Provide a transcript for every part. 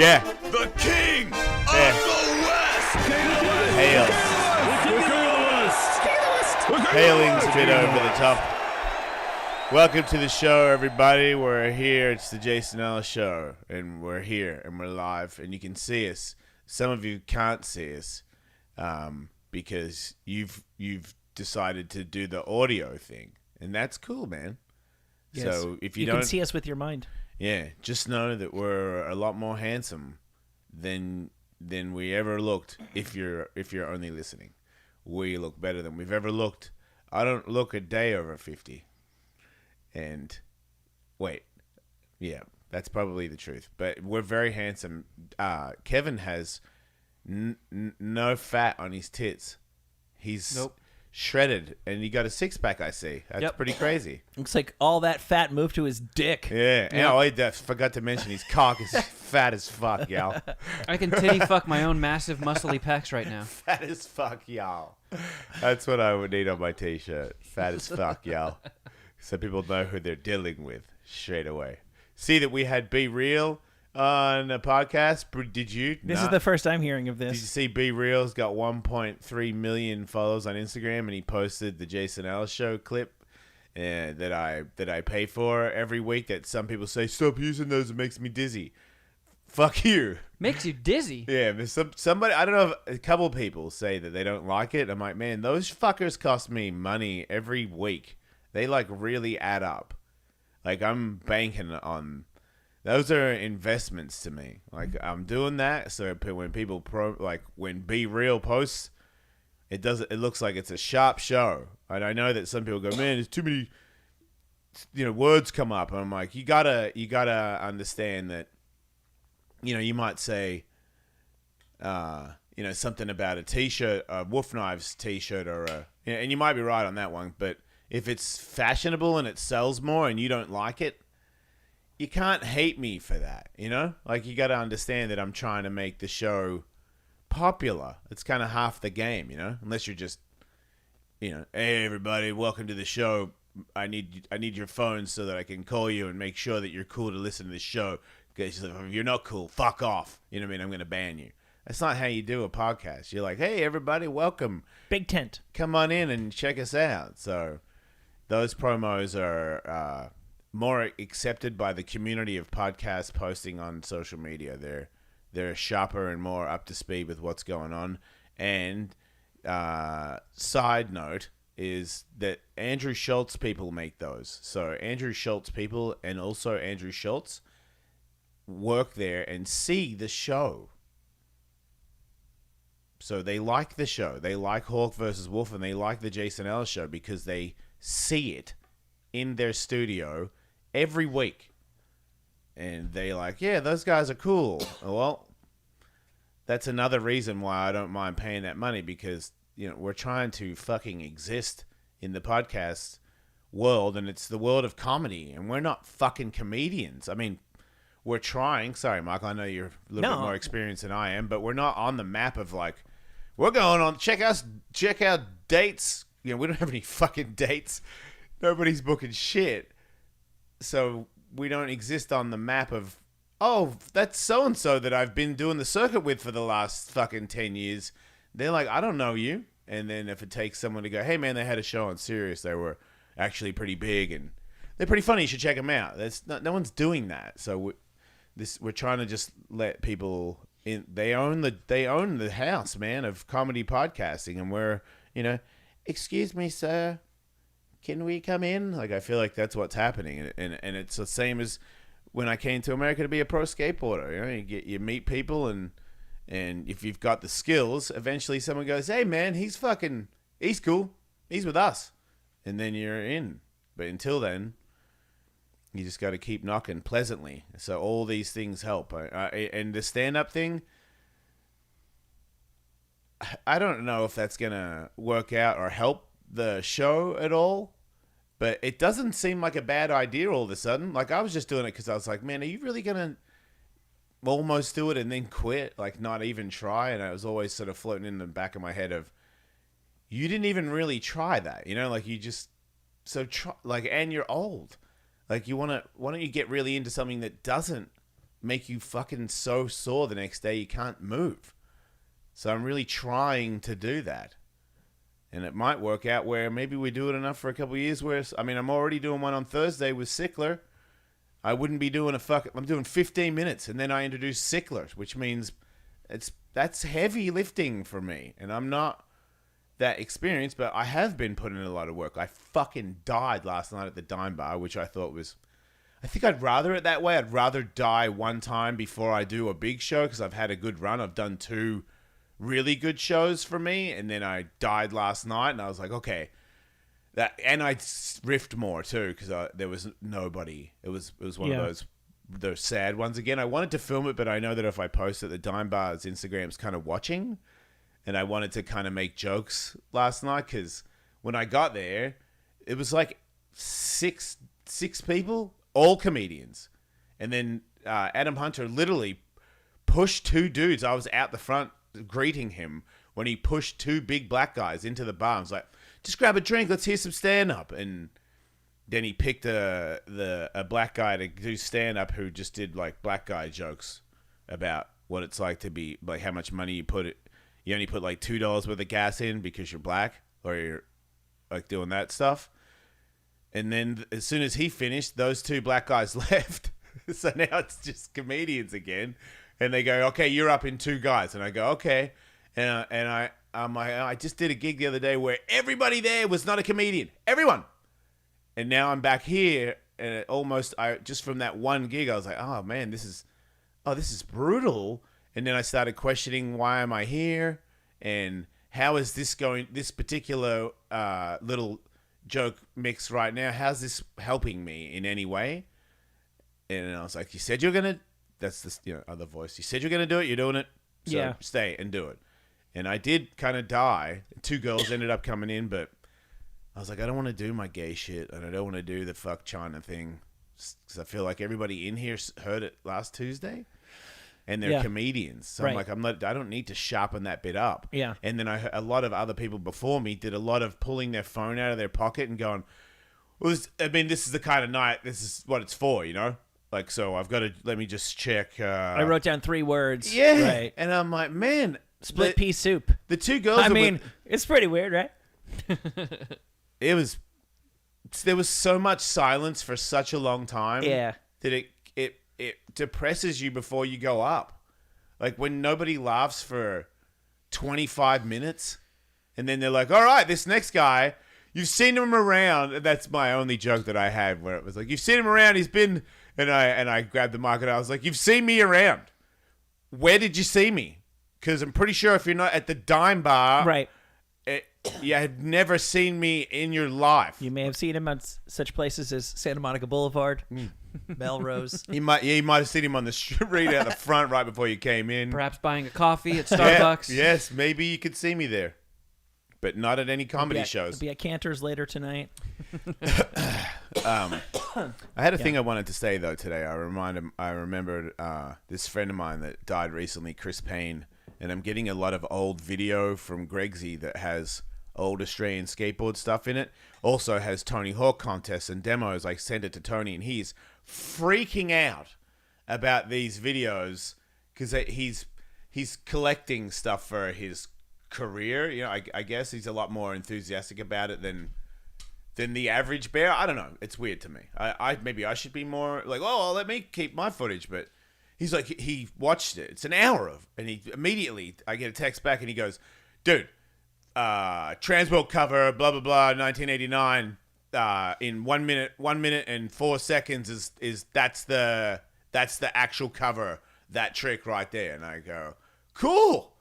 Yeah. The king of the West. Hail. Hailing's a bit over the top. Welcome to the show, everybody. We're here. It's the Jason Ellis Show, and we're here, and we're live, and you can see us. Some of you can't see us because you've decided to do the audio thing, and that's cool, man. Yes. So if you can don't see us with your mind. Yeah, just know that we're a lot more handsome than we ever looked. If you're only listening, we look better than we've ever looked. I don't look a day over 50. And wait, yeah, that's probably the truth. But we're very handsome. Kevin has no fat on his tits. He's shredded, and he got a six-pack, I see. That's pretty crazy. Looks like all that fat moved to his dick. Yeah. And I forgot to mention his cock is fat as fuck, y'all. I can titty fuck my own massive muscly pecs right now. Fat as fuck, y'all. That's what I would need on my t-shirt. Fat as fuck, y'all. So people know who they're dealing with straight away. See that we had Be Real on a podcast. Did you? This is the first I'm hearing of this. Did you see Be Real's got 1.3 million followers on Instagram, and he posted the Jason Ellis Show clip that I pay for every week. That some people say, stop using those, it makes me dizzy. Fuck you. Makes you dizzy. Yeah, somebody, I don't know, if a couple people say that they don't like it. I'm like, man, those fuckers cost me money every week. They like really add up. Like I'm banking on. Those are investments to me. Like I'm doing that so when people when Be Real posts, it looks like it's a sharp show. And I know that some people go, man, there's too many, words come up, and I'm like, you gotta understand that, you might say, something about a t-shirt, a Wolf Knives t-shirt, and you might be right on that one, but if it's fashionable and it sells more and you don't like it, you can't hate me for that, Like, you got to understand that I'm trying to make the show popular. It's kind of half the game, Unless you're just, hey, everybody, welcome to the show. I need your phone so that I can call you and make sure that you're cool to listen to the show. Because if you're not cool, fuck off. You know what I mean? I'm going to ban you. That's not how you do a podcast. You're like, hey, everybody, welcome. Big tent. Come on in and check us out. So those promos are more accepted by the community of podcast posting on social media. They're sharper and more up to speed with what's going on. And side note is that Andrew Schultz people make those. So Andrew Schultz people and also Andrew Schultz work there and see the show. So they like the show. They like Hawk versus Wolf, and they like the Jason Ellis Show because they see it in their studio every week. And they like, yeah, those guys are cool. Well, that's another reason why I don't mind paying that money, because, we're trying to fucking exist in the podcast world, and it's the world of comedy, and we're not fucking comedians. I mean, we're trying. Sorry, Michael, I know you're a little bit more experienced than I am, but we're not on the map of like, we're going on, check out dates. We don't have any fucking dates. Nobody's booking shit. So we don't exist on the map of, oh, that's so-and-so that I've been doing the circuit with for the last fucking 10 years. They're like, I don't know you. And then if it takes someone to go, hey, man, they had a show on Sirius. They were actually pretty big, and they're pretty funny. You should check them out. No one's doing that. So we're trying to just let people in. They own the house, man, of comedy podcasting, and we're, excuse me, sir, can we come in? Like, I feel like that's what's happening, and it's the same as when I came to America to be a pro skateboarder. You meet people, and if you've got the skills, eventually someone goes, hey, man, he's cool, he's with us, and then you're in. But until then, you just got to keep knocking pleasantly. So all these things help. And the stand-up thing, I don't know if that's going to work out or help the show at all, but it doesn't seem like a bad idea all of a sudden. Like, I was just doing it because I was like, man, are you really going to almost do it and then quit? Like, not even try? And I was always sort of floating in the back of my head of, you didn't even really try that, like you just, and you're old. Like, why don't you get really into something that doesn't make you fucking so sore the next day you can't move. So I'm really trying to do that. And it might work out where maybe we do it enough for a couple of years where, I mean, I'm already doing one on Thursday with Sickler. I wouldn't be doing I'm doing 15 minutes and then I introduce Sickler, which means that's heavy lifting for me. And I'm not that experienced, but I have been putting in a lot of work. I fucking died last night at the Dime Bar, which I thought was, I think I'd rather it that way. I'd rather die one time before I do a big show because I've had a good run. I've done 2 really good shows for me, and then I died last night, and I was like, okay, and I riffed more too because there was nobody. It was one of those sad ones again. I wanted to film it, but I know that if I post it, the Dime Bar's Instagram's kind of watching, and I wanted to kind of make jokes last night because when I got there, it was like six people, all comedians, and then Adam Hunter literally pushed 2 dudes. I was out the front greeting him when he pushed 2 big black guys into the bar. I was like, just grab a drink, let's hear some stand-up. And then he picked a black guy to do stand-up who just did like black guy jokes about what it's like to be, like how much money you only put like $2 worth of gas in because you're black, or you're like doing that stuff. And then as soon as he finished, those 2 black guys left. So now it's just comedians again. And they go, okay, you're up in 2 guys. And I go, okay. And I just did a gig the other day where everybody there was not a comedian. Everyone. And now I'm back here. And just from that one gig, I was like, oh, man, this is brutal. And then I started questioning, why am I here? And how is this going, this particular little joke mix right now, how's this helping me in any way? And I was like, you said you're going to, that's the other voice. You said you're going to do it. You're doing it. So stay and do it. And I did kind of die. 2 girls ended up coming in, but I was like, I don't want to do my gay shit. And I don't want to do the fuck China thing. Because I feel like everybody in here heard it last Tuesday. And they're comedians. So I'm like, I don't need to sharpen that bit up. Yeah. And then a lot of other people before me did a lot of pulling their phone out of their pocket and going, well, this is the kind of night, this is what it's for, you know? Like, so I've got to, let me just check. I wrote down 3 words. Yeah. Right. And I'm like, man. Split pea soup. The 2 girls. It's pretty weird, right? There was so much silence for such a long time. Yeah. That it depresses you before you go up. Like when nobody laughs for 25 minutes and then they're like, all right, this next guy, you've seen him around. And that's my only joke that I had, where it was like, you've seen him around. He's been, and I grabbed the mic and I was like, you've seen me around. Where did you see me? Because I'm pretty sure if you're not at the Dime Bar, right, you had never seen me in your life. You may have seen him on such places as Santa Monica Boulevard, Melrose. You might have seen him on the street out the front right before you came in. Perhaps buying a coffee at Starbucks. Yes, maybe you could see me there. But not at any comedy shows. Be at Cantor's later tonight. I had a thing I wanted to say, though, today. I remembered this friend of mine that died recently, Chris Payne. And I'm getting a lot of old video from Gregsy that has old Australian skateboard stuff in it. Also has Tony Hawk contests and demos. I sent it to Tony, and he's freaking out about these videos because he's collecting stuff for his career. You know, I guess he's a lot more enthusiastic about it than the average bear. I don't know. It's weird to me. Maybe I should be more like, oh, let me keep my footage, but. He's like, he watched it. It's an hour of, and he immediately, I get a text back, and he goes, dude, Transworld cover, blah, blah, blah, 1989, in 1 minute and 4 seconds is that's the actual cover, that trick right there. And I go, cool.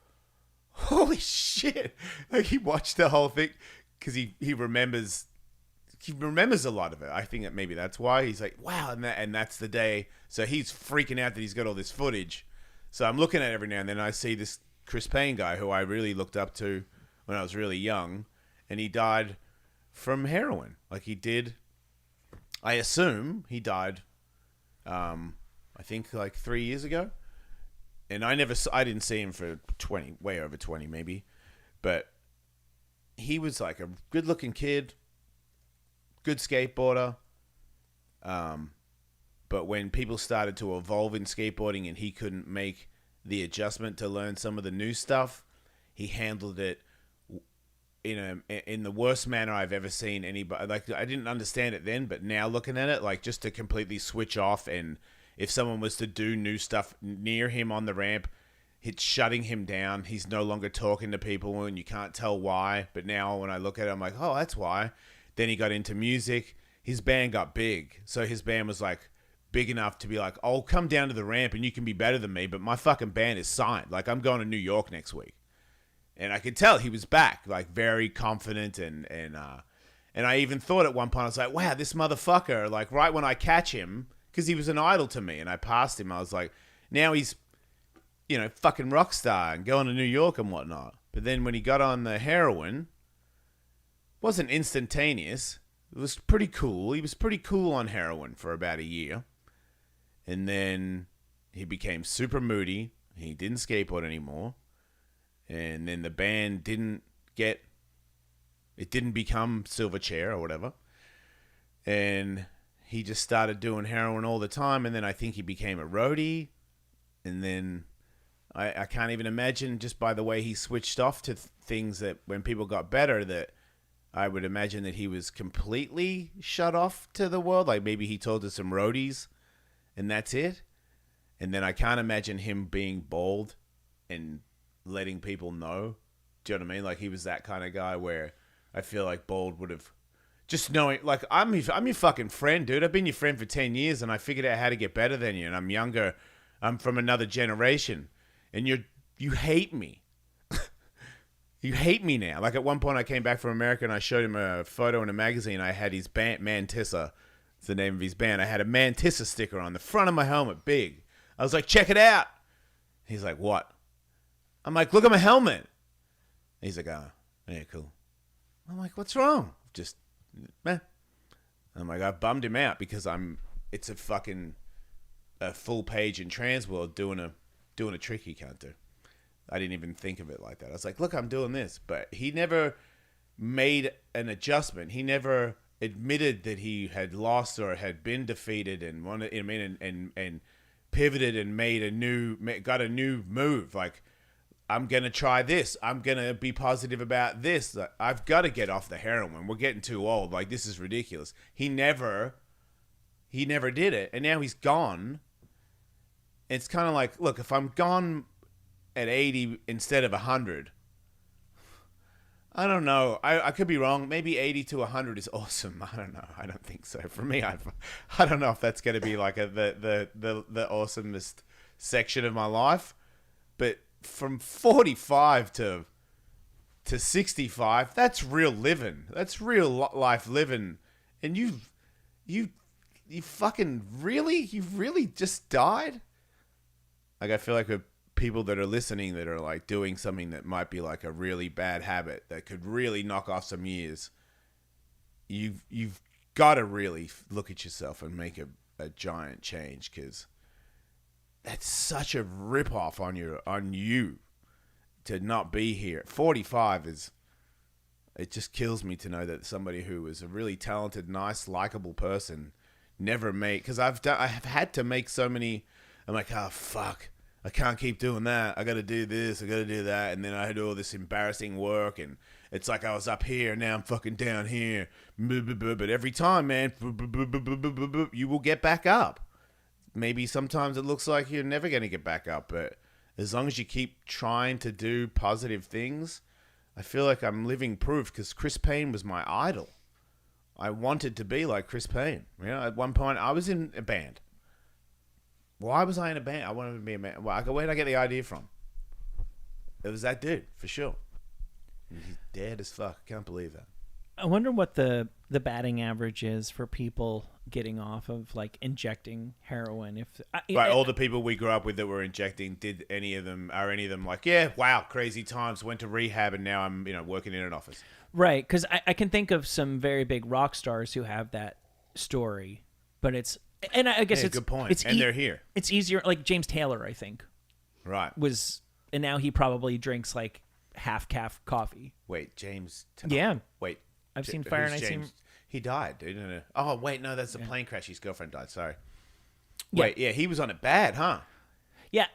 Holy shit. Like, he watched the whole thing, because he remembers a lot of it. I think that maybe that's why he's like, wow, and that's the day. So he's freaking out that he's got all this footage. So I'm looking at it every now and then. I see this Chris Payne guy who I really looked up to when I was really young, and he died from heroin. Like he did. I assume he died. I think like 3 years ago, and I didn't see him for way over 20 maybe, but he was like a good-looking kid. Good skateboarder, But when people started to evolve in skateboarding and he couldn't make the adjustment to learn some of the new stuff, he handled it in the worst manner I've ever seen anybody. Like, I didn't understand it then, but now looking at it, like, just to completely switch off, and if someone was to do new stuff near him on the ramp, it's shutting him down. He's no longer talking to people, and you can't tell why. But now when I look at it, I'm like, oh, that's why. Then he got into music. His band got big. So his band was like big enough to be like, I'll come down to the ramp and you can be better than me, but my fucking band is signed. Like, I'm going to New York next week. And I could tell he was back, like, very confident. And I even thought at one point, I was like, wow, this motherfucker, like, right when I catch him, because he was an idol to me, and I passed him, I was like, now he's, you know, fucking rock star and going to New York and whatnot. But then when he got on the heroin, wasn't instantaneous. It was pretty cool. He was pretty cool on heroin for about a year. And then he became super moody. He didn't skateboard anymore. And then the band didn't become Silverchair or whatever. And he just started doing heroin all the time. And then I think he became a roadie. And then I can't even imagine, just by the way he switched off to things, that when people got better, that I would imagine that he was completely shut off to the world. Like, maybe he told to some roadies and that's it. And then I can't imagine him being bald and letting people know. Do you know what I mean? Like, he was that kind of guy where I feel like Bald would have just knowing, like, I'm your fucking friend, dude. I've been your friend for 10 years and I figured out how to get better than you. And I'm younger. I'm from another generation. And you hate me. You hate me now. Like, at one point I came back from America and I showed him a photo in a magazine. I had his band, Mantissa. It's the name of his band. I had a Mantissa sticker on the front of my helmet, big. I was like, check it out. He's like, what? I'm like, look at my helmet. He's like, oh, yeah, cool. I'm like, what's wrong? Just, meh. I'm like, I bummed him out because it's a fucking full page in Transworld doing a trick he can't do. I didn't even think of it like that. I was like, look, I'm doing this. But he never made an adjustment. He never admitted that he had lost or had been defeated and wanted, I mean, and pivoted and got a new move. Like, I'm going to try this. I'm going to be positive about this. I've got to get off the heroin. We're getting too old. Like, this is ridiculous. He never did it. And now he's gone. It's kind of like, look, if I'm gone at 80 instead of 100, I don't know. I could be wrong. Maybe 80 to 100 is awesome. I don't know. I don't think so. For me, I don't know if that's going to be like the awesomest section of my life. But from 45 to 65, that's real living. That's real life living. And you fucking really, you really just died? Like, I feel like with people that are listening that are like doing something that might be like a really bad habit that could really knock off some years, you've got to really look at yourself and make a giant change, because that's such a rip-off on you to not be here. 45 it just kills me to know that somebody who was a really talented, nice, likable person never made, because I have had to make so many. I'm like, oh, fuck. I can't keep doing that. I got to do this. I got to do that. And then I had all this embarrassing work. And it's like I was up here. Now I'm fucking down here. But every time, man, you will get back up. Maybe sometimes it looks like you're never going to get back up. But as long as you keep trying to do positive things, I feel like I'm living proof, because Chris Payne was my idol. I wanted to be like Chris Payne. You know, at one point, I was in a band. Why was I in a band? I wanted to be a man. Where did I get the idea from? It was that dude, for sure. He's dead as fuck. Can't believe that. I wonder what the batting average is for people getting off of, like, injecting heroin. If all the people we grew up with that were injecting, are any of them like, yeah, wow, crazy times, went to rehab, and now I'm, working in an office. Right, because I can think of some very big rock stars who have that story, but it's. And I guess it's a good point. And they're here. It's easier, like James Taylor, I think. Right. And now he probably drinks like half-calf coffee. Wait, James. Yeah. Wait. I've seen Fire and Ice. He died, dude. Oh, wait, no, that's a plane crash. His girlfriend died. Sorry. Yeah. Wait, yeah, he was on it bad, huh? Yeah.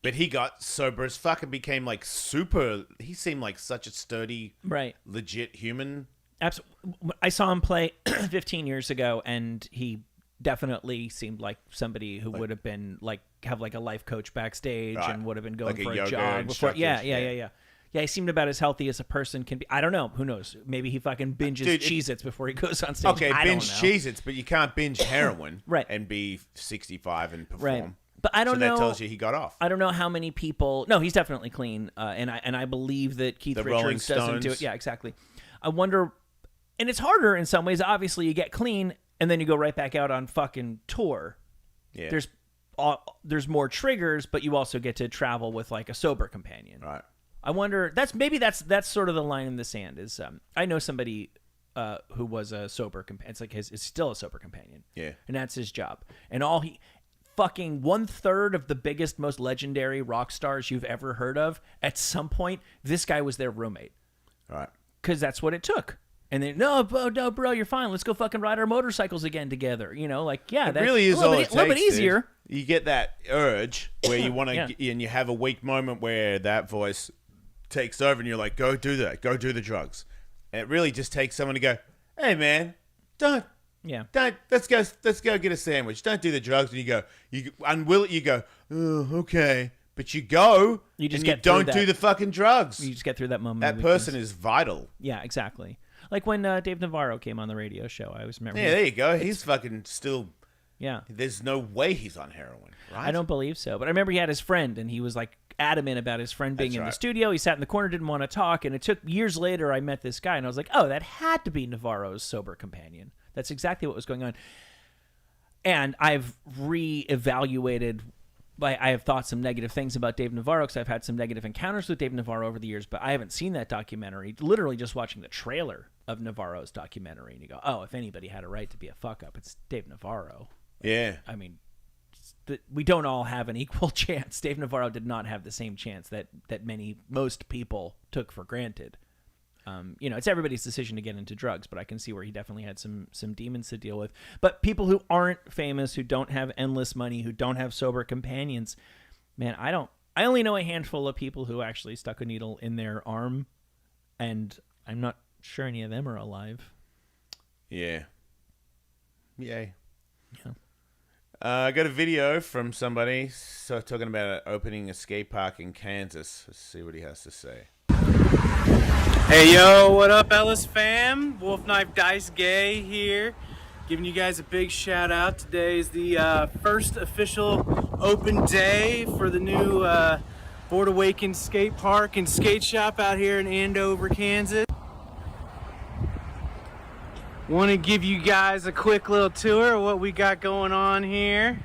But he got sober as fuck and became like super. He seemed like such a sturdy, Right. legit human. Absolutely. I saw him play 15 years ago, and he definitely seemed like somebody who would have been like have like a life coach backstage Right. and would have been going Like a for a yoga jog before. instructor. Yeah. Yeah, he seemed about as healthy as a person can be. I don't know. Who knows? Maybe he fucking binges Dude, Cheez-Its before he goes on stage. Okay, I binge don't know. Cheez-Its, but you can't binge heroin Right. and be 65 and perform. Right. But I don't so know. that tells you he got off. I don't know how many people. No, he's definitely clean, and I believe that Keith The Rolling Richards doesn't do Stones. it. Yeah, exactly. I wonder, and it's harder in some ways. Obviously, you get clean, and then you go right back out on fucking tour. Yeah. There's more triggers, but you also get to travel with like a sober companion. Right. I wonder. That's sort of the line in the sand. Is I know somebody who was a sober companion. It's like is still a sober companion. Yeah. And that's his job. And all he fucking 1/3 of the biggest, most legendary rock stars you've ever heard of. At some point, this guy was their roommate Right. because that's what it took. And then no, bro, you're fine. Let's go fucking ride our motorcycles again together. You know, like yeah, It that's really is a little all bit, it little bit takes, dude. easier. You get that urge where you want to, Yeah. and you have a weak moment where that voice takes over, and you're like, "Go do that. Go do the drugs." And it really just takes someone to go, "Hey, man, don't." Yeah. Let's go get a sandwich. Don't do the drugs. And you go, oh, okay. But you go, You just and get you through don't that. do the fucking drugs. You just get through that moment. That person is vital. Yeah, exactly. Like when Dave Navarro came on the radio show, I always remember. Yeah, there you go. He's fucking still. Yeah. There's no way he's on heroin, right? I don't believe so. But I remember he had his friend, and he was like adamant about his friend being That's in the right. studio. He sat in the corner, didn't want to talk, and it took years later I met this guy, and I was like, oh, that had to be Navarro's sober companion. That's exactly what was going on. And I've reevaluated. I have thought some negative things about Dave Navarro because I've had some negative encounters with Dave Navarro over the years, but I haven't seen that documentary. Literally just watching the trailer of Navarro's documentary, and you go, oh, if anybody had a right to be a fuck-up, it's Dave Navarro. Yeah. I mean, we don't all have an equal chance. Dave Navarro did not have the same chance that most people took for granted. It's everybody's decision to get into drugs, but I can see where he definitely had some demons to deal with. But people who aren't famous, who don't have endless money, who don't have sober companions, man, I only know a handful of people who actually stuck a needle in their arm, and I'm not sure any of them are alive. Yeah. Yay. Yeah. I got a video from somebody talking about opening a skate park in Kansas. Let's see what he has to say. Hey yo, what up Ellis fam? Wolf Knife Dice Gay here, giving you guys a big shout out. Today is the first official open day for the new Board Awakened skate park and skate shop out here in Andover, Kansas. Want to give you guys a quick little tour of what we got going on here.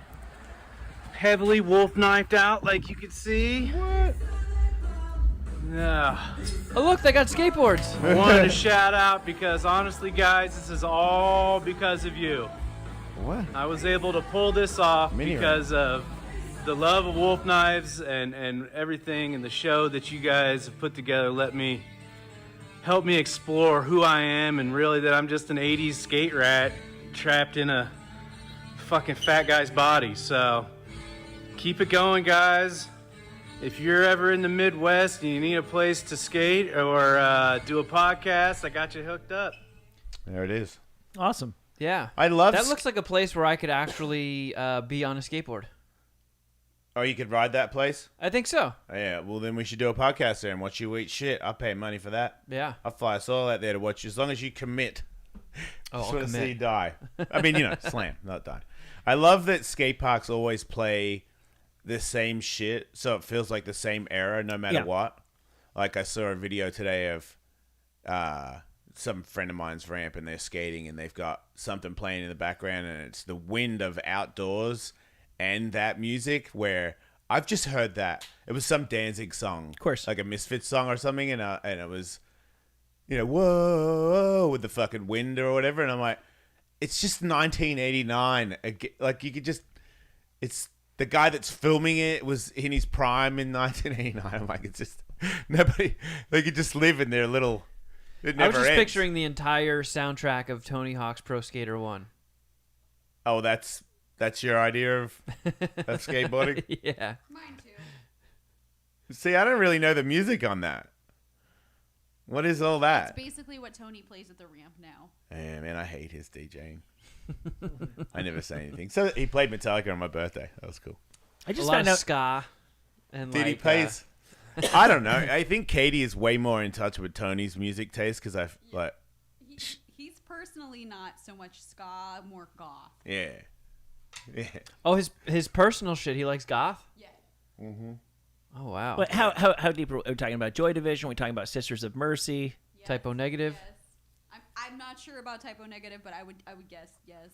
Heavily wolf knifed out like you can see. What? Yeah. Oh, look, they got skateboards. I wanted to shout out because honestly, guys, this is all because of you. What? I was able to pull this off Mini because of the love of wolf knives and everything and the show that you guys have put together. Help me explore who I am and really that I'm just an 80s skate rat trapped in a fucking fat guy's body. So keep it going, guys. If you're ever in the Midwest and you need a place to skate or do a podcast, I got you hooked up. There it is. Awesome. Yeah. I love That looks like a place where I could actually be on a skateboard. Oh, you could ride that place? I think so. Oh, yeah, well then we should do a podcast there and watch you eat shit. I'll pay money for that. Yeah. I'll fly us all out there to watch you as long as you commit. Oh, Just I'll want to see you commit. die. I mean, slam, not die. I love that skate parks always play the same shit, so it feels like the same era no matter Yeah. what. Like I saw a video today of some friend of mine's ramp and they're skating and they've got something playing in the background and it's the wind of outdoors and that music where I've just heard that. It was some Danzig song. Of course. Like a Misfits song or something and it was, whoa, with the fucking wind or whatever. And I'm like, it's just 1989. Like you could just, it's the guy that's filming it was in his prime in 1989. I'm like, it's just, nobody, they could just live in their little, it never I was just ends. picturing the entire soundtrack of Tony Hawk's Pro Skater 1. Oh, that's That's your idea of skateboarding? Yeah. Mine too. See, I don't really know the music on that. What is all It's that? basically what Tony plays at the ramp now. Yeah, man, I hate his DJing. I never say anything. So he played Metallica on my birthday. That was cool. I A just lot found of out. ska. And Did he like, play? I don't know. I think Katie is way more in touch with Tony's music taste because I've like, He's personally not so much ska, more goth. yeah. Oh, his personal shit. He likes goth. Yeah. Oh wow. But how deep are we talking about? Joy Division? Are we talking about Sisters of Mercy? Yes, Typo negative? Yes. I'm not sure about typo negative, but I would guess yes.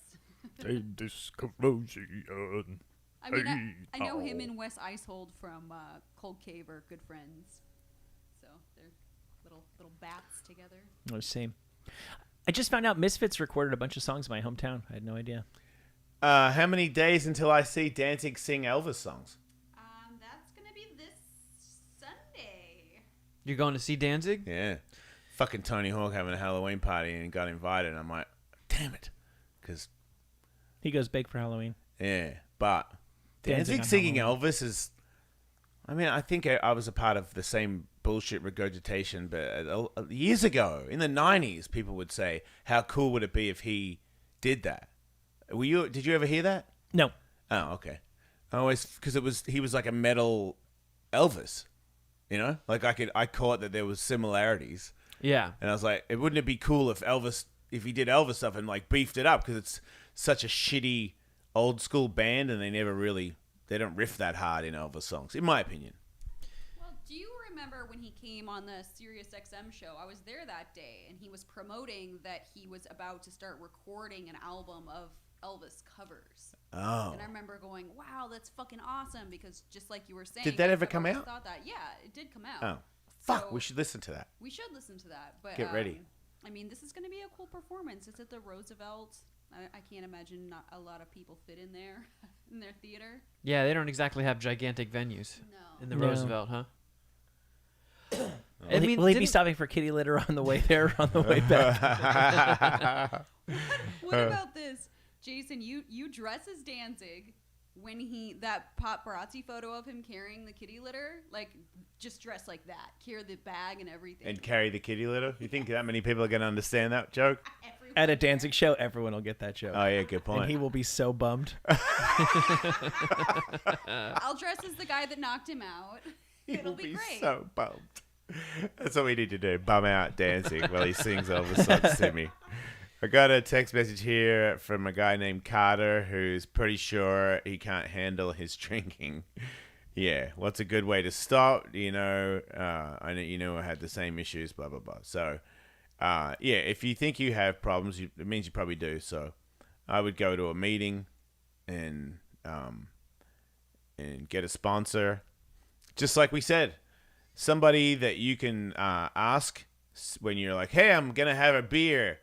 This corrosion. I mean, I know him and Wes Icehold from Cold Cave are good friends, so they're little bats together. Let's see. I just found out Misfits recorded a bunch of songs in my hometown. I had no idea. How many days until I see Danzig sing Elvis songs? That's gonna be this Sunday. You're going to see Danzig? Yeah. Fucking Tony Hawk having a Halloween party and got invited. And I'm like, damn it. Because, He goes big for Halloween. yeah. But Danzig Danzig on singing Halloween. Elvis is... I mean, I think I was a part of the same bullshit regurgitation, but years ago, in the 90s, people would say, how cool would it be if he did that? Did you ever hear that? No. Oh, okay. I always, because he was like a metal Elvis, you know? Like I caught that there was similarities. Yeah. And I was like, wouldn't it be cool if he did Elvis stuff and like beefed it up? Because it's such a shitty old school band and they don't riff that hard in Elvis songs, in my opinion. Well, do you remember when he came on the Sirius XM show? I was there that day, and he was promoting that he was about to start recording an album of Elvis covers. Oh. And I remember going, wow, that's fucking awesome, because just like you were saying... Did that ever I've come always out? Thought that. Yeah, it did come out. Oh. Fuck, So- we should listen to that. We should listen to that. But Get ready. I mean, this is going to be a cool performance. It's at the Roosevelt. I can't imagine not a lot of people fit in there, in their theater. Yeah, they don't exactly have gigantic venues No. in the No. Roosevelt, huh? Will he be stopping for kitty litter on the way there or on the way back? What about this, Jason? You dress as Danzig when that paparazzi photo of him carrying the kitty litter, like just dress like that, carry the bag and everything. And carry the kitty litter? You think that many people are going to understand that joke? Everyone At a Danzig show, everyone will get that joke. Oh, yeah, good point. And he will be so bummed. I'll dress as the guy that knocked him out. It'll be great. so bummed. That's what we need to do. Bum out Danzig while he sings Elvis songs to me. I got a text message here from a guy named Carter who's pretty sure he can't handle his drinking. Yeah, what's a good way to stop? I know I had the same issues, blah, blah, blah. So, yeah, if you think you have problems, it means you probably do. So I would go to a meeting and get a sponsor. Just like we said, somebody that you can ask when you're like, hey, I'm going to have a beer.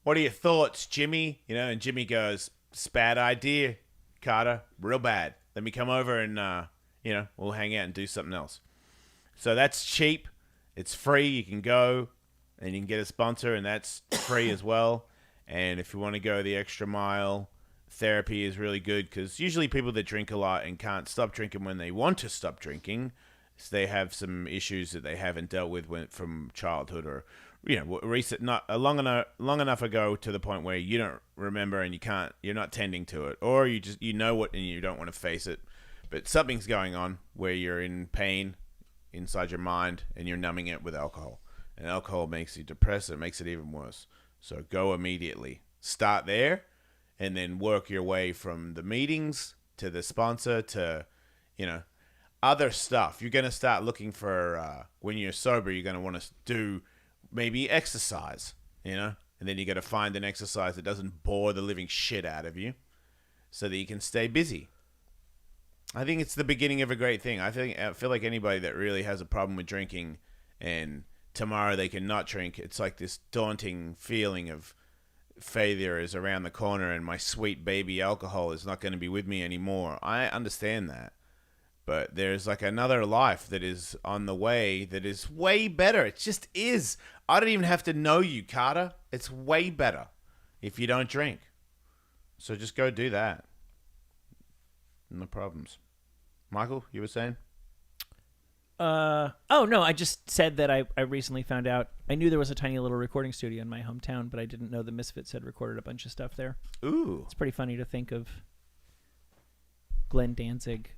What are your thoughts, Jimmy? And Jimmy goes, it's a bad idea, Carter. Real bad. Let me come over and, we'll hang out and do something else. So that's cheap. It's free. You can go and you can get a sponsor, and that's free as well. And if you want to go the extra mile, therapy is really good because usually people that drink a lot and can't stop drinking when they want to stop drinking, so they have some issues that they haven't dealt with from childhood or recent, not long enough ago to the point where you don't remember and you're not tending to it, or you know it and you don't want to face it, but something's going on where you're in pain inside your mind and you're numbing it with alcohol, and alcohol makes you depressed. It makes it even worse. So go immediately. Start there, and then work your way from the meetings to the sponsor to, other stuff. You're gonna start looking for when you're sober. You're gonna want to do maybe exercise, and then you got to find an exercise that doesn't bore the living shit out of you so that you can stay busy. I think it's the beginning of a great thing. I feel like anybody that really has a problem with drinking and tomorrow they can not drink, it's like this daunting feeling of failure is around the corner and my sweet baby alcohol is not going to be with me anymore. I understand that. But there's like another life that is on the way that is way better. It just is. I don't even have to know you, Carter. It's way better if you don't drink. So just go do that. No problems. Michael, you were saying? Oh no, I just said that I recently found out. I knew there was a tiny little recording studio in my hometown, but I didn't know the Misfits had recorded a bunch of stuff there. Ooh. It's pretty funny to think of Glenn Danzig.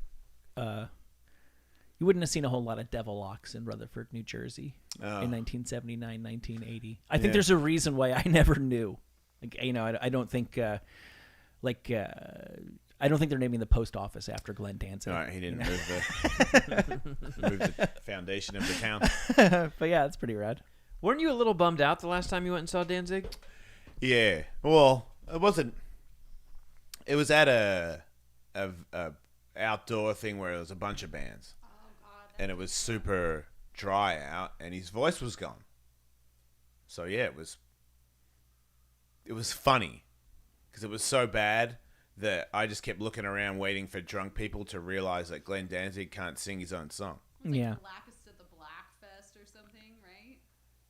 You wouldn't have seen a whole lot of Devil Locks in Rutherford, New Jersey in 1979, 1980. I think there's a reason why I never knew. Like, you know, I don't think I don't think they're naming the post office after Glenn Danzig. All right, he didn't move the foundation of the town. But yeah, it's pretty rad. Weren't you a little bummed out the last time you went and saw Danzig? Yeah. Well, it wasn't. It was at a outdoor thing where there was a bunch of bands. Oh God. And it was super dry out, and his voice was gone. So yeah, it was funny because it was so bad that I just kept looking around waiting for drunk people to realize that Glenn Danzig can't sing his own song. Yeah. Blackest at the Blackfest or something, right?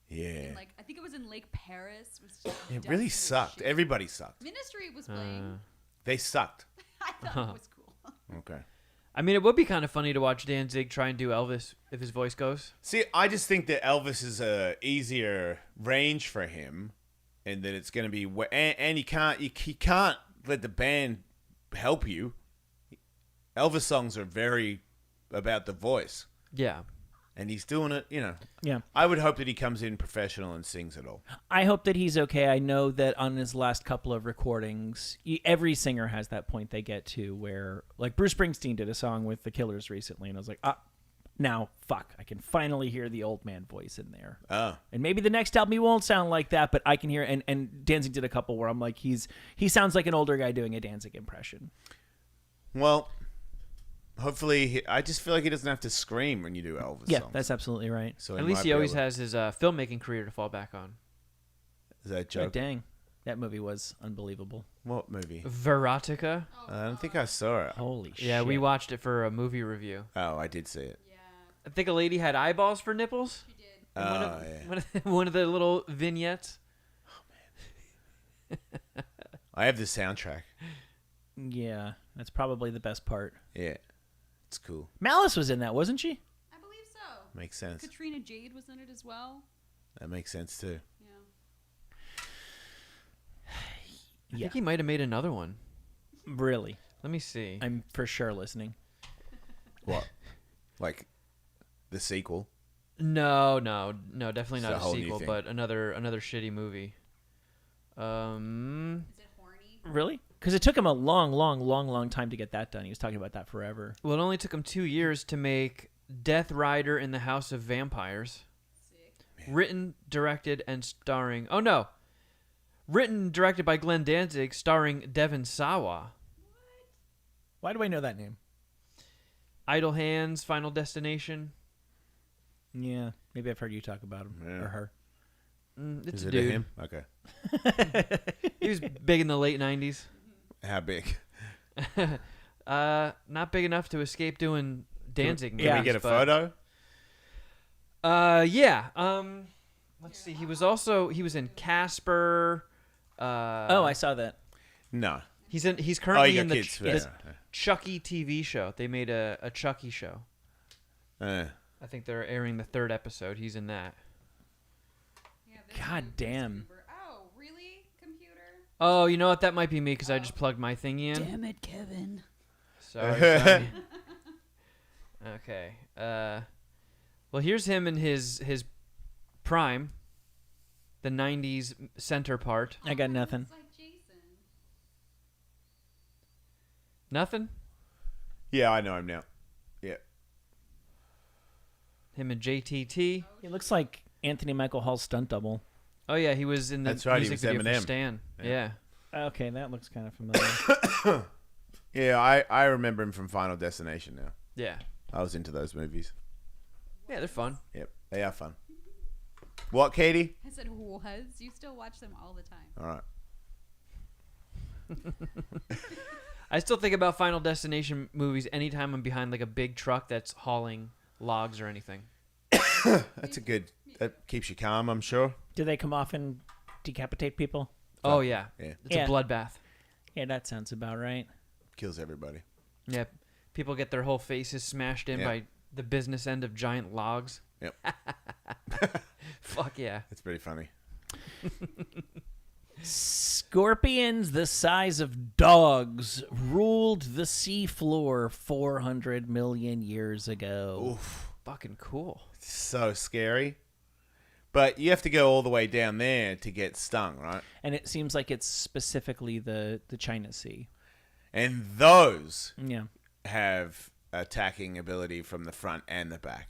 Yeah. And, like, I think it was in Lake Paris. It was just It really dusty as sucked. shit. Everybody sucked. Ministry was playing. They sucked. I thought it was cool. Okay. I mean, it would be kind of funny to watch Danzig try and do Elvis if his voice goes. See, I just think that Elvis is a easier range for him, and that it's going to be and he can't let the band help you. Elvis songs are very about the voice, Yeah. and he's doing it. You know, Yeah. I would hope that he comes in professional and sings it all. I hope that he's okay. I know that on his last couple of recordings, every singer has that point they get to where, like, Bruce Springsteen did a song with the Killers recently, and I was like, now, fuck, I can finally hear the old man voice in there. Oh, And maybe the next album he won't sound like that, but I can hear it. And Danzig did a couple where I'm like, he sounds like an older guy doing a Danzig impression. well, hopefully, I just feel like he doesn't have to scream when you do Elvis Yeah, songs. that's absolutely right. So At might least he be always able to- has his filmmaking career to fall back on. Is that a Oh, joke? dang. That movie was unbelievable. What movie? Verotica. I don't think I saw it. Holy shit. Yeah, we watched it for a movie review. Oh, I did see it. Yeah, I think a lady had eyeballs for nipples. she did. in Oh, yeah. one of the little vignettes. I have the soundtrack. Yeah, that's probably the best part. Yeah, it's cool. Malice was in that, wasn't she? I believe so. Makes sense. Katrina Jade was in it as well. That makes sense too. Yeah. I think he might have made another one. Really. Let me see. I'm for sure listening. What? Like the sequel? No, definitely It's not a a whole new sequel, thing. but another shitty movie. Is it horny? Really? Because it took him a long time to get that done. He was talking about that forever. Well, it only took him 2 years to make Death Rider in the House of Vampires. Sick. Written, directed, and starring... Oh, no. Written, directed by Glenn Danzig, starring Devon Sawa. Why do I know that name? Idle Hands, Final Destination. Yeah, maybe I've heard you talk about him Yeah. or her. It's Is a it dude. him? Okay. He was big in the late 90s. How big? Not big enough to escape doing Danzig movies. Can we get a but- photo? Yeah. Let's see. He was in Casper. Oh, I saw that. No. He's Oh, currently you in got the, kids. the Chucky TV show. They made a Chucky show. Oh, I think they're airing the 3rd episode. He's in that. Yeah, this God one, damn. Super. Oh, really? Computer? Oh, you know what? That might be me because I just plugged my thingy in. Damn it, Kevin. Sorry. Okay. Well, here's him in his prime. The 90s center part. I got nothing. It's like Jason. Nothing? Yeah, I know him now. Yeah. Him and JTT. He looks like Anthony Michael Hall's stunt double. Oh, yeah. He was in the That's right, he music was video for Eminem. Stan. Yeah. Yeah. Okay, that looks kind of familiar. Yeah, I remember him from Final Destination now. Yeah. I was into those movies. Yeah, they're fun. Yep, they are fun. What, Katie? I said was. You still watch them all the time. All right. I still think about Final Destination movies anytime I'm behind like a big truck that's hauling logs or anything. That's a good. That keeps you calm, I'm sure. Do they come off and decapitate people? Oh, yeah. Yeah. It's Yeah. a bloodbath. Yeah, that sounds about right. Kills everybody. Yeah, people get their whole faces smashed in Yeah. by the business end of giant logs. Yep. Fuck yeah. It's pretty funny. Scorpions the size of dogs ruled the seafloor 400 million years ago. Oof. Fucking cool. So scary. But you have to go all the way down there to get stung, right? And it seems like it's specifically the China Sea. And those Yeah. have attacking ability from the front and the back.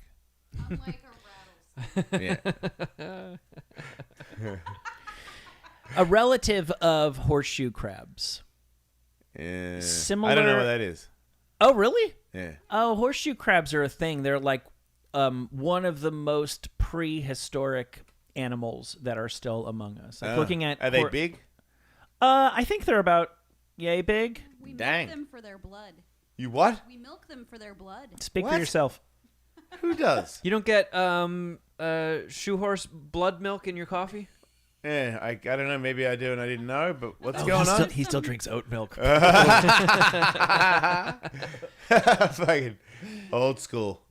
Unlike a rattlesnake. Yeah. A relative of horseshoe crabs. I don't know what that is. Oh, really? Yeah. Oh, horseshoe crabs are a thing. They're like one of the most prehistoric animals that are still among us. Like looking at Are they big? I think they're about yay big. We Dang. milk them for their blood. You what? We milk them for their blood. Speak for What? yourself. Who does? You don't get shoe horse blood milk in your coffee? Yeah, I don't know. Maybe I do and I didn't know, but what's going Oh, he on? he still drinks oat milk. Fucking old school.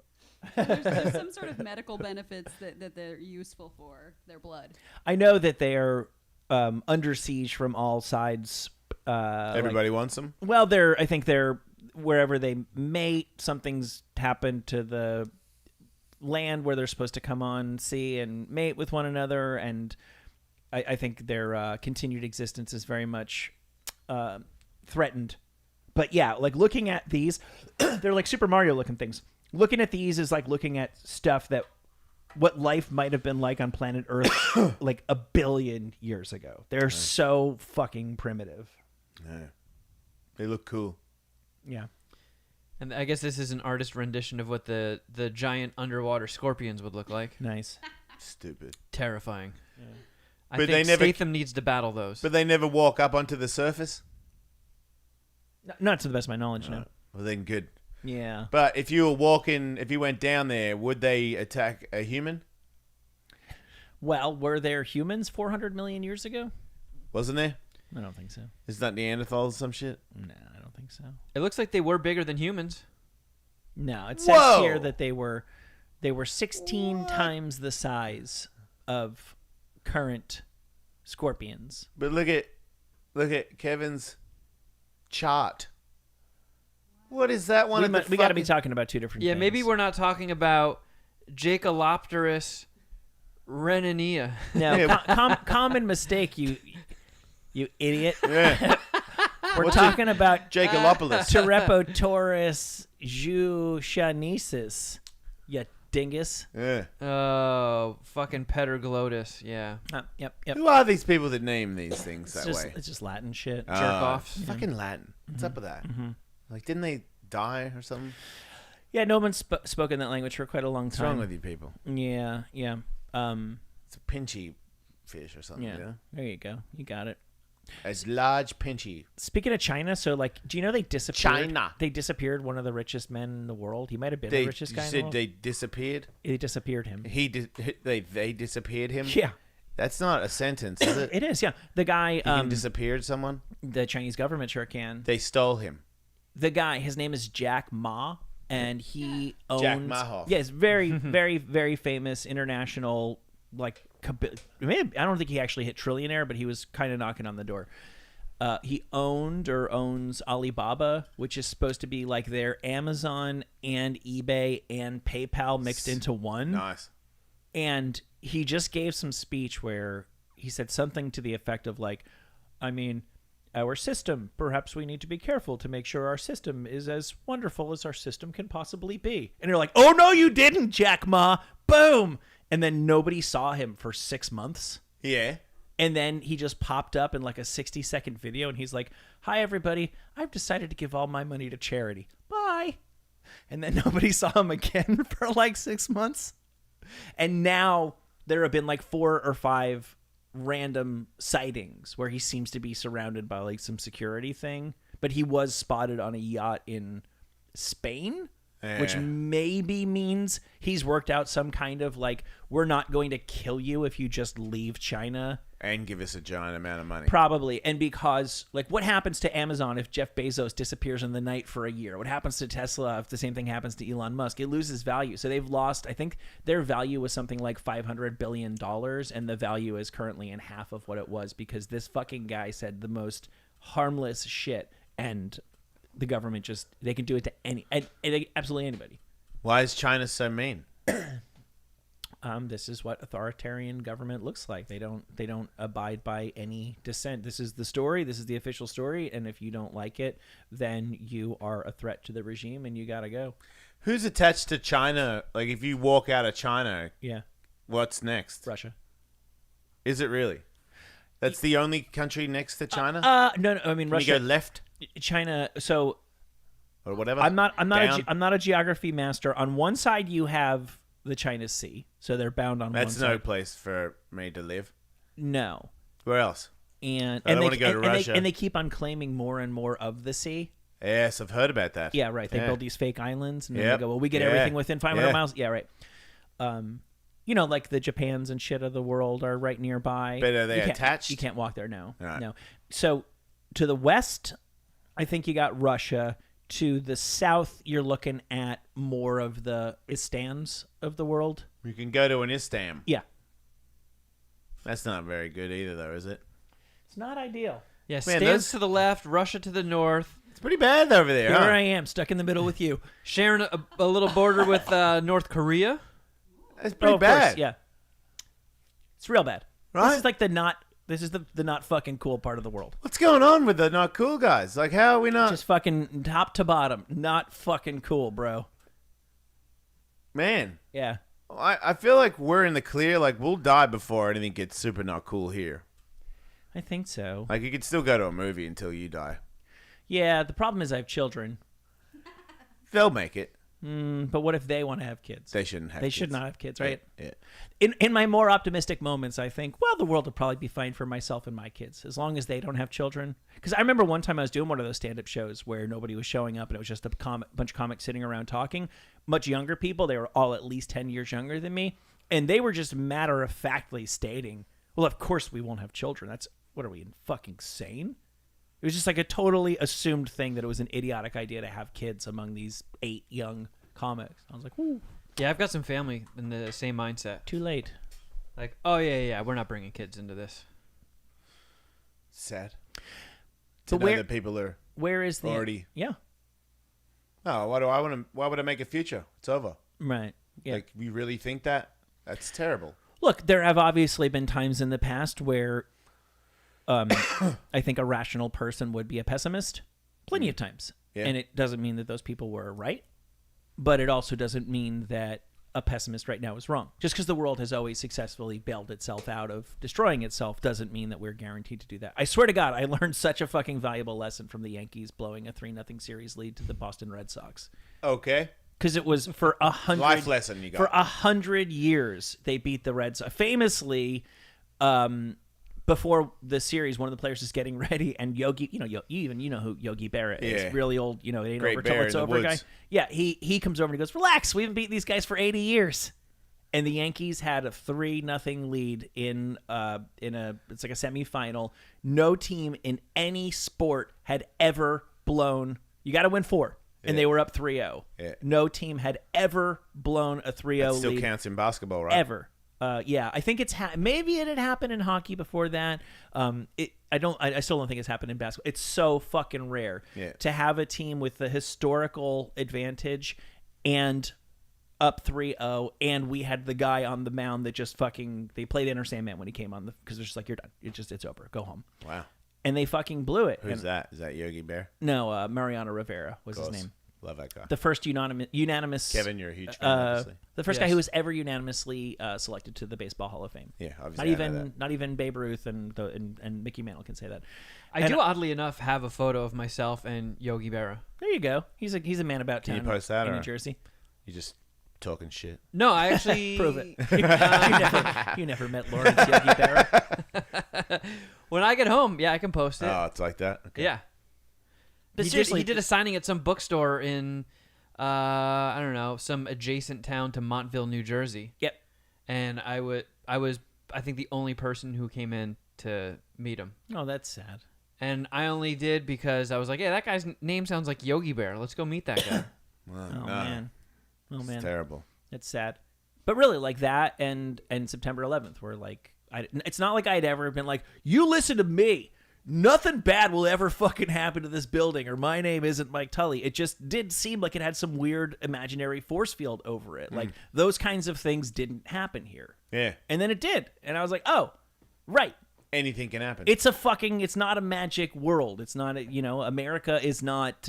There's some sort of medical benefits that they're useful for their blood. I know that they are under siege from all sides. Everybody wants them. Well, I think they're wherever they mate. Something's happened to the land where they're supposed to come on sea and mate with one another, and I think their continued existence is very much threatened. But yeah, like looking at these, they're like Super Mario looking things. Looking at these is like looking at stuff that what life might have been like on planet Earth like a billion years ago. They're so fucking primitive. Yeah. They look cool. Yeah. And I guess this is an artist rendition of what the giant underwater scorpions would look like. Nice. Stupid. Terrifying. I But think they never- Statham needs to battle those. But they never walk up onto the surface? Not to the best of my knowledge, no. Well, then good. Yeah. But if you went down there, would they attack a human? Well, were there humans 400 million years ago? Wasn't there? I don't think so. Is that Neanderthals or some shit? No, I don't think so. It looks like they were bigger than humans. No, it says Whoa! here that they were 16 times the size of current scorpions. But look at Kevin's chart. What is that one? We got to be talking about two different Yeah, things. maybe we're not talking about Jacalopterus renania. No, Yeah. common mistake, you idiot. Yeah. We're talking about Jacalopolis. Terepotaurus juchanesis, you dingus. Yeah. Oh, fucking Peterglotus. Yeah. Yep. Who are these people that name these things It's that just, way? it's just Latin shit. Jerk-offs. Fucking Latin. What's up with that? Like, didn't they die or something? Yeah, no one's spoken that language for quite a long What's time. wrong with you people? Yeah. It's a pinchy fish or something. Yeah. You know? There you go. You got it. A large pinchy. Speaking of China, so like, do you know they disappeared? China. They disappeared one of the richest men in the world. He might have been They, the richest you guy in the said world. they disappeared? They disappeared him. They disappeared him? Yeah, That's not a sentence, is it? it is. Yeah, the guy, He can disappeared someone? the Chinese government sure can. They stole him. The guy, his name is Jack Ma, and he owns. Jack Ma. Yes, very, very, very famous international. Like, I don't think he actually hit trillionaire, but he was kind of knocking on the door. He owned or owns Alibaba, which is supposed to be like their Amazon and eBay and PayPal mixed into one. Nice. And he just gave some speech where he said something to the effect of like, I mean, our system, perhaps we need to be careful to make sure our system is as wonderful as our system can possibly be. And you're like, oh, no, you didn't, Jack Ma. Boom. And then nobody saw him for 6 months. Yeah. And then he just popped up in like a 60-second video and he's like, hi, everybody. I've decided to give all my money to charity. Bye. And then nobody saw him again for like 6 months. And now there have been like 4 or 5 random sightings where he seems to be surrounded by like some security thing. But he was spotted on a yacht in Spain, which Yeah. maybe means he's worked out some kind of like, we're not going to kill you if you just leave China And give us a giant amount of money. Probably. And because, like, what happens to Amazon if Jeff Bezos disappears in the night for a year? What happens to Tesla if the same thing happens to Elon Musk? It loses value. So they've lost, I think their value was something like $500 billion, and the value is currently in half of what it was because this fucking guy said the most harmless shit, and the government just, they can do it to absolutely anybody. Why is China so mean? This is what authoritarian government looks like. They don't abide by any dissent. This is the story. This is the official story. And if you don't like it, then you are a threat to the regime, and you gotta go. Who's attached to China? Like, if you walk out of China, Yeah, what's next? Russia. Is it really? That's the only country next to China? No. I mean, Can Russia, you go left China. So or whatever? I'm not Down? I'm not a geography master. On one side, you have the China Sea, so they're bound on That's one no side. place for me to live. No. Where else? And I don't they, wanna go to and Russia. they keep on claiming more and more of the sea. Yes, I've heard about that. Yeah, right. They Yeah. build these fake islands, and then Yep. they go, well, we get Yeah. everything within 500 Yeah. miles. Yeah, right. You know, like the Japans and shit of the world are right nearby. But are they You can't- attached? You can't walk there, no. Right. No. So to the west, I think you got Russia. To the south, you're looking at more of the Istans of the world. You can go to an Istam. Yeah. That's not very good either, though, is it? It's not ideal. Yeah, Man, stands those- to the left, Russia to the north, It's pretty bad over there, Here huh? I am, stuck in the middle with you. sharing a little border with North Korea. It's pretty of bad. course, yeah. It's real bad. Right? This is like the not fucking cool part of the world. What's going on with the not cool guys? Like, how are we not... Just fucking top to bottom. Not fucking cool, bro. Man, Yeah. I feel like we're in the clear. Like, we'll die before anything gets super not cool here. I think so. Like, you could still go to a movie until you die. Yeah, the problem is I have children. They'll make it. But what if they want to have kids? They shouldn't have They kids. should not have kids, right? Yeah. In my more optimistic moments, I think, well, the world will probably be fine for myself and my kids as long as they don't have children. Because I remember one time I was doing one of those stand-up shows where nobody was showing up and it was just a bunch of comics sitting around talking. Much younger people. They were all at least 10 years younger than me. And they were just matter-of-factly stating, well, of course we won't have children. What are we, fucking sane? It was just like a totally assumed thing that it was an idiotic idea to have kids among these 8 young comics. I was like, ooh, Yeah, I've got some family in the same mindset. too late. Like, oh yeah, we're not bringing kids into this. Sad. So To know where- that people are Where is the... already... Yeah, Oh, why would I make a future? It's over. right. Yeah. Like, we really think that? That's terrible. Look, there have obviously been times in the past where I think a rational person would be a pessimist. Plenty of times. Yeah. And it doesn't mean that those people were right, but it also doesn't mean that a pessimist right now is wrong. Just because the world has always successfully bailed itself out of destroying itself doesn't mean that we're guaranteed to do that. I swear to God, I learned such a fucking valuable lesson from the Yankees blowing a 3-0 series lead to the Boston Red Sox. Okay. Because it was for 100 Life lesson you got. for 100 years they beat the Red Sox. Famously, before the series, one of the players is getting ready, and Yogi, you know who Yogi Berra is, Yeah. really old, it ain't Great over till bear it's in the over guy. woods. Yeah, he comes over and he goes, relax, we haven't beaten these guys for 80 years. And the Yankees had a 3-0 lead in it's like a semifinal. No team in any sport had ever blown. You got to win 4, and they were up 3-0. Yeah. No team had ever blown a 3-0 That still lead counts in basketball, right? ever. Yeah, I think it's maybe it had happened in hockey before that. I still don't think it's happened in basketball. It's so fucking rare to have a team with the historical advantage and up 3-0, and we had the guy on the mound that just fucking they played Enter Sandman when he came on because they're just like, you're done. It's over. Go home. Wow. And they fucking blew it. Who's And- that? Is that Yogi Bear? No, Mariano Rivera was his Of course. name. Love that guy. The first unanimous Kevin, you're a huge fan, obviously. the first guy Yes. who was ever unanimously selected to the Baseball Hall of Fame. Yeah, obviously. Not even Babe Ruth and Mickey Mantle can say that. I And- do oddly enough have a photo of myself and Yogi Berra. There you go. He's a man about Can town. you post that, in or- New Jersey? You just talking shit. No, I actually Prove it. you never met Lawrence Yogi Berra. When I get home, yeah, I can post it. Oh, it's like that? Okay. Yeah. But he seriously, did a signing at some bookstore in I don't know, some adjacent town to Montville, New Jersey. Yep. And I was I think the only person who came in to meet him. Oh, that's sad. And I only did because I was like, yeah, that guy's name sounds like Yogi Bear. Let's go meet that guy. Well, Oh no. man. Oh It's man. terrible. It's sad. But really, like that and September 11th were like, it's not like I'd ever been like, you listen to me. Nothing bad will ever fucking happen to this building, or my name isn't Mike Tully. It just did seem like it had some weird imaginary force field over it. Like those kinds of things didn't happen here. Yeah. And then it did. And I was like, oh, right. Anything can happen. It's not a magic world. It's not, America is not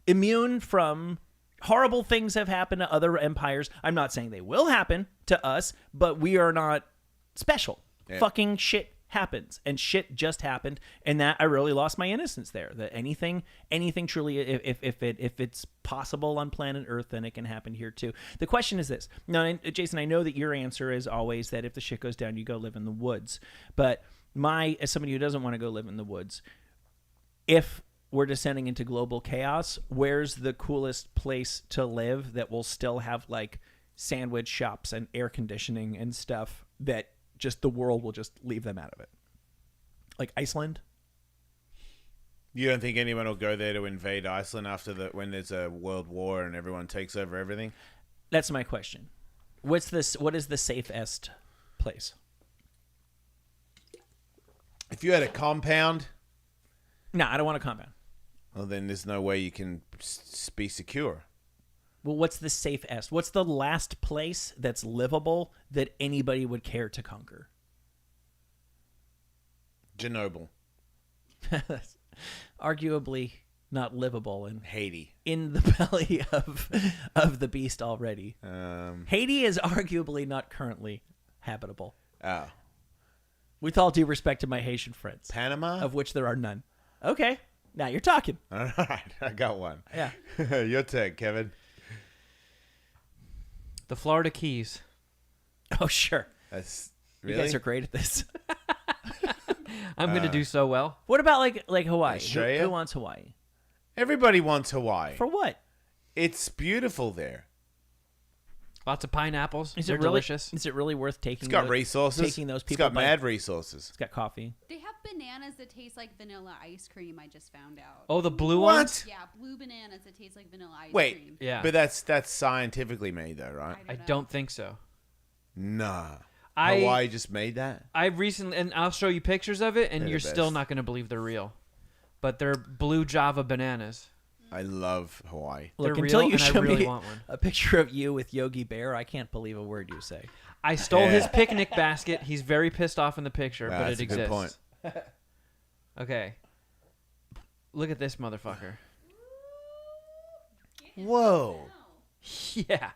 immune from horrible things have happened to other empires. I'm not saying they will happen to us, but we are not special. Yeah. Fucking shit happens, and shit just happened, and that I really lost my innocence there. That anything truly, if it's possible on planet Earth, then it can happen here too. The question is this. Now, Jason, I know that your answer is always that if the shit goes down, you go live in the woods. But as somebody who doesn't want to go live in the woods, if we're descending into global chaos, where's the coolest place to live that will still have like sandwich shops and air conditioning and stuff that just the world will just leave them out of it? Like Iceland? You don't think anyone will go there to invade Iceland when there's a world war and everyone takes over everything? That's my question. What is the safest place? If you had a compound, No, I don't want a compound. well, then there's no way you can be secure. Well, what's the safest? What's the last place that's livable that anybody would care to conquer? Chernobyl, That's arguably not livable and Haiti. in the belly of the beast already. Um, Haiti is arguably not currently habitable. oh, With all due respect to my Haitian friends, Panama. of which there are none. Okay, now you're talking. All right, I got one. Yeah. Your turn, Kevin. The Florida Keys. Oh, sure. That's You really guys are great at this. I'm going to do so well. What about like Hawaii? Australia? Who wants Hawaii? Everybody wants Hawaii. For what? It's beautiful there. Lots of pineapples. Is They're it really delicious. Is it really worth taking? It's got the- resources. Taking those It's people. got by- mad resources. It's got coffee. They have bananas that taste like vanilla ice cream. I just found out. Oh, the blue What? ones? Yeah, blue bananas that taste like vanilla ice Wait. cream. Yeah. But that's scientifically made, though, right? I know. don't think so. Nah. I- Hawaii just made that. I recently, and I'll show you pictures of it, and They're the you're still best. not going to believe they're real. But they're blue Java bananas. I love Hawaii. Look, They're until real, you and I show really me want one. a picture of you with Yogi Bear, I can't believe a word you say. I stole Yeah. his picnic basket. He's very pissed off in the picture, Wow, but that's it a good exists. point. Okay. Look at this motherfucker. Whoa. Yeah.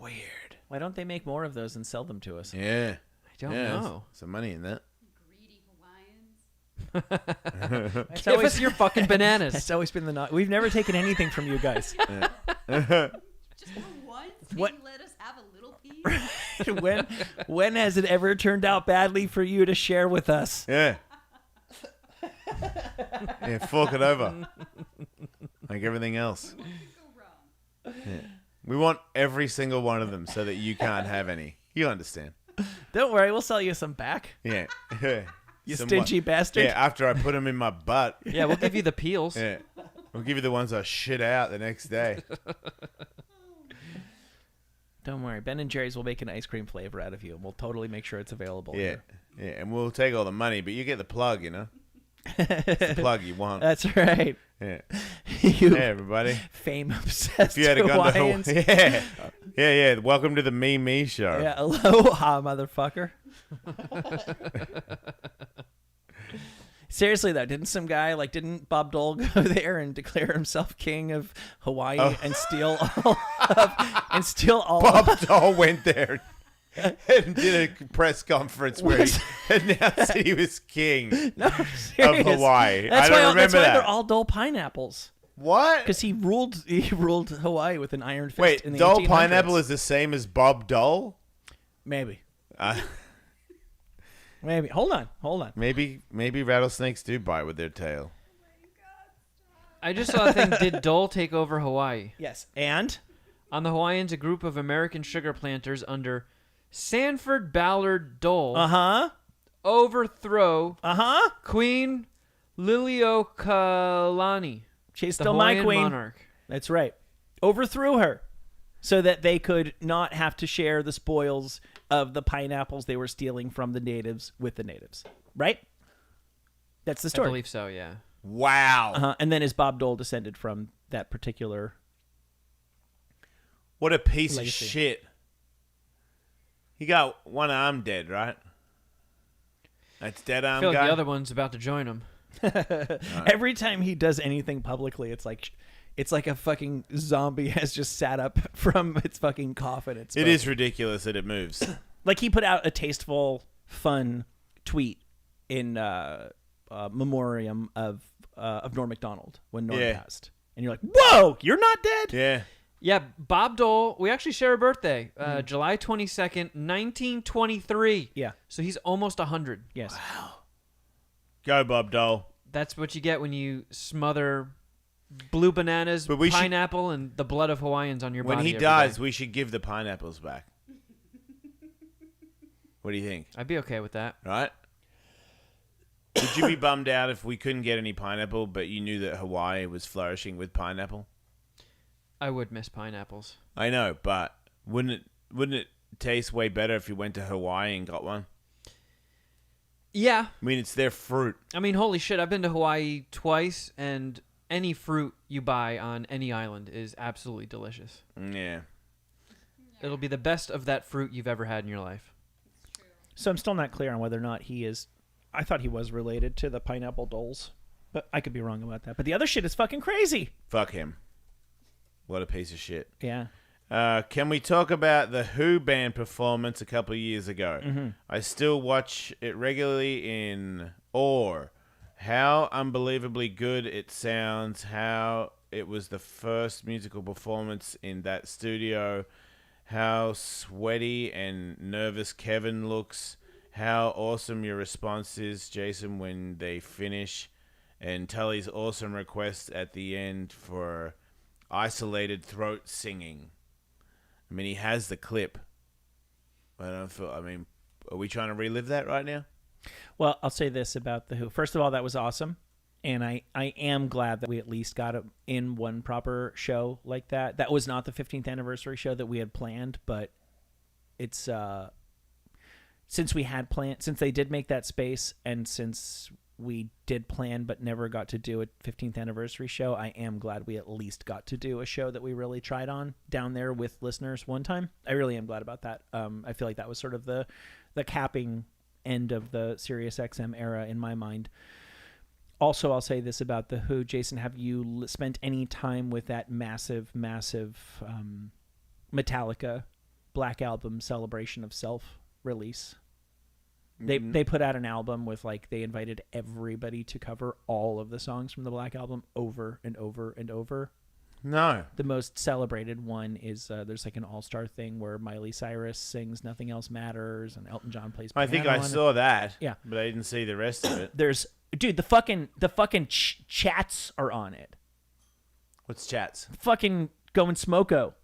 Weird. Why don't they make more of those and sell them to us? Yeah. I don't Yeah, know. Some money in that. Greedy Hawaiians. That's Give always, us your fucking bananas. that's always been we've never taken anything from you guys. Just for once, What- maybe let us have a little piece. when has it ever turned out badly for you to share with us? Yeah. Yeah, fork it over. Like everything else. What could go wrong? We want every single one of them so that you can't have any. You understand. Don't worry, we'll sell you some back. Yeah. You Some stingy what- bastard. Yeah, after I put them in my butt. Yeah, we'll give you the peels. Yeah. We'll give you the ones I shit out the next day. Don't worry, Ben and Jerry's will make an ice cream flavor out of you, and we'll totally make sure it's available. Yeah. here. Yeah, and we'll take all the money, but you get the plug, you know? It's the plug you want. That's right. Yeah. You Hey, everybody. fame obsessed If you had a gun Hawaiians. to Yeah. Yeah. Welcome to the Me show. Yeah, aloha, motherfucker. Seriously though, didn't Bob Dole go there and declare himself king of Hawaii and steal all Bob Dole went there and did a press conference where he announced that he was king No, of serious. Hawaii. That's I don't why, remember that's why that. they're all Dole pineapples. What? Because he ruled Hawaii with an iron fist. Wait, in the Dole 1800s. Pineapple is the same as Bob Dole? maybe. Uh, Maybe. Hold on. maybe rattlesnakes do bite with their tail. I just saw a thing. Did Dole take over Hawaii? Yes, and On the Hawaiians, a group of American sugar planters under Sanford Ballard Dole uh-huh. overthrow Uh-huh. Queen Liliuokalani, She's the still my Hawaiian queen. monarch. That's right. Overthrew her so that they could not have to share the spoils of the pineapples they were stealing from the natives with the natives. Right? That's the I story. believe so, yeah. Wow. And then is Bob Dole descended from that particular... What a piece Legacy. of shit. He got one arm dead, right? That's dead I arm feel like guy. the other one's about to join him. Every time he does anything publicly, it's like a fucking zombie has just sat up from its fucking coffin. It is ridiculous that it moves. Like he put out a tasteful, fun tweet in memoriam of Norm Macdonald when Norm passed, and you're like, "Whoa, you're not dead." Yeah. Yeah, Bob Dole, we actually share a birthday, July 22nd, 1923. Yeah. So he's almost 100. Yes. Go, Bob Dole. That's what you get when you smother blue bananas, But we should- pineapple, and the blood of Hawaiians on your When body. he every dies, day. we should give the pineapples back. What do you think? I'd be okay with that. Right? Would you be bummed out if we couldn't get any pineapple, but you knew that Hawaii was flourishing with pineapple? I would miss pineapples. I know, but wouldn't it taste way better if you went to Hawaii and got one? Yeah. I mean, it's their fruit. I mean, holy shit, I've been to Hawaii twice, and any fruit you buy on any island is absolutely delicious. Yeah. It'll be the best of that fruit you've ever had in your life. So I'm still not clear on whether or not he is. I thought he was related to the pineapple Doles, but I could be wrong about that. But the other shit is fucking crazy. Fuck him. What a piece of shit. Yeah. Can we talk about the Who band performance a couple of years ago? Mm-hmm. I still watch it regularly in awe. How unbelievably good it sounds. How it was the first musical performance in that studio. How sweaty and nervous Kevin looks. How awesome your response is, Jason, when they finish. And Tully's awesome request at the end for isolated throat singing. I mean, he has the clip. I don't feel. I mean, are we trying to relive that right now? Well, I'll say this about the Who. First of all, that was awesome, and I am glad that we at least got it in one proper show like that. That was not the 15th anniversary show that we had planned, but it's since they did make that space, and since we did plan but never got to do a 15th anniversary show, I am glad we at least got to do a show that we really tried on down there with listeners one time. I really am glad about that. I feel like that was sort of the capping end of the Sirius XM era in my mind. Also, I'll say this about the Who. Jason, have you spent any time with that massive Metallica Black Album Celebration of Self release? They put out an album with, like, they invited everybody to cover all of the songs from the Black Album over and over and over. No. The most celebrated one is there's like an all-star thing where Miley Cyrus sings Nothing Else Matters and Elton John plays piano. I think I on it. saw that. Yeah. But I didn't see the rest of it. There's, dude, the fucking chats are on it. What's chats? Fucking Going Smoko.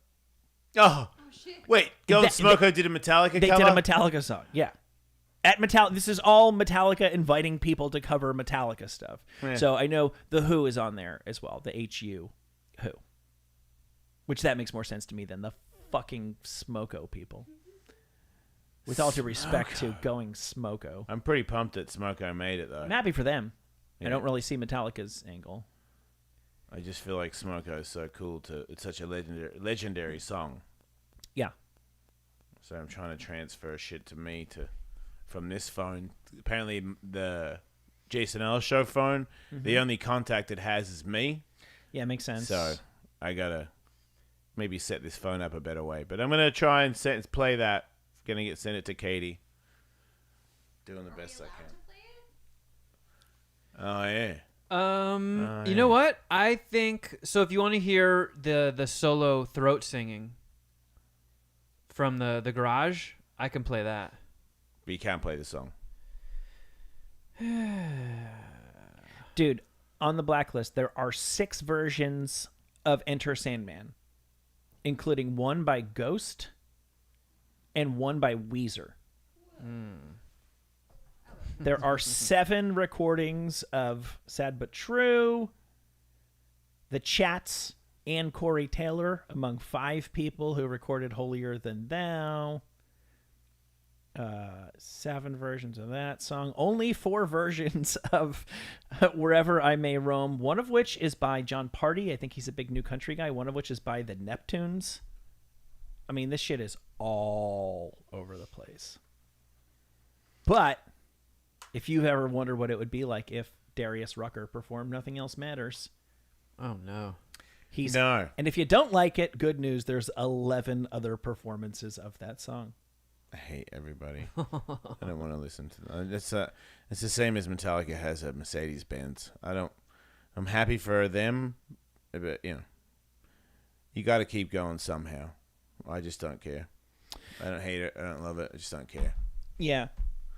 Oh. shit. Wait, Go That- Smoko did a Metallica They cover? did a Metallica song. Yeah. At Metallica, this is all Metallica inviting people to cover Metallica stuff. Yeah. So I know the Who is on there as well. The HU Who. Which that makes more sense to me than the fucking Smoko people. With all due respect to Going Smoko. I'm pretty pumped that Smoko made it, though. I'm happy for them. Yeah. I don't really see Metallica's angle. I just feel like Smoko is so cool. It's such a legendary song. Yeah. So I'm trying to transfer shit to me from this phone. Apparently, the Jason Ellis show phone, the only contact it has is me. Yeah, makes sense. So I gotta maybe set this phone up a better way. But I'm gonna try and play that. Gonna send it to Katie. Doing the best I can. Oh yeah. You know what? I think so. If you want to hear the solo throat singing from the garage, I can play that. But you can't play the song. Dude, on the blacklist, there are 6 versions of Enter Sandman, including one by Ghost and one by Weezer. There are 7 recordings of Sad But True. The Chats and Corey Taylor among 5 people who recorded Holier Than Thou. 7 versions of that song. Only 4 versions of Wherever I May Roam, one of which is by John Party. I think he's a big new country guy. One of which is by the Neptunes. I mean, this shit is all over the place. But if you've ever wondered what it would be like if Darius Rucker performed Nothing Else Matters, Oh no. No. And if you don't like it, good news, there's 11 other performances of that song. I hate everybody. I don't want to listen to them. It's the same as Metallica has at Mercedes-Benz. I'm happy for them, but you got to keep going somehow. I just don't care. I don't hate it. I don't love it. I just don't care. Yeah.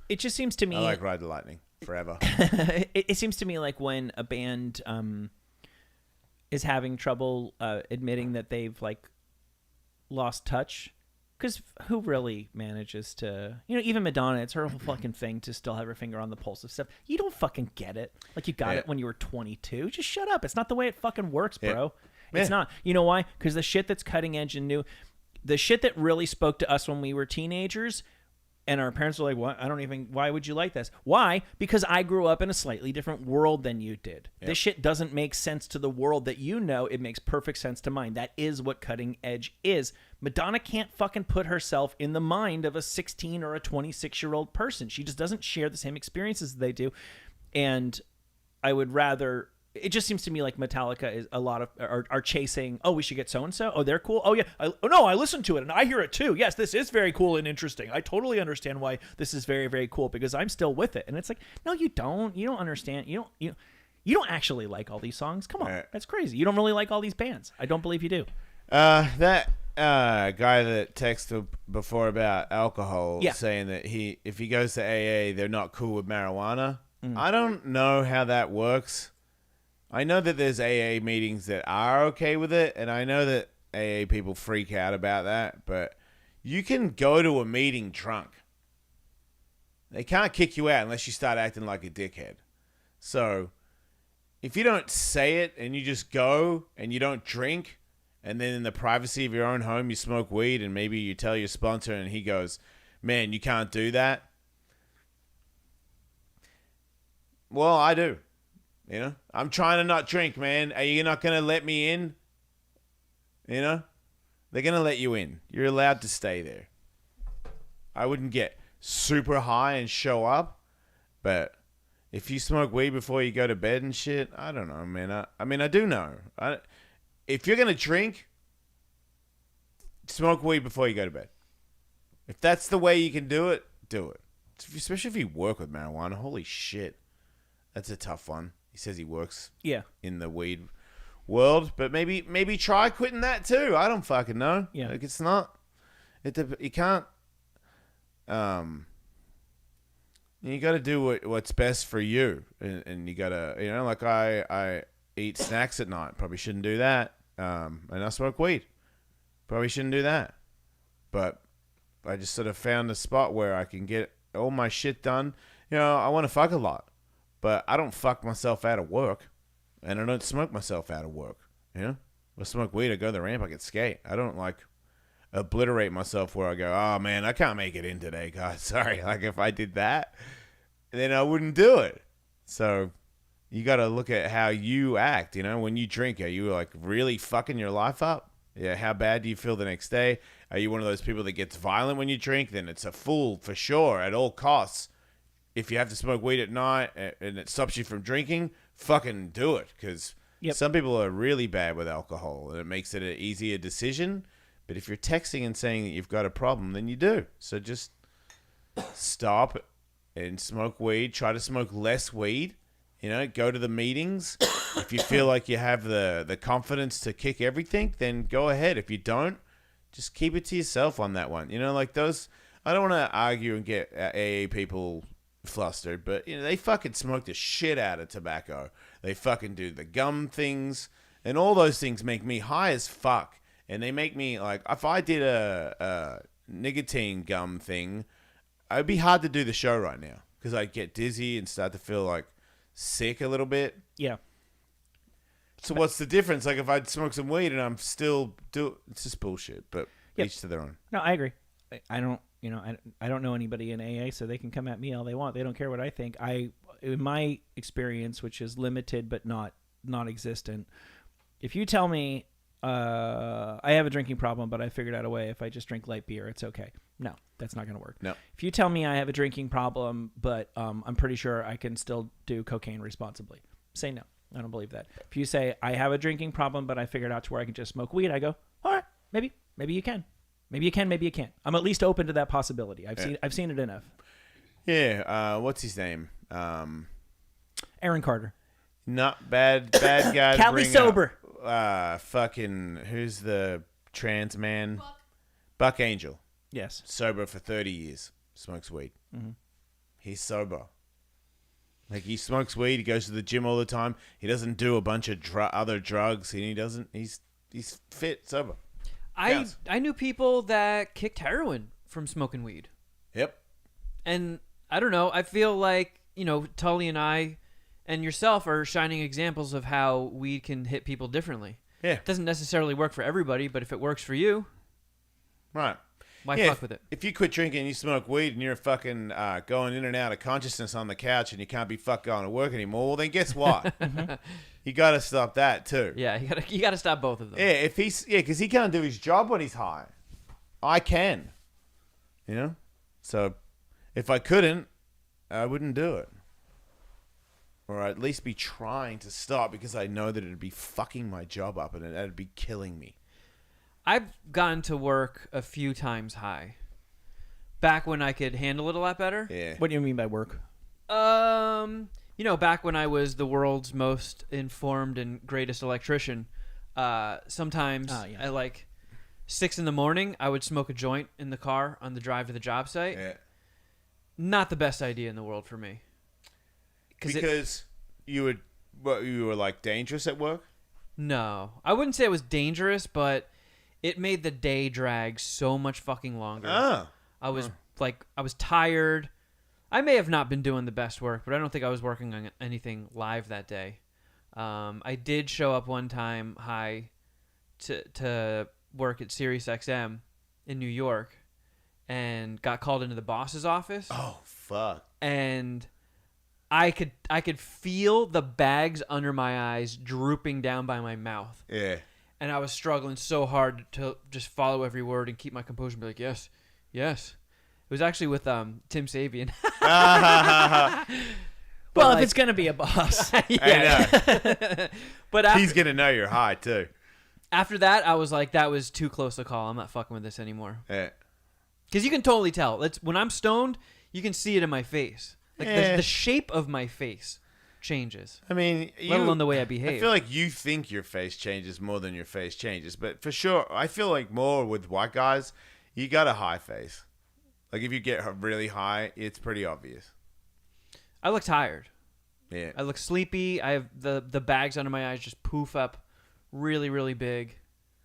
It just seems to me... I like Ride the Lightning forever. it seems to me like when a band is having trouble admitting that they've like lost touch, because who really manages to, even Madonna, it's her whole fucking thing to still have her finger on the pulse of stuff. You don't fucking get it. Like you got it when you were 22. Just shut up. It's not the way it fucking works, bro. Yeah. It's not. You know why? Because the shit that's cutting edge and new, the shit that really spoke to us when we were teenagers, and our parents were like, "What? Why would you like this?" Why? Because I grew up in a slightly different world than you did. Yep. This shit doesn't make sense to the world that you know. It makes perfect sense to mine. That is what cutting edge is. Madonna can't fucking put herself in the mind of a 16 or a 26-year-old person. She just doesn't share the same experiences they do. And I would rather... It just seems to me like Metallica is a lot of are chasing. Oh, we should get so and so. Oh, they're cool. Oh yeah. I listened to it and I hear it too. Yes, this is very cool and interesting. I totally understand why this is very, very cool because I'm still with it. And it's like, no, you don't. You don't understand. You don't actually like all these songs. Come on, that's crazy. You don't really like all these bands. I don't believe you do. That guy that texted before about alcohol, saying that if he goes to AA, they're not cool with marijuana. I don't know how that works. I know that there's AA meetings that are okay with it, and I know that AA people freak out about that, but you can go to a meeting drunk. They can't kick you out unless you start acting like a dickhead. So, if you don't say it and you just go and you don't drink, and then in the privacy of your own home you smoke weed and maybe you tell your sponsor and he goes, "Man, you can't do that." Well, I do. I'm trying to not drink, man. Are you not going to let me in? They're going to let you in. You're allowed to stay there. I wouldn't get super high and show up, but if you smoke weed before you go to bed and shit, I don't know, man. I do know. If you're going to drink, smoke weed before you go to bed. If that's the way you can do it, do it. Especially if you work with marijuana. Holy shit. That's a tough one. He says he works in the weed world, but maybe try quitting that too. I don't fucking know. Yeah. Like it's not. You can't. You got to do what's best for you, and you got to like I eat snacks at night. Probably shouldn't do that. And I smoke weed. Probably shouldn't do that. But I just sort of found a spot where I can get all my shit done. I want to fuck a lot. But I don't fuck myself out of work, and I don't smoke myself out of work. I smoke weed, I go to the ramp, I get skate. I don't obliterate myself where I go, "Oh man, I can't make it in today, guys. Sorry." Like if I did that, then I wouldn't do it. So you got to look at how you act. When you drink, are you like really fucking your life up? Yeah. How bad do you feel the next day? Are you one of those people that gets violent when you drink? Then it's a fool for sure at all costs. If you have to smoke weed at night and it stops you from drinking, fucking do it. Because some people are really bad with alcohol and it makes it an easier decision. But if you're texting and saying that you've got a problem, then you do. So just stop and smoke weed. Try to smoke less weed. Go to the meetings. If you feel like you have the confidence to kick everything, then go ahead. If you don't, just keep it to yourself on that one. Like those... I don't want to argue and get AA people... flustered, but they fucking smoke the shit out of tobacco. They fucking do the gum things, and all those things make me high as fuck. And they make me like, if I did a nicotine gum thing, it'd be hard to do the show right now. because I'd get dizzy and start to feel like sick a little bit. Yeah. So what's the difference? Like if I'd smoke some weed and I'm still it's just bullshit. But Yep. each to their own. No, I agree. I don't, I don't know anybody in AA, so they can come at me all they want. They don't care what I think. In my experience, which is limited but not non-existent, if you tell me I have a drinking problem, but I figured out a way, if I just drink light beer, it's okay. No, that's not going to work. No. If you tell me I have a drinking problem, but I'm pretty sure I can still do cocaine responsibly, say no. I don't believe that. If you say I have a drinking problem, but I figured out to where I can just smoke weed, I go, all right, maybe you can. Maybe you can, maybe you can't. I'm at least open to that possibility. I've seen it enough. Yeah. What's his name? Aaron Carter. Not bad guy. to Cali bring sober. Up. Fucking who's the trans man? Buck Angel. Yes. Sober for 30 years. Smokes weed. Mm-hmm. He's sober. Like he smokes weed. He goes to the gym all the time. He doesn't do a bunch of other drugs. He doesn't. He's fit, sober. I knew people that kicked heroin from smoking weed. Yep. And I don't know. I feel like, Tully and I and yourself are shining examples of how weed can hit people differently. Yeah. It doesn't necessarily work for everybody, but if it works for you, Right. why Yeah, fuck with it? If you quit drinking and you smoke weed and you're fucking going in and out of consciousness on the couch and you can't be fuck going to work anymore, well then guess what? You got to stop that too. Yeah, you gotta stop both of them. Yeah, because he can't do his job when he's high. I can. So if I couldn't, I wouldn't do it. Or I'd at least be trying to stop because I know that it'd be fucking my job up and it'd be killing me. I've gotten to work a few times high. Back when I could handle it a lot better. Yeah. What do you mean by work? Back when I was the world's most informed and greatest electrician, sometimes at like 6 a.m, I would smoke a joint in the car on the drive to the job site. Yeah. Not the best idea in the world for me. Because you were like dangerous at work? No, I wouldn't say it was dangerous, but it made the day drag so much fucking longer. Oh. I was tired. I may have not been doing the best work, but I don't think I was working on anything live that day. I did show up one time high to work at Sirius XM in New York and got called into the boss's office. Oh, fuck. And I could feel the bags under my eyes drooping down by my mouth. Yeah. And I was struggling so hard to just follow every word and keep my composure and be like, yes, yes. It was actually with Tim Sabian. Well, if it's going to be a boss. Yeah. I know. But after, He's going to know you're high, too. after that, I was like, that was too close a call. I'm not fucking with this anymore. Yeah. Because you can totally tell. When I'm stoned, you can see it in my face. Like the shape of my face changes. I mean, Let alone the way I behave. I feel like you think your face changes more than your face changes. But for sure, I feel like more with white guys, you got a high face. Like if you get really high, it's pretty obvious. I look tired. Yeah. I look sleepy. I have the bags under my eyes just poof up really, really big.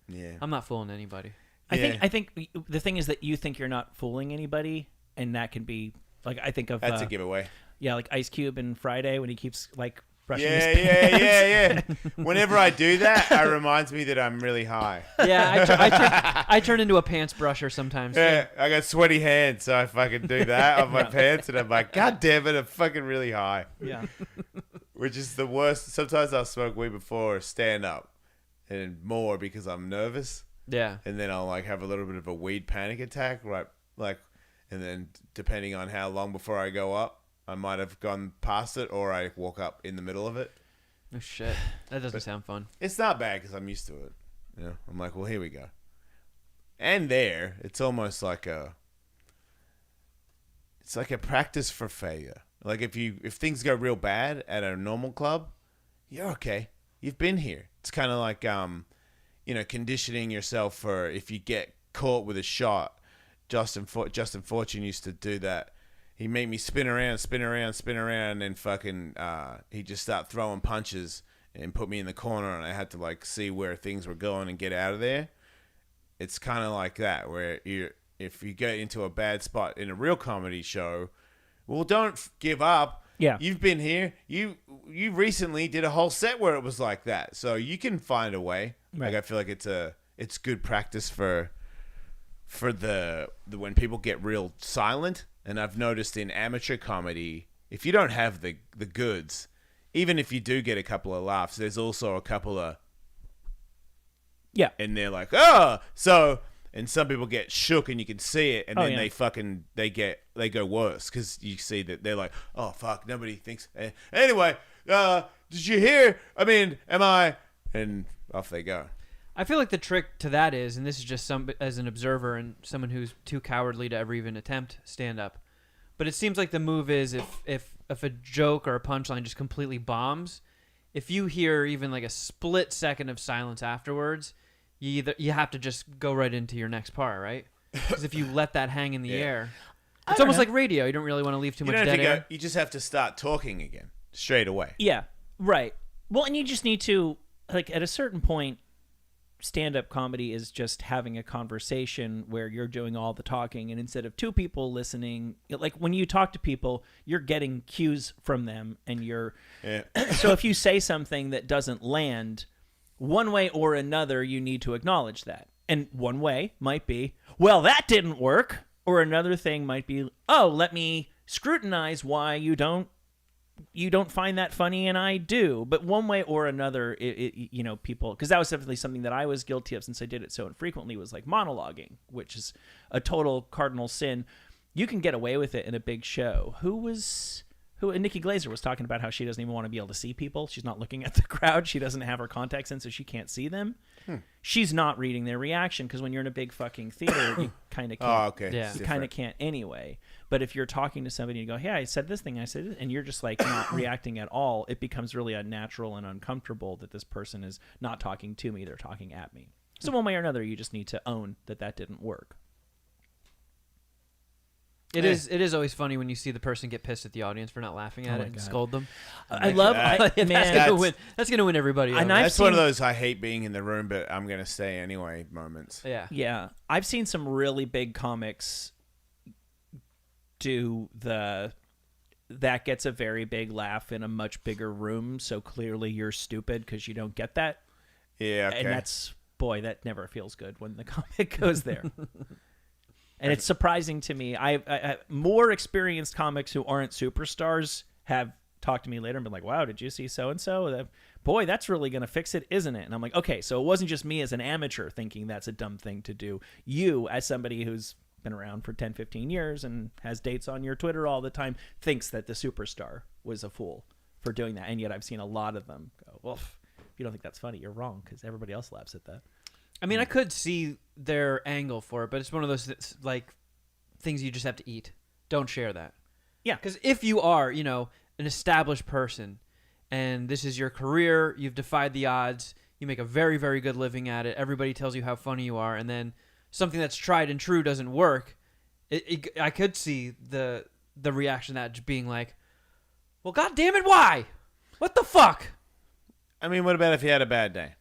Yeah. I'm not fooling anybody. I think the thing is that you think you're not fooling anybody, and that can be like I think of That's a giveaway. Yeah, like Ice Cube in Friday when he keeps like brushing Yeah, his pants. yeah. Whenever I do that, it reminds me that I'm really high. Yeah, I turn into a pants brusher sometimes. Yeah, I got sweaty hands, so I fucking do that on my pants, and I'm like, God damn it, I'm fucking really high. Yeah. Which is the worst. Sometimes I'll smoke weed before stand up, and more because I'm nervous. Yeah. And then I'll like have a little bit of a weed panic attack, right? Like, and then depending on how long before I go up, I might have gone past it, or I walk up in the middle of it. Oh shit, that doesn't sound fun. It's not bad because I'm used to it. You know, I'm like, well, here we go. And there, it's almost like it's like a practice for failure. Like if things go real bad at a normal club, you're okay. You've been here. It's kind of like conditioning yourself for if you get caught with a shot. Justin Fortune used to do that. He made me spin around, and then fucking he'd just start throwing punches and put me in the corner, and I had to like see where things were going and get out of there. It's kind of like that, where if you get into a bad spot in a real comedy show Well, don't give up. Yeah. You've been here. You recently did a whole set where it was like that. So you can find a way. Right. Like I feel like it's good practice for the when people get real silent. And I've noticed in amateur comedy, if you don't have the goods, even if you do get a couple of laughs, there's also a couple of Yeah. and they're like, oh, so. And some people get shook, and you can see it, and Oh, then yeah. they go worse because you see that they're like, oh fuck, nobody thinks. Anyway, did you hear? I mean, am I? And off they go. I feel like the trick to that is, and this is just as an observer and someone who's too cowardly to ever even attempt stand up, but it seems like the move is if a joke or a punchline just completely bombs, if you hear even like a split second of silence afterwards, you have to just go right into your next part, right? Because if you let that hang in the air, it's almost like radio. You don't really want to leave too much dead air. You just have to start talking again straight away. Yeah, right. Well, and you just need to, like, at a certain point, stand-up comedy is just having a conversation where you're doing all the talking, and instead of two people listening, like when you talk to people, you're getting cues from them, and you're so if you say something that doesn't land, one way or another, you need to acknowledge that. And one way might be, well, that didn't work. Or another thing might be, oh, let me scrutinize why you don't find that funny and I do. But one way or another, people, because that was definitely something that I was guilty of since I did it so infrequently, was like monologuing, which is a total cardinal sin. You can get away with it in a big show. And Nikki Glaser was talking about how she doesn't even want to be able to see people. She's not looking at the crowd. She doesn't have her contacts in, so she can't see them. She's not reading their reaction because when you're in a big fucking theater, you kind of can't. Oh, okay. Yeah. It's You kind of different. can't anyway. But if you're talking to somebody and you go, "Hey, I said this thing, I said this," and you're just like not reacting at all, it becomes really unnatural and uncomfortable that this person is not talking to me; they're talking at me. So one way or another, you just need to own that didn't work. It is always funny when you see the person get pissed at the audience for not laughing at my it and God. scold them. I love That- man. That's gonna win everybody And over. I've That's one of seen- those I hate being in the room, but I'm gonna stay anyway moments. Yeah. Yeah, I've seen some really big comics do that gets a very big laugh in a much bigger room, so clearly you're stupid because you don't get that. Yeah, okay. And that never feels good when the comic goes there. And it's surprising to me. I more experienced comics who aren't superstars have talked to me later and been like, wow, did you see so-and-so? Boy, that's really going to fix it, isn't it? And I'm like, okay, so it wasn't just me as an amateur thinking that's a dumb thing to do. You, as somebody who's been around for 10, 15 years and has dates on your Twitter all the time, thinks that the superstar was a fool for doing that. And yet I've seen a lot of them go, well, if you don't think that's funny, you're wrong, because everybody else laughs at that. I mean, I could see their angle for it, but it's one of those like things you just have to eat. Don't share that. Yeah. Because if you are, an established person, and this is your career, you've defied the odds, you make a very, very good living at it, everybody tells you how funny you are, and then something that's tried and true doesn't work, I could see the reaction to that just being like, well, God damn it, why? What the fuck? I mean, what about if you had a bad day?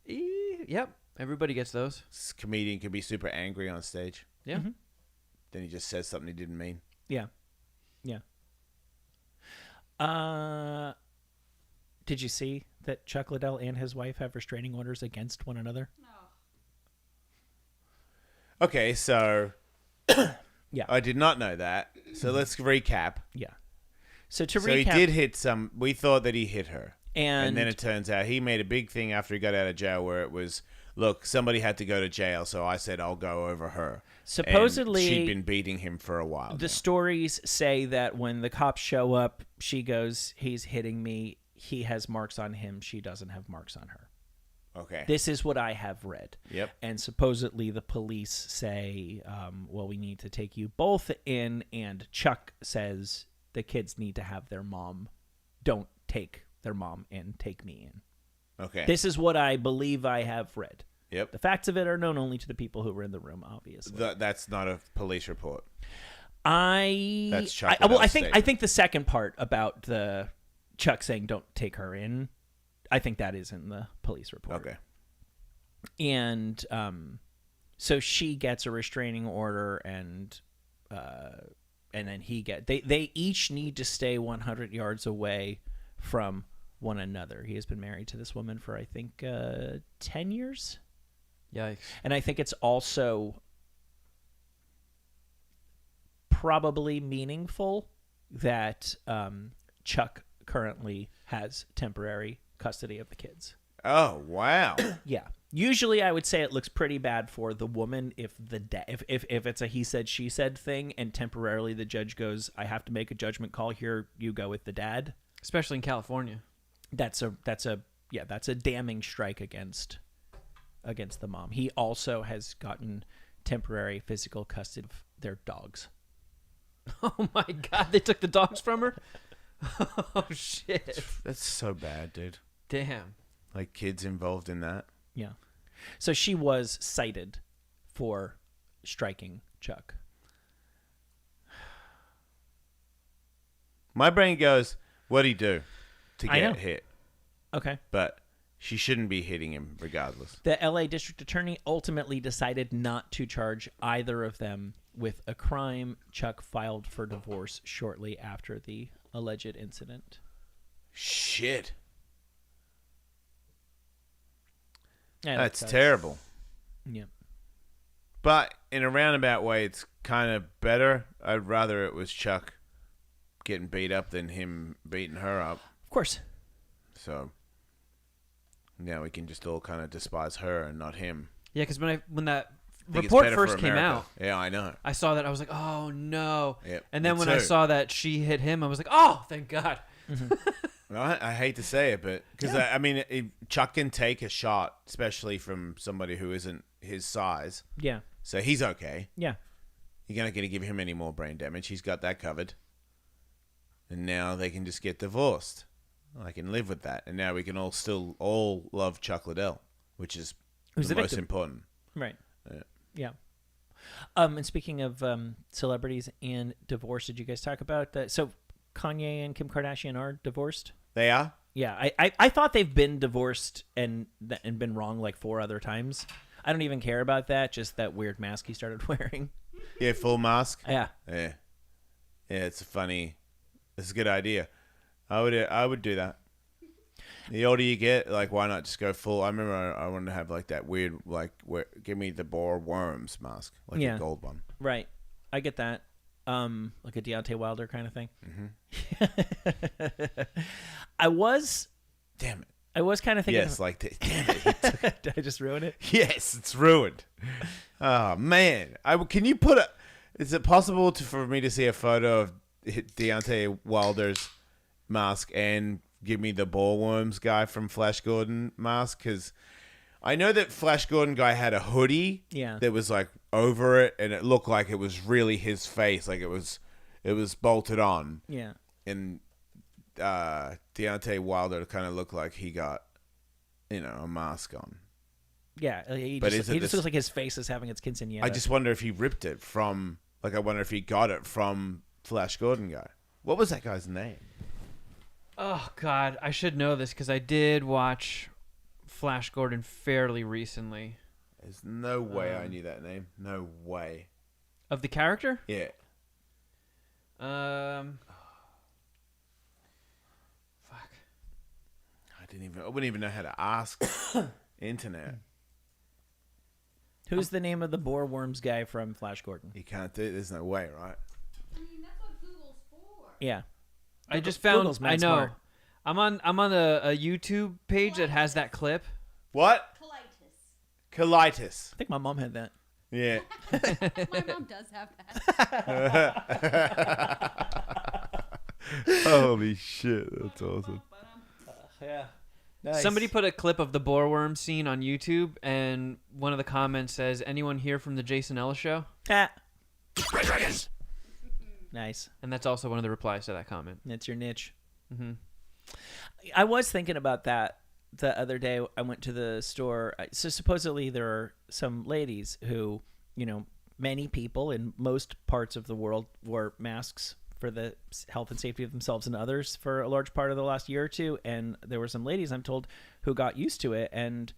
Yep. Everybody gets those. This comedian can be super angry on stage. Yeah. Mm-hmm. Then he just says something he didn't mean. Yeah. Yeah. Did you see that Chuck Liddell and his wife have restraining orders against one another? Okay, so Yeah. I did not know that. So let's recap. Yeah. So to So recap, he did hit some. We thought that he hit her, and then it turns out he made a big thing after he got out of jail, where it was, look, somebody had to go to jail, so I said I'll go over her. supposedly And she'd been beating him for a while. the now. stories say that when the cops show up, she goes, "He's hitting me. He has marks on him. She doesn't have marks on her." Okay. This is what I have read. Yep. And supposedly the police say, well, we need to take you both in. And Chuck says the kids need to have their mom. Don't take their mom in. Take me in. Okay. This is what I believe I have read. Yep. The facts of it are known only to the people who were in the room, obviously. That's not a police report. That's Chuck I Liddell's think the second part about the Chuck saying don't take her in, I think that is in the police report. Okay. And so she gets a restraining order, and then they each need to stay 100 yards away from one another. He has been married to this woman for I think 10 years. Yikes. And I think it's also probably meaningful that Chuck currently has temporary custody of the kids. Oh, wow. Yeah. Usually I would say it looks pretty bad for the woman if if it's a he said she said thing and temporarily the judge goes, I have to make a judgment call here, you go with the dad. Especially in California. That's a damning strike against the mom. He also has gotten temporary physical custody of their dogs. Oh my God, they took the dogs from her? Oh shit. That's so bad, dude. Damn. Like kids involved in that. Yeah. So she was cited for striking Chuck. My brain goes, what'd he do to I know. get hit? Okay. But she shouldn't be hitting him regardless. The LA District Attorney ultimately decided not to charge either of them with a crime. Chuck filed for divorce shortly after the alleged incident. Shit. Yeah, That's terrible. Yeah. But in a roundabout way, it's kind of better. I'd rather it was Chuck getting beat up than him beating her up. Of course. So now we can just all kind of despise her and not him. Yeah, because when that I think it's report better first for came America. out, Yeah, I know. I saw that. I was like, oh no. Yep, And then me when I too. saw that she hit him, I was like, oh, thank God. I hate to say it, but because I mean, Chuck can take a shot, especially from somebody who isn't his size. Yeah. So he's okay. Yeah. You're not going to give him any more brain damage. He's got that covered. And now they can just get divorced. I can live with that. And now we can all love Chuck Liddell, which is Who's the the most victim. important. Right. Yeah. Yeah. And speaking of celebrities and divorce, did you guys talk about that? So Kanye and Kim Kardashian are divorced? They are? Yeah. I thought they've been divorced and been wrong like 4 other times. I don't even care about that. Just that weird mask he started wearing. Yeah, full mask. Yeah. Yeah. Yeah, it's a good idea. I would do that. The older you get, like, why not just go full? I remember I wanted to have like that weird, like, give me the boar worms mask, like Yeah. a gold one. Right. I get that. Like a Deontay Wilder kind of thing. Mm-hmm. I was Damn it. kind of thinking. Yes, like, damn it. Did I just ruin it? Yes, it's ruined. Oh man, can you put a? Is it possible for me to see a photo of Deontay Wilder's mask and give me the ballworms guy from Flash Gordon mask? Because I know that Flash Gordon guy had a hoodie. Yeah. That was like over it, and it looked like it was really his face, like it was bolted on. Yeah. And Deontay Wilder kind of looked like he got, a mask on. Yeah. He But just, is it looks like his face is having its quinceañera. I just wonder if he ripped it from, like, I wonder if he got it from Flash Gordon guy. What was that guy's name? Oh God, I should know this because I did watch Flash Gordon fairly recently. There's no way I knew that name. No way. Of the character? Yeah. Fuck. I wouldn't even know how to ask internet. Who's the name of the boarworms guy from Flash Gordon? You can't do it. There's no way, right? I mean, that's what Google's for. Yeah. I just found. Google's mad I know. smart. I'm on a YouTube page that has that clip. What? Colitis. Colitis. I think my mom had that. Yeah. My mom does have that. Holy shit. That's awesome. Yeah. Somebody put a clip of the boarworm scene on YouTube, and one of the comments says, "Anyone here from the Jason Ellis show?" Nice. And that's also one of the replies to that comment. That's your niche. Mm-hmm. I was thinking about that the other day. I went to the store. So supposedly there are some ladies who, many people in most parts of the world wore masks for the health and safety of themselves and others for a large part of the last year or two. And there were some ladies, I'm told, who got used to it and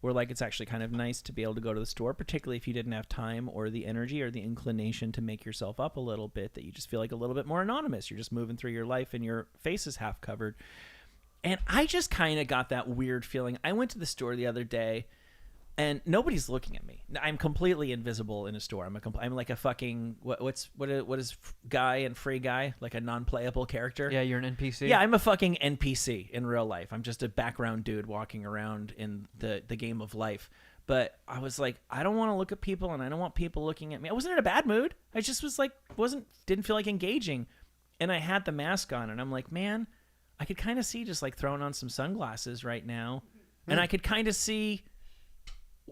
where like it's actually kind of nice to be able to go to the store, particularly if you didn't have time or the energy or the inclination to make yourself up a little bit, that you just feel like a little bit more anonymous. You're just moving through your life and your face is half covered. And I just kind of got that weird feeling. I went to the store the other day and nobody's looking at me. I'm completely invisible in a store. I'm like a fucking what is guy and free guy, like a non-playable character. Yeah, you're an NPC. Yeah, I'm a fucking NPC in real life. I'm just a background dude walking around in the game of life. But I was like, I don't want to look at people, and I don't want people looking at me. I wasn't in a bad mood. I just was like, didn't feel like engaging. And I had the mask on, and I'm like, man, I could kind of see just like throwing on some sunglasses right now, and I could kind of see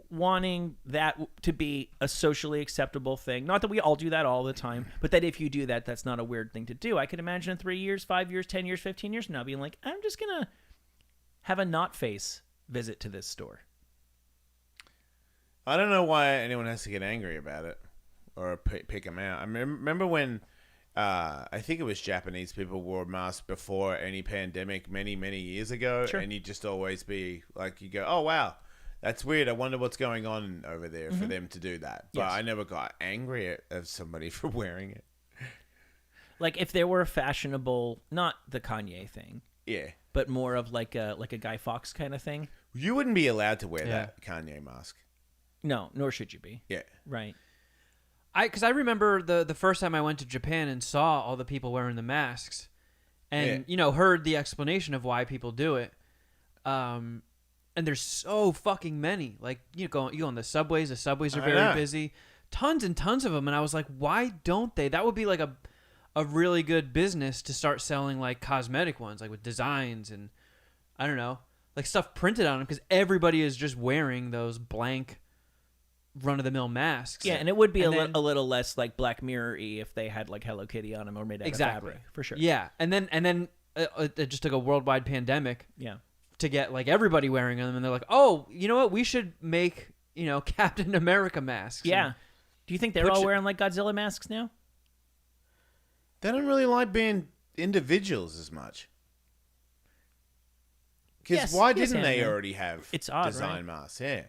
wanting that to be a socially acceptable thing. Not that we all do that all the time, but that if you do that, that's not a weird thing to do. I could imagine in 3 years, 5 years, 10 years, 15 years from now being like, I'm just going to have a not face visit to this store. I don't know why anyone has to get angry about it or pick them out. I remember when I think it was Japanese people wore masks before any pandemic many, many years ago. Sure. And you'd just always be like, you go, oh, wow. That's weird. I wonder what's going on over there for them to do that. But Yes. I never got angry at somebody for wearing it. Like if there were a fashionable, not the Kanye thing, Yeah. but more of like a Guy Fawkes kind of thing. You wouldn't be allowed to wear Yeah. that Kanye mask. No, nor should you be. Yeah. Right. Because I remember the first time I went to Japan and saw all the people wearing the masks, and heard the explanation of why people do it. And there's so fucking many. Like you go on the subways. The subways are I very know. busy. Tons and tons of them. And I was like, why don't they? That would be like a really good business to start selling like cosmetic ones, like with designs and I don't know, like stuff printed on them, because everybody is just wearing those blank run-of-the-mill masks. Yeah, and it would be And then- a little less like Black Mirror-y if they had like Hello Kitty on them or made out Exactly. of fabric, for sure. Yeah, and then it just took a worldwide pandemic Yeah. to get like everybody wearing them, and they're like, oh, you know what? We should make Captain America masks. Yeah. And Do you think they're Put all your- wearing like Godzilla masks now? They don't really like being individuals as much. Because Yes, why yes, didn't they Andrew. already have It's odd, design right? masks? Yeah.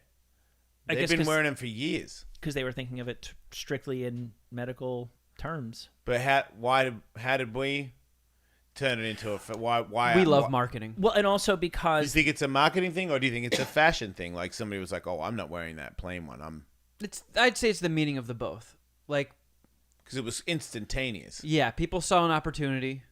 I They've guess been 'cause- wearing them for years. Because they were thinking of it strictly in medical terms. But how did we turn it into why we love marketing. Well, and also Do you because think it's a marketing thing or do you think it's a fashion thing? Like somebody was like, "Oh, I'm not wearing that plain one. I'd say it's the meaning of the both. Like, Because it was instantaneous." yeah, people saw an opportunity,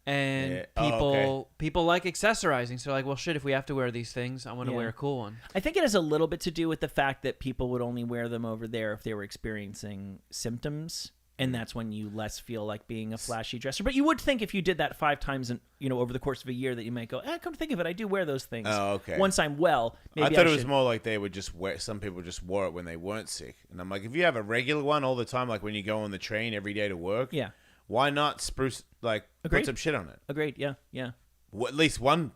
and Yeah. Oh, people like accessorizing. So like, well, shit, if we have to wear these things, I want to Yeah. wear a cool one. I think it has a little bit to do with the fact that people would only wear them over there if they were experiencing symptoms. And that's when you less feel like being a flashy dresser. But you would think if you did that 5 times over the course of a year that you might go, come to think of it, I do wear those things. Oh, okay. Once I'm well, maybe I thought it was should- more like they would just wear. Some people just wore it when they weren't sick, and I'm like, if you have a regular one all the time, like when you go on the train every day to work, Yeah. why not spruce Agreed. put some shit on it? Agreed. Yeah. Yeah. At least one.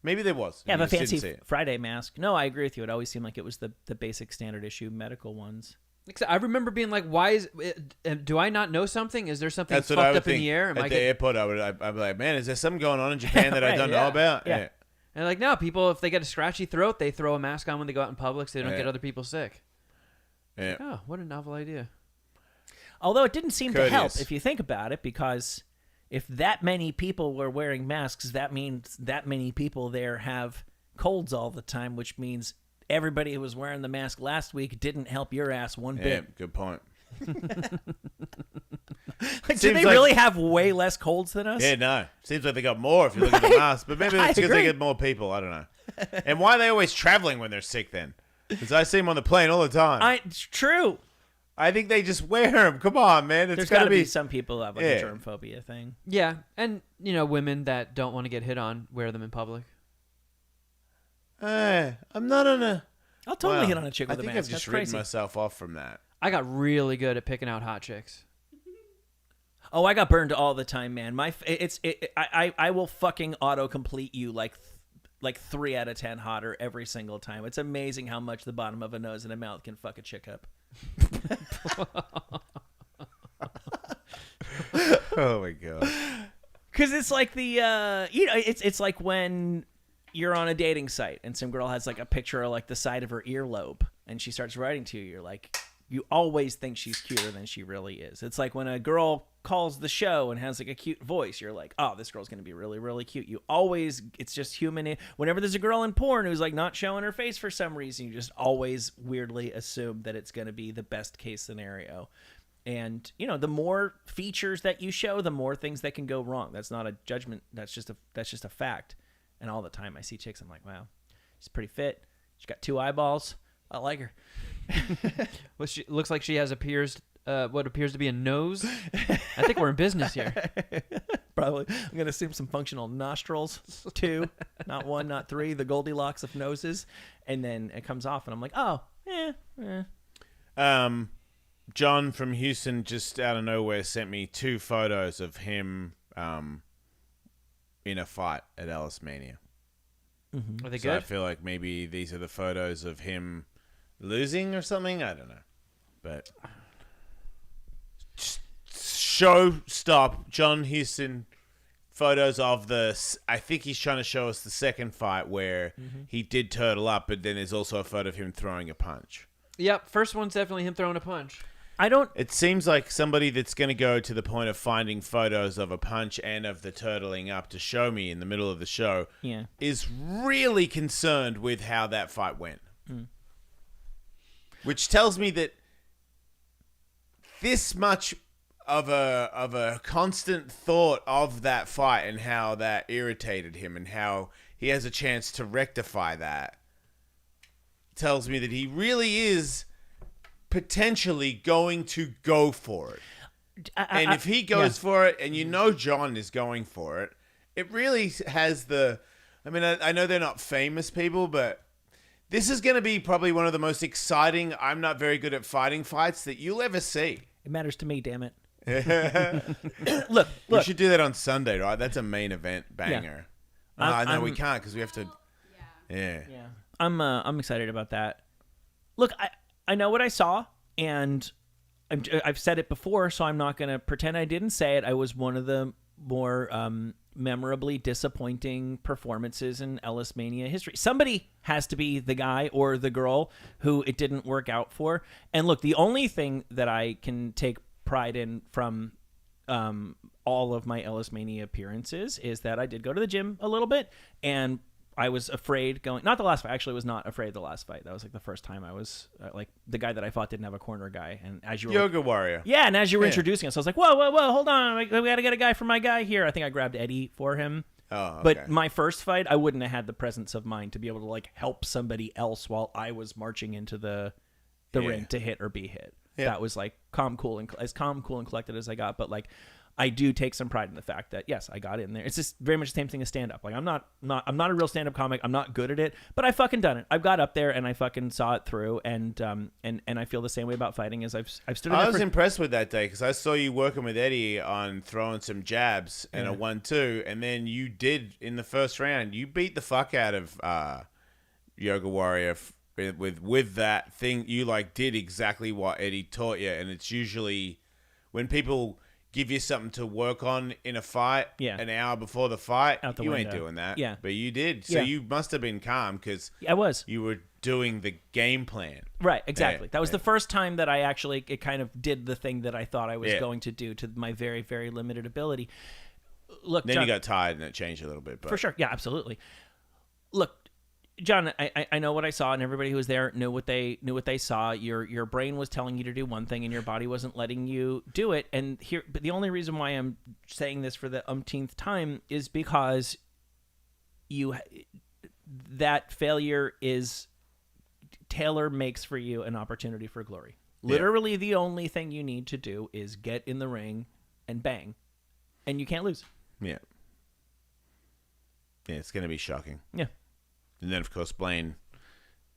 Maybe there was. Yeah, and have a you just fancy didn't see it. Friday mask. No, I agree with you. It always seemed like it was the basic standard issue medical ones. I remember being like, why is do I not know something? Is there something That's what fucked I would up in think. the air? Am At I the getting... airport, I'd be like, man, is there something going on in Japan that I Right, don't yeah. know about? Yeah. And like, no, people, if they get a scratchy throat, they throw a mask on when they go out in public so they don't Yeah. get other people sick. Yeah. Oh, what a novel idea. Although it didn't seem to help Courteous. if you think about it, because if that many people were wearing masks, that means that many people there have colds all the time, which means everybody who was wearing the mask last week didn't help your ass one Yeah, bit. good point. Like, do Seems they like- really have way less colds than us? Yeah, no. Seems like they got more if you look at the Right. mask. But maybe I it's because they agree. get more people. I don't know. And why are they always traveling when they're sick then? Because I see them on the plane all the time. It's true. I think they just wear them. Come on, man. It's There's got got to to be be. some people who have like Yeah. a germ phobia thing. Yeah, and, women that don't want to get hit on wear them in public. I'm not on a. I'll totally Wow. hit on a chick with I a think mask. I've just That's written crazy. myself off from that. I got really good at picking out hot chicks. Oh, I got burned all the time, man. I will fucking autocomplete you like 3 out of 10 hotter every single time. It's amazing how much the bottom of a nose and a mouth can fuck a chick up. Oh my god. Because it's like the it's like when you're on a dating site and some girl has like a picture of like the side of her earlobe and she starts writing to you, you're like, you always think she's cuter than she really is. It's like when a girl calls the show and has like a cute voice, you're like, oh, this girl's going to be really, really cute. You always, it's just human. Whenever there's a girl in porn who's like not showing her face for some reason, you just always weirdly assume that it's going to be the best case scenario. And, you know, the more features that you show, the more things that can go wrong. That's not a judgment. That's just a fact. And all the time I see chicks, I'm like, wow, she's pretty fit. She's got 2 eyeballs. I like her. Well, she looks like she has what appears to be a nose. I think we're in business here. Probably. I'm going to assume some functional nostrils, 2, not 1, not 3, the Goldilocks of noses. And then it comes off and I'm like, oh, John from Houston just out of nowhere sent me 2 photos of him in a fight at Ellis Mania. Are they So I good? feel like maybe these are the photos of him losing or something. I don't know. But show stop. John Houston photos of I think he's trying to show us the second fight where he did turtle up, but then there's also a photo of him throwing a punch. Yep. First one's definitely him throwing a punch. It seems like somebody that's going to go to the point of finding photos of a punch and of the turtling up to show me in the middle of the show is really concerned with how that fight went. Which tells me that this much of a constant thought of that fight and how that irritated him and how he has a chance to rectify that tells me that he really is potentially going to go for it. And if he goes for it, and you know John is going for it, it really has the... I mean, I know they're not famous people, but this is going to be probably one of the most exciting, I'm not very good at fighting fights that you'll ever see. It matters to me, damn it. Look. We Look. should do that on Sunday, right? That's a main event banger. No, we can't because we have to... Yeah. I'm excited about that. Look, I know what I saw, and I've said it before, so I'm not going to pretend I didn't say it. I was one of the more memorably disappointing performances in Ellis Mania history. Somebody has to be the guy or the girl who it didn't work out for. And look, the only thing that I can take pride in from all of my Ellis Mania appearances is that I did go to the gym a little bit, and I was afraid going, not the last fight, actually was not afraid the last fight. That was like the first time I was like, the guy that I fought didn't have a corner guy. And as you were Yoga Warrior. Yeah, and as you were introducing us, I was like, whoa, hold on. We got to get a guy for my guy here. I think I grabbed Eddie for him. Oh, okay. But my first fight, I wouldn't have had the presence of mind to be able to like help somebody else while I was marching into the ring to hit or be hit. Yeah. That was like calm, cool, and collected as I got. But like, I do take some pride in the fact that yes, I got in there. It's just very much the same thing as stand up. Like I'm not a real stand up comic. I'm not good at it, but I fucking done it. I've got up there and I fucking saw it through. And I feel the same way about fighting as I've stood. I was impressed with that day because I saw you working with Eddie on throwing some jabs and a 1-2, and then you did in the first round. You beat the fuck out of Yoga Warrior with that thing. You like did exactly what Eddie taught you, and it's usually when people give you something to work on in a fight an hour before the fight, you ain't doing that. Yeah. But you did. So you must have been calm because I was. You were doing the game plan. Right, exactly. That was the first time that I actually it kind of did the thing that I thought I was going to do to my very, very limited ability. Look, then John, you got tired and it changed a little bit. But. For sure. Yeah, absolutely. Look, John, I know what I saw, and everybody who was there knew what they saw. Your brain was telling you to do one thing, and your body wasn't letting you do it. And but the only reason why I'm saying this for the umpteenth time is because that failure is Taylor makes for you an opportunity for glory. Literally, the only thing you need to do is get in the ring and bang, and you can't lose. Yeah. Yeah, it's gonna be shocking. Yeah. And then, of course, Blaine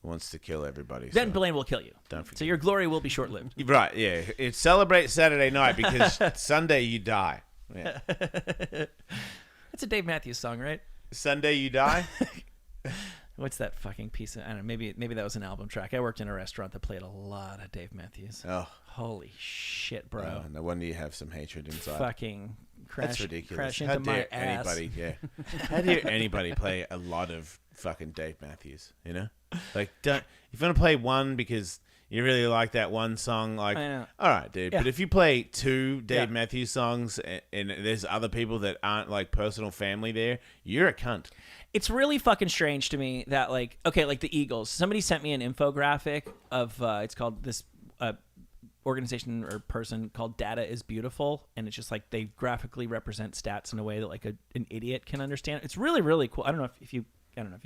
wants to kill everybody. Then Blaine will kill you. Don't forget. So your glory will be short-lived. Right, yeah. It's celebrate Saturday night because Sunday you die. Yeah. That's a Dave Matthews song, right? Sunday you die? What's that fucking piece of? I don't know. Maybe that was an album track. I worked in a restaurant that played a lot of Dave Matthews. Oh, Holy shit, bro! no wonder you have some hatred inside. Fucking crash, That's ridiculous. crash How into my dare ass. anybody? Yeah. How dare anybody play a lot of fucking Dave Matthews? You know, like don't. If you want to play one because you really like that one song, like, I know. all right, dude. Yeah. But if you play two Dave Yeah. Matthews songs and there's other people that aren't like personal family there, you're a cunt. It's really fucking strange to me that like the Eagles. Somebody sent me an infographic of it's called this organization or person called Data is Beautiful, and it's just like they graphically represent stats in a way that like an idiot can understand. It's really really cool. I don't know if you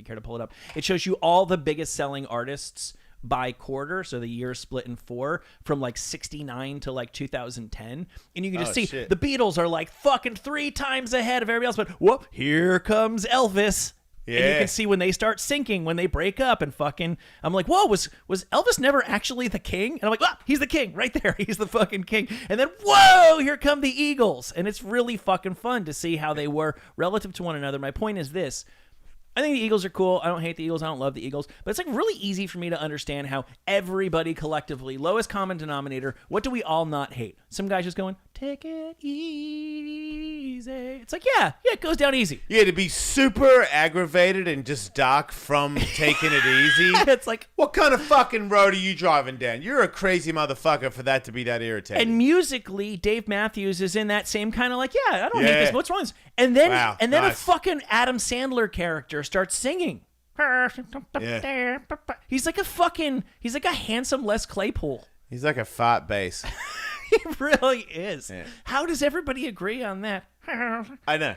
care to pull it up. It shows you all the biggest selling artists by quarter, so the year split in 4 from like 69 to like 2010, and you can just see shit. the Beatles are like fucking 3 times ahead of everybody else, but whoop, here comes Elvis. And you Yeah. can see when they start sinking, when they break up, and fucking, I'm like, whoa, was Elvis never actually the king? And I'm like, ah, he's the king right there. He's the fucking king. And then, whoa, here come the Eagles. And it's really fucking fun to see how they were relative to one another. My point is this. I think the Eagles are cool. I don't hate the Eagles. I don't love the Eagles. But it's like really easy for me to understand how everybody collectively, lowest common denominator, what do we all not hate? Some guys just going, take it easy. It's like, yeah, it goes down easy. Yeah, to be super aggravated and just dark from taking it easy. It's like, What kind of fucking road are you driving down? You're a crazy motherfucker for that to be that irritating. and musically, Dave Matthews is in that same kind of like, yeah, I don't hate Yeah. this. What's wrong with this? And then, Wow, a nice. fucking Adam Sandler character starts singing. Yeah. He's like a handsome Les Claypool. He's like a fart bass. He really is. Yeah. How does everybody agree on that? I know.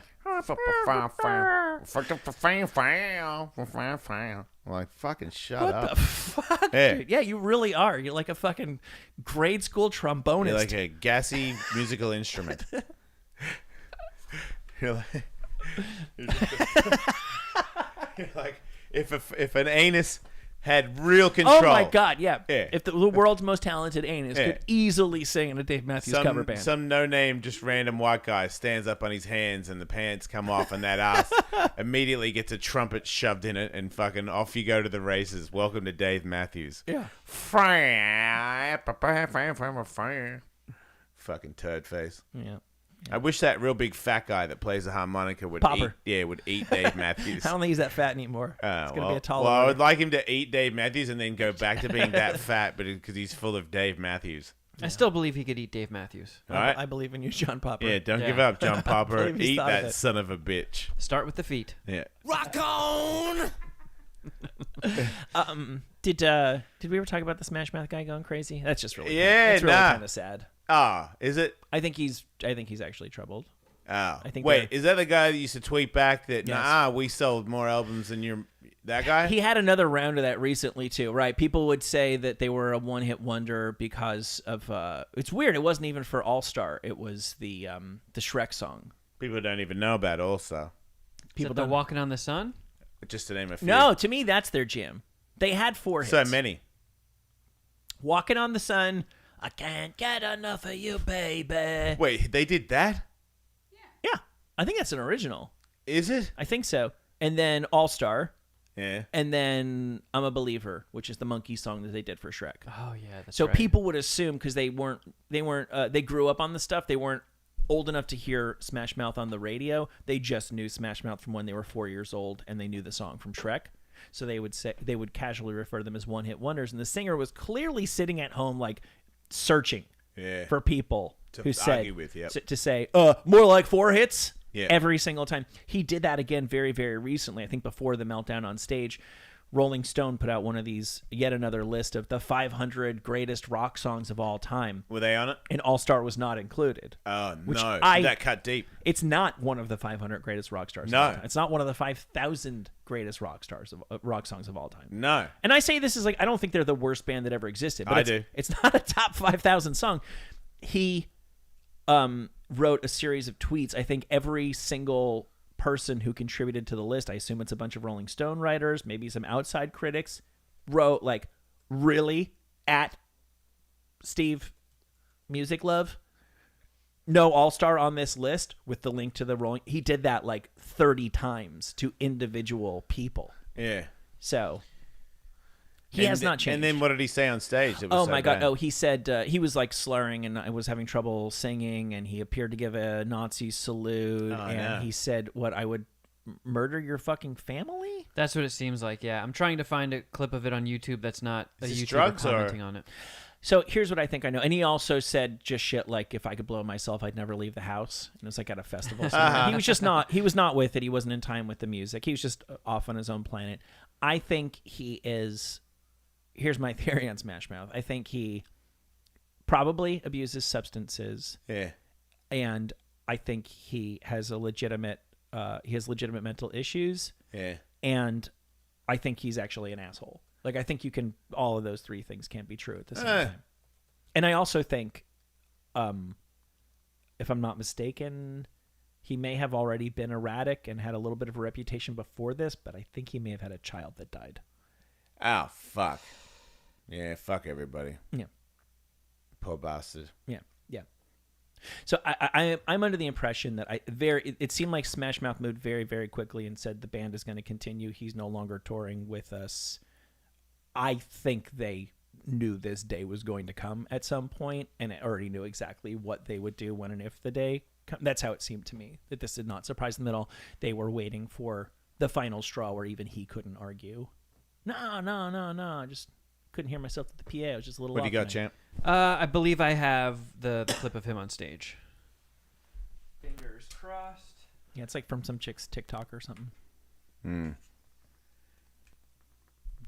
Like, fucking shut What up. the fuck, Yeah. dude? Yeah, you really are. You're like a fucking grade school trombonist. You're like a gassy musical instrument. You're like, you're like if an anus had real control. oh my god, yeah. Yeah. If the world's most talented anus Yeah. could easily sing in a Dave Matthews cover band. Some no-name, just random white guy stands up on his hands and the pants come off and that ass immediately gets a trumpet shoved in it and fucking off you go to the races. Welcome to Dave Matthews. Yeah. Fucking turd face. Yeah. I wish that real big fat guy that plays the harmonica would Popper. would eat Dave Matthews. I don't think he's that fat anymore. It's gonna be a taller. Well, I order. would like him to eat Dave Matthews and then go back to being that fat, but because he's full of Dave Matthews. I still believe he could eat Dave Matthews. All right. I believe in you, John Popper. Yeah, don't Yeah. give up, John Popper. believe he's Eat thought of that it. son of a bitch. Start with the feet. Yeah. Rock on! Did we ever talk about the Smash Mouth guy going crazy? That's just really Yeah, really nah. kind of sad. Ah, is it? I think he's actually troubled. Oh. I think Wait, they're- is that the guy that used to tweet back that, Yes. nah, we sold more albums than your... That guy? He had another round of that recently too, right? People would say that they were a one-hit wonder because of it's weird. It wasn't even for All Star. It was the Shrek song. People don't even know about also. People Is that the don't. Walking on the Sun? Just to name a few. No, to me that's their jam. They had 4 hits. So many. Walking on the Sun. I can't get enough of you, baby. Wait, they did that? Yeah, I think that's an original. Is it? I think so. And then All Star. Yeah. And then I'm a Believer, which is the monkey song that they did for Shrek. Oh yeah, that's So right. people would assume because they grew up on the stuff. They weren't old enough to hear Smash Mouth on the radio. They just knew Smash Mouth from when they were 4 years old, and they knew the song from Shrek. So they would casually refer to them as one-hit wonders. And the singer was clearly sitting at home, like searching Yeah. for people To who said argue with, yep. to say more like 4 hits. Yeah. Every single time. He did that again very, very recently. I think before the meltdown on stage, Rolling Stone put out one of these, yet another list of the 500 greatest rock songs of all time, Were they on it? and All Star was not included. Oh, Which no. I- That cut deep. It's not one of the 500 greatest rock stars. No. of all time. It's not one of the 5,000 greatest rock songs of all time. No. And I say this is like I don't think they're the worst band that ever existed. But I it's, do. It's not a top 5,000 song. He wrote a series of tweets. I think every single person who contributed to the list, I assume it's a bunch of Rolling Stone writers, maybe some outside critics, wrote like, really? At Steve Music Love? No All-Star on this list with the link to the Rolling. He did that like 30 times to individual people. Yeah. So he has not changed. And then what did he say on stage? That was Oh so my God! bad? Oh, he said he was like slurring and I was having trouble singing, and he appeared to give a Nazi salute, and he said, "What I would murder your fucking family." That's what it seems like. Yeah, I'm trying to find a clip of it on YouTube. That's not a Is this YouTuber drugs or- commenting on it. So here's what I think I know. And he also said just shit like, if I could blow myself, I'd never leave the house. And it was like at a festival. Somewhere. He was just not, he was not with it. He wasn't in time with the music. He was just off on his own planet. I think he is, here's my theory on Smash Mouth. I think he probably abuses substances. Yeah. And I think he has a legitimate, legitimate mental issues. Yeah. And I think he's actually an asshole. Like, I think all of those three things can't be true at the same time. And I also think, if I'm not mistaken, he may have already been erratic and had a little bit of a reputation before this, but I think he may have had a child that died. Oh, fuck. Yeah, fuck everybody. Yeah. Poor bastard. Yeah. Yeah. So I'm under the impression that it seemed like Smash Mouth moved very, very quickly and said the band is going to continue. He's no longer touring with us. I think they knew this day was going to come at some point, and it already knew exactly what they would do when and if the day come. That's how it seemed to me, that this did not surprise them at all. They were waiting for the final straw where even he couldn't argue. No. I just couldn't hear myself at the PA. I was just a little What do you got, off champ? I believe I have the clip of him on stage. Fingers crossed. Yeah, it's like from some chick's TikTok or something.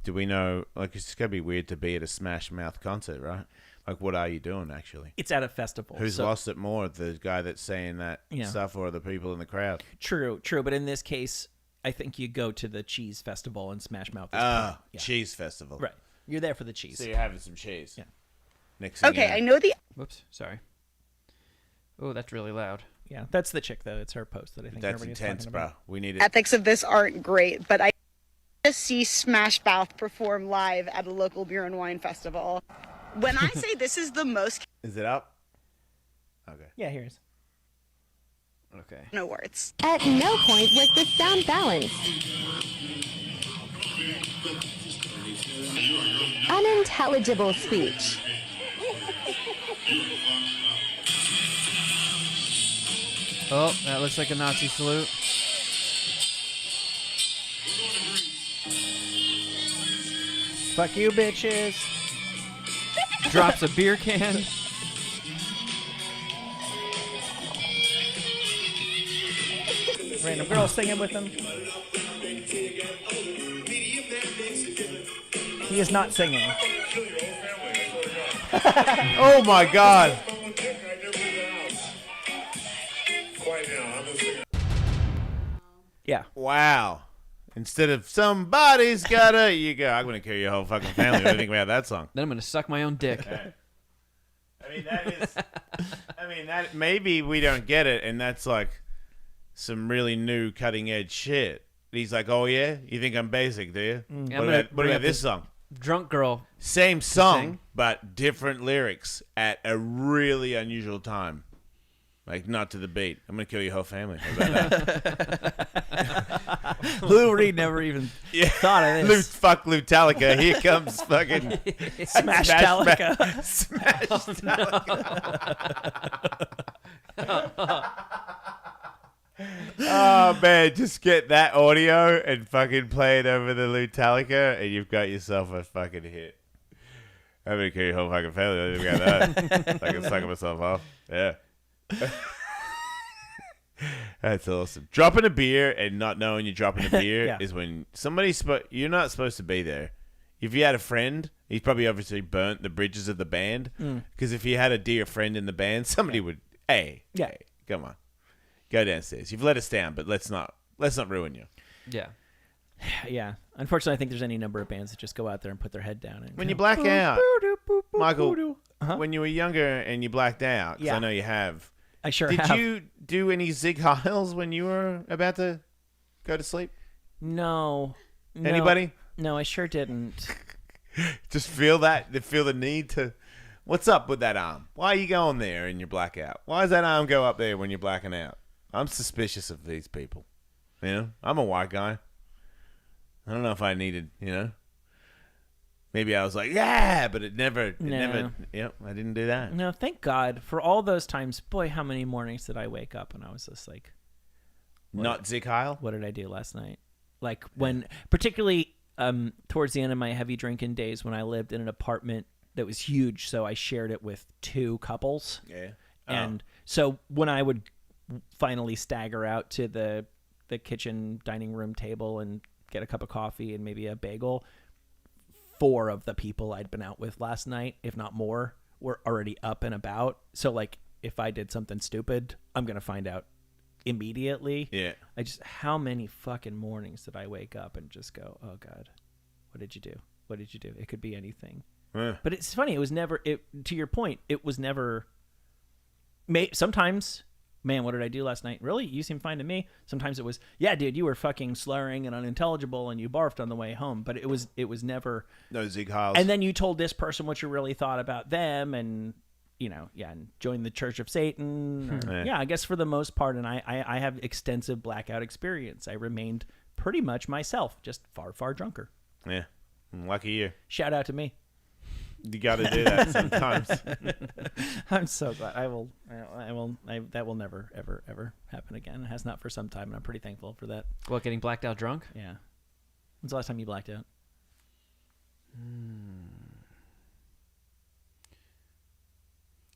Do we know, like, it's going to be weird to be at a Smash Mouth concert, right? Like, what are you doing, actually? It's at a festival. Who's lost it more, the guy that's saying that Yeah. stuff or the people in the crowd? True. But in this case, I think you go to the cheese festival and Smash Mouth is yeah. Cheese festival. Right. You're there for the cheese. So you're having some cheese. Yeah. Next thing you Okay, I know the Whoops, sorry. Oh, that's really loud. Yeah, that's the chick, though. It's her post that I think That's everybody's intense, talking bro. about. We need it. ethics of this aren't great, but I to see Smash Mouth perform live at a local beer and wine festival. When I say this is the most Is it up? Okay. Yeah, here's. Okay. awards. At no point was the sound balanced. Unintelligible speech. Oh, that looks like a Nazi salute. Fuck you, bitches. Drops a beer can. Random girl singing with him. He is not singing. Oh, my God. Yeah. Wow. Instead of somebody's gotta, you go, I'm going to kill your whole fucking family. What do you think about that song? Then I'm going to suck my own dick. I mean, that maybe we don't get it, and that's like some really new cutting edge shit. He's like, oh, yeah? You think I'm basic, do you? I'm What gonna about, bring up this song? Drunk girl. Same song, Sing? but different lyrics at a really unusual time. Like, not to the beat. I'm going to kill your whole family. How about that? Lou Reed never even thought of this. Fuck Lutalica. Here comes fucking Smash Talica. Smash Talica. Oh, man. Just get that audio and fucking play it over the Lutalica, and you've got yourself a fucking hit. I'm going to kill your whole fucking family. Look at that. I can suck myself off. Yeah. That's awesome. Dropping a beer and not knowing you're dropping a beer Yeah. is when somebody's you're not supposed to be there. If you had a friend, he's probably obviously burnt the bridges of the band. Because if you had a dear friend in the band, somebody would, hey, come on, go downstairs. You've let us down, but let's not ruin you. Yeah. Yeah. Unfortunately, I think there's any number of bands that just go out there and put their head down. And When you black out, Michael, Uh-huh. when you were younger and you blacked out, 'cause Yeah. I know you have. I sure Did have. you do any Zig Heils when you were about to go to sleep? No. Anybody? No, I sure didn't. Just feel the need to. What's up with that arm? Why are you going there in your blackout? Why does that arm go up there when you're blacking out? I'm suspicious of these people. You know, I'm a white guy. I don't know if I needed, maybe I was like, yeah, but it never, yep, I didn't do that. No, thank God for all those times. Boy, how many mornings did I wake up and I was just like, Not Zick Heil? what did I do last night? Like when, particularly towards the end of my heavy drinking days when I lived in an apartment that was huge, so I shared it with 2 couples. Yeah. And so when I would finally stagger out to the kitchen dining room table and get a cup of coffee and maybe a bagel, 4 of the people I'd been out with last night, if not more, were already up and about. So like if I did something stupid, I'm going to find out immediately. Yeah. How many fucking mornings did I wake up and just go, oh God, what did you do? What did you do? It could be anything. But it's funny. It was never, to your point, it was never, sometimes, man, what did I do last night? Really? You seem fine to me. Sometimes it was, yeah, dude, you were fucking slurring and unintelligible and you barfed on the way home. But it was never. No Zick Heils. And then you told this person what you really thought about them and, and joined the Church of Satan. I guess for the most part. And I have extensive blackout experience. I remained pretty much myself, just far, far drunker. Yeah. Lucky you. Shout out to me. You got to do that sometimes. I'm so glad. That will never, ever, ever happen again. It has not for some time, and I'm pretty thankful for that. What, getting blacked out drunk? Yeah. When's the last time you blacked out?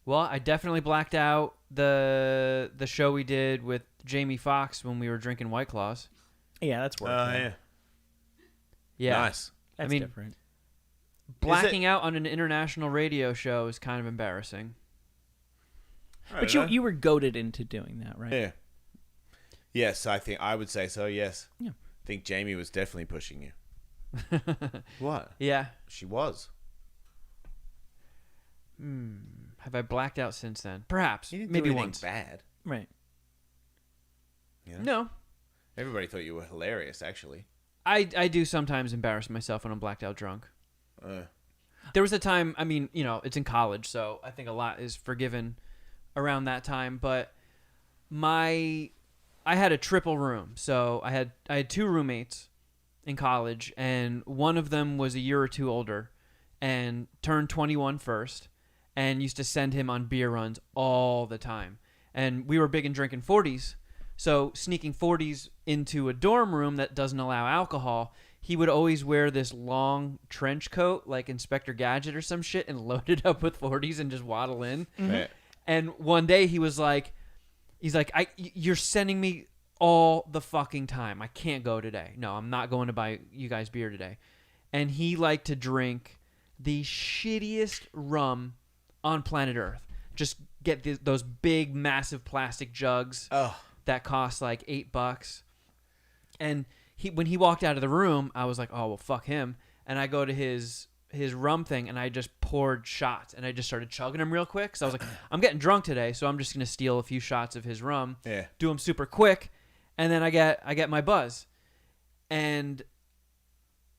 Well, I definitely blacked out the show we did with Jamie Foxx when we were drinking White Claws. Yeah, that's work. Yeah. Yeah. Nice. That's I mean, different. Blacking out on an international radio show is kind of embarrassing. But you were goaded into doing that, right? Yeah. Yes, I would say so, yes. Yeah. I think Jamie was definitely pushing you. What? Yeah. She was. Have I blacked out since then? Perhaps. You didn't Maybe do anything once. bad. Right. No. Everybody thought you were hilarious, actually. I do sometimes embarrass myself when I'm blacked out drunk. There was a time, I mean, it's in college, so I think a lot is forgiven around that time, but I had a triple room. So I had 2 roommates in college, and one of them was a year or 2 older and turned 21 first and used to send him on beer runs all the time. And we were big in drinking 40s, so sneaking 40s into a dorm room that doesn't allow alcohol, he would always wear this long trench coat like Inspector Gadget or some shit and load it up with 40s and just waddle in. Mm-hmm. And one day he's like, you're sending me all the fucking time. I can't go today. No, I'm not going to buy you guys beer today. And he liked to drink the shittiest rum on planet Earth. Just get those big, massive plastic jugs that cost like $8. And when he walked out of the room, I was like, oh, well, fuck him. And I go to his rum thing, and I just poured shots, and I just started chugging them real quick. So I was like, I'm getting drunk today, so I'm just going to steal a few shots of his rum, do them super quick, and then I get my buzz. And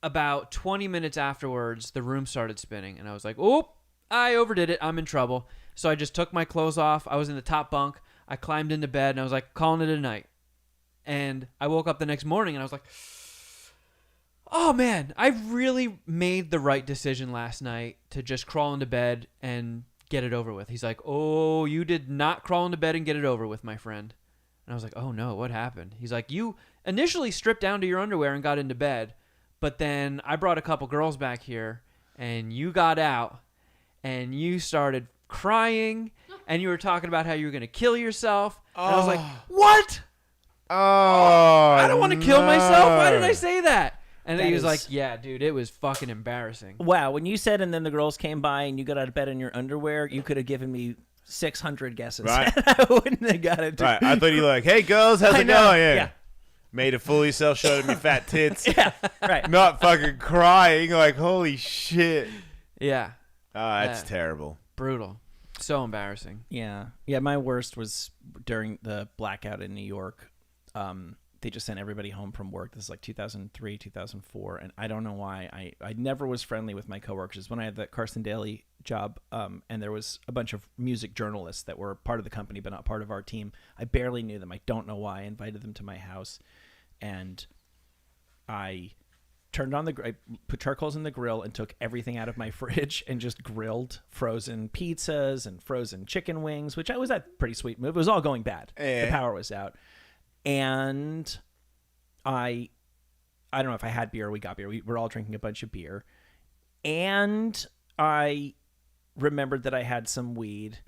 about 20 minutes afterwards, the room started spinning, and I was like, oh, I overdid it. I'm in trouble. So I just took my clothes off. I was in the top bunk. I climbed into bed, and I was like, calling it a night. And I woke up the next morning, and I was like, oh, man, I really made the right decision last night to just crawl into bed and get it over with. He's like, oh, you did not crawl into bed and get it over with, my friend. And I was like, oh, no, what happened? He's like, you initially stripped down to your underwear and got into bed, but then I brought a couple girls back here, and you got out, and you started crying, and you were talking about how you were going to kill yourself. And I was like, what? Oh, I don't want to kill myself. Why did I say that? And then That he was is- like, yeah, dude, it was fucking embarrassing. Wow, when you said and then the girls came by and you got out of bed in your underwear, you could have given me 600 guesses. Right. I wouldn't have got it. Right. I thought you were like, hey, girls, how's I it know. going? Yeah. Made a fool of yourself, showed me fat tits. Yeah, right. Not fucking crying. Like, holy shit. Yeah, Oh, that's Yeah. terrible. brutal. So embarrassing. Yeah. Yeah, my worst was during the blackout in New York. They just sent everybody home from work. This is like 2003, 2004. And I don't know why. I never was friendly with my coworkers. When I had that Carson Daly job, and there was a bunch of music journalists that were part of the company but not part of our team. I barely knew them. I don't know why. I invited them to my house. And I turned on I put charcoals in the grill and took everything out of my fridge and just grilled frozen pizzas and frozen chicken wings, which was a pretty sweet move. It was all going bad. The power was out. And I don't know if I had beer or we got beer. We were all drinking a bunch of beer. And I remembered that I had some weed.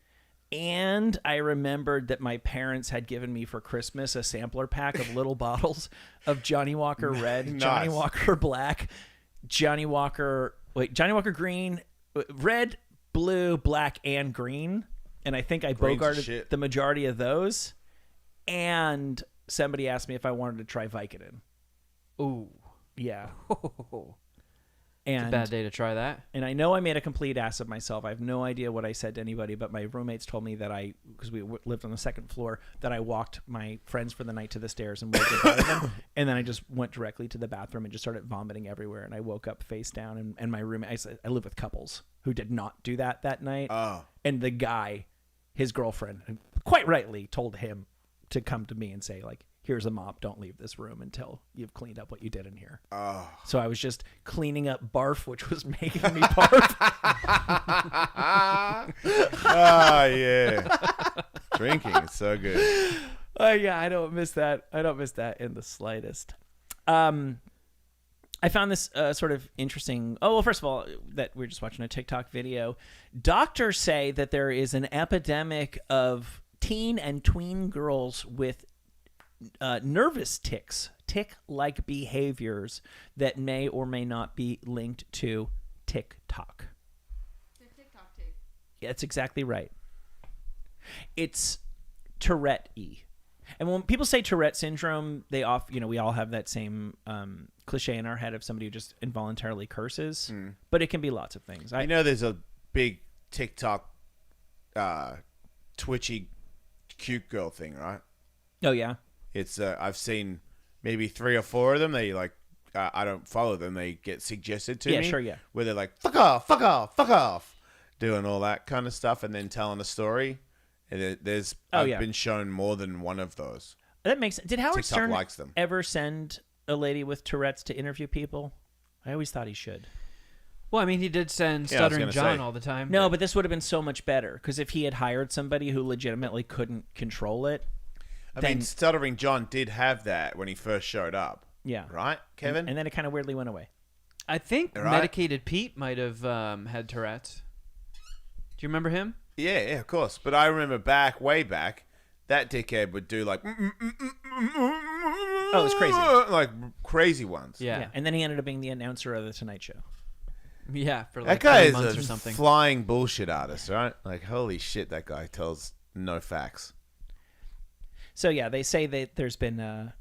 And I remembered that my parents had given me for Christmas a sampler pack of little bottles of Johnny Walker Red, Nice. Johnny Walker Black, Johnny Walker Green, Red, Blue, Black, and Green. And I think I Green's bogarted shit. the majority of those. And somebody asked me if I wanted to try Vicodin. Ooh. Yeah. It's And a bad day to try that. And I know I made a complete ass of myself. I have no idea what I said to anybody, but my roommates told me that because we lived on the second floor, that I walked my friends for the night to the stairs and waved goodbye to them. And then I just went directly to the bathroom and just started vomiting everywhere. And I woke up face down. And my roommate, I live with couples who did not do that night. Oh. And the guy, his girlfriend, quite rightly told him to come to me and say, like, here's a mop. Don't leave this room until you've cleaned up what you did in here. Oh. So I was just cleaning up barf, which was making me barf. Yeah. Drinking is so good. Oh yeah, I don't miss that. I don't miss that in the slightest. I found this sort of interesting. Oh, well, first of all, that we're just watching a TikTok video. Doctors say that there is an epidemic of teen and tween girls with nervous tick-like behaviors that may or may not be linked to TikTok. They're TikTok tick. Yeah, that's exactly right. It's Tourette-y. And when people say Tourette syndrome, we all have that same cliche in our head of somebody who just involuntarily curses, but it can be lots of things. I know there's a big TikTok twitchy cute girl thing, right? Oh, yeah? It's I've seen maybe 3 or 4 of them. They like I don't follow them. They get suggested to me. Yeah, sure, yeah. Where they're like fuck off, fuck off, fuck off, doing all that kind of stuff, and then telling a story. And I've been shown more than one of those. That makes sense. Did Howard TikTok Stern likes them. ever send a lady with Tourette's to interview people? I always thought he should. Well, I mean, he did send Yeah, I was Stuttering gonna John say. all the time. No, but this would have been so much better because if he had hired somebody who legitimately couldn't control it, I mean, Stuttering John did have that when he first showed up. yeah, Right, Kevin? and then it kind of weirdly went away. I think Right. Medicated Pete might have had Tourette's. Do you remember him? Yeah, of course. But I remember way back, that dickhead would do like... Oh, it was crazy. Like crazy ones. Yeah. And then he ended up being the announcer of the Tonight Show. Yeah, for That like guy 3 is months a or something. flying bullshit artist, right? Like, holy shit, that guy tells no facts. So yeah, they say that there's been a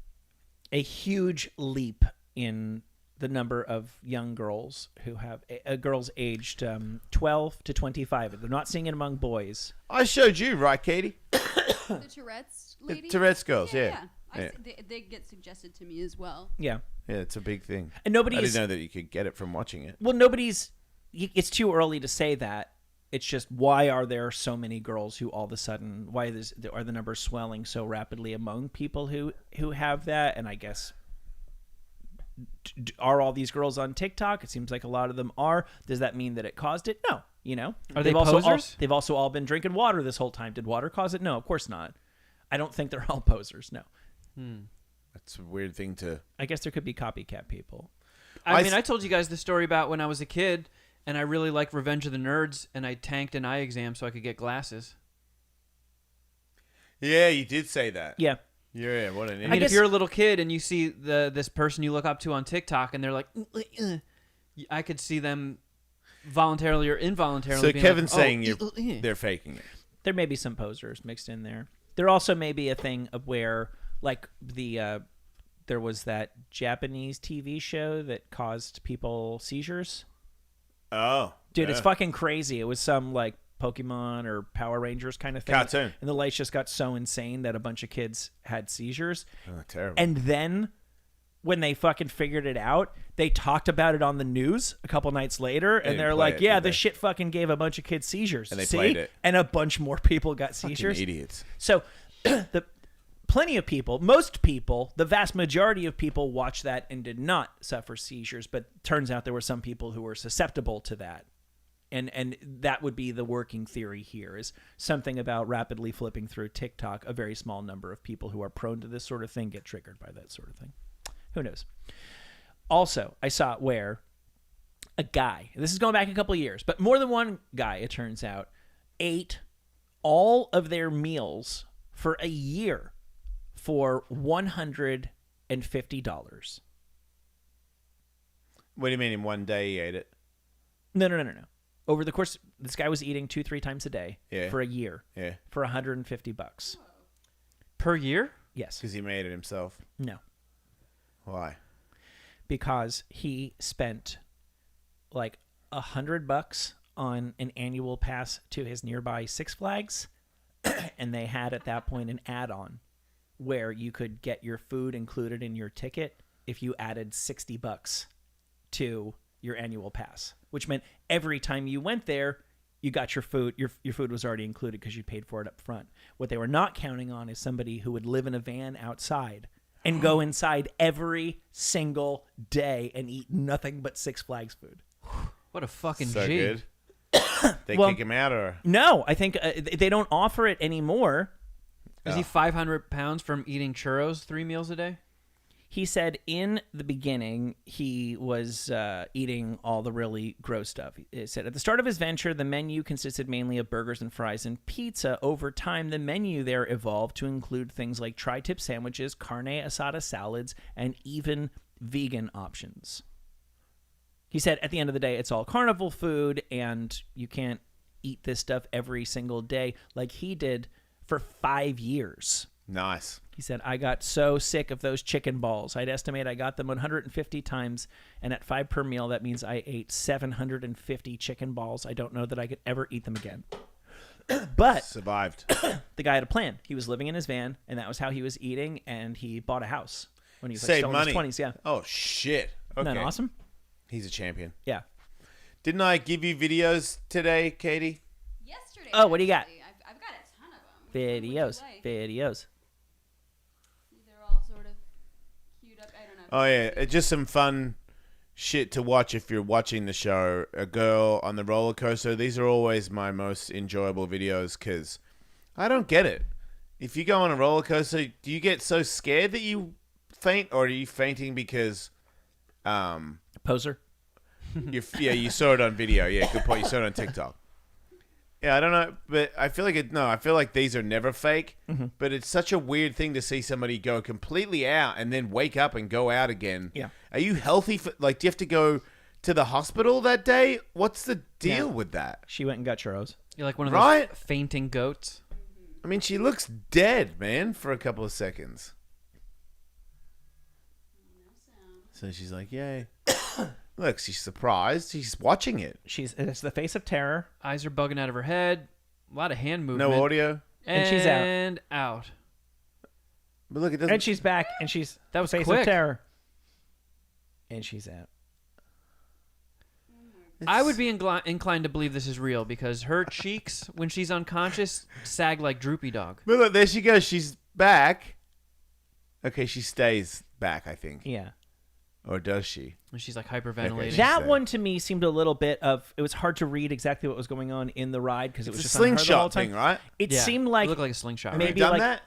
huge leap in the number of young girls who have girls aged 12 to 25. They're not seeing it among boys. I showed you, right, Katie? The Tourette's The lady? Tourette's girls, yeah. I see, they get suggested to me as well. Yeah. Yeah, it's a big thing. And I nobody's didn't know that you could get it from watching it. Well, it's too early to say that. It's just, why are there so many girls who all of a sudden, are the numbers swelling so rapidly among people who have that? And I guess, are all these girls on TikTok? It seems like a lot of them are. Does that mean that it caused it? No. Are they also posers? they've also all been drinking water this whole time. Did water cause it? No, of course not. I don't think they're all posers. No. That's a weird thing to... I guess there could be copycat people. I mean, I told you guys the story about when I was a kid and I really liked Revenge of the Nerds and I tanked an eye exam so I could get glasses. Yeah, you did say that. Yeah. Yeah, what an I idiot. mean, guess- if you're a little kid and you see this person you look up to on TikTok and they're like, I could see them voluntarily or involuntarily. So being Kevin's like, saying they're faking it. There may be some posers mixed in there. There also may be a thing of where, like, there was that Japanese TV show that caused people seizures. Oh. Dude, yeah. it's fucking crazy. It was some, like, Pokemon or Power Rangers kind of thing. Cartoon. And the lights just got so insane that a bunch of kids had seizures. Oh, terrible. And then when they fucking figured it out, they talked about it on the news a couple nights later, and didn't they're play like, it, yeah, did they? this shit fucking gave a bunch of kids seizures. And they See? played it. And a bunch more people got Fucking seizures. idiots. So the plenty of people, most people, the vast majority of people watched that and did not suffer seizures, but turns out there were some people who were susceptible to that. And that would be the working theory here, is something about rapidly flipping through TikTok. A very small number of people who are prone to this sort of thing get triggered by that sort of thing. Who knows? Also, I saw where a guy, this is going back a couple of years, but more than one guy, it turns out, ate all of their meals for a year for $150. What do you mean in one day he ate it? No. Over the course, this guy was eating 2-3 times a day for a year for $150. Per year? Yes. Because he made it himself. No. Why? Because he spent like $100 on an annual pass to his nearby Six Flags, and they had at that point an add-on where you could get your food included in your ticket if you added $60 to your annual pass, which meant every time you went there, you got your food. Your food was already included because you paid for it up front. What they were not counting on is somebody who would live in a van outside and go inside every single day and eat nothing but Six Flags food. What a fucking So G. good. They Well, kick him out, or No, I think they don't offer it anymore. Is he 500 pounds from eating churros 3 meals a day? He said in the beginning he was eating all the really gross stuff. He said at the start of his venture, the menu consisted mainly of burgers and fries and pizza. Over time, the menu there evolved to include things like tri-tip sandwiches, carne asada salads, and even vegan options. He said at the end of the day, it's all carnival food, and you can't eat this stuff every single day like he did for 5 years. nice. He said, I got so sick of those chicken balls. I'd estimate I got them 150 times, and at 5 per meal, that means I ate 750 chicken balls. I don't know that I could ever eat them again. But Survived. the guy had a plan. He was living in his van, and that was how he was eating, and he bought a house when he was Save still money. in his 20s. Yeah. Oh shit. Okay. Isn't that awesome? He's a champion. Yeah. Didn't I give you videos today, Katie? Yesterday. Oh, what do you got? actually. I've got a ton of them. Which one would you Videos. like? Videos. They're all sort of queued up. I don't know. Oh yeah, it's just some fun shit to watch if you're watching the show. A girl on the roller coaster. These are always my most enjoyable videos because I don't get it. If you go on a roller coaster, do you get so scared that you faint, or are you fainting because Poser. you saw it on video. Yeah, good point. You saw it on TikTok. Yeah, I don't know, but I feel like I feel like these are never fake. But it's such a weird thing to see somebody go completely out and then wake up and go out again. Yeah. Are you healthy? Do you have to go to the hospital that day? What's the deal Yeah. with that? She went and got churros. You're like one of Right? those fainting goats. I mean, she looks dead, man, for a couple of seconds. So she's like, "Yay!" Look, she's surprised. She's watching it. It's the face of terror. Eyes are bugging out of her head. A lot of hand movement. No audio. And she's out. And out. But look, it doesn't. And she's back, and she's That was face quick. of terror. And she's out. I would be inclined to believe this is real because her cheeks, when she's unconscious, sag like Droopy Dog. But look, there she goes. She's back. Okay, she stays back, I think. Yeah. Or does she? And she's like hyperventilating. Okay. That said. one to me seemed a little bit of. It was hard to read exactly what was going on in the ride because it was It's a just on her the whole slingshot time. thing, right? It Yeah, seemed it like looked like a slingshot. Have maybe you done like- that?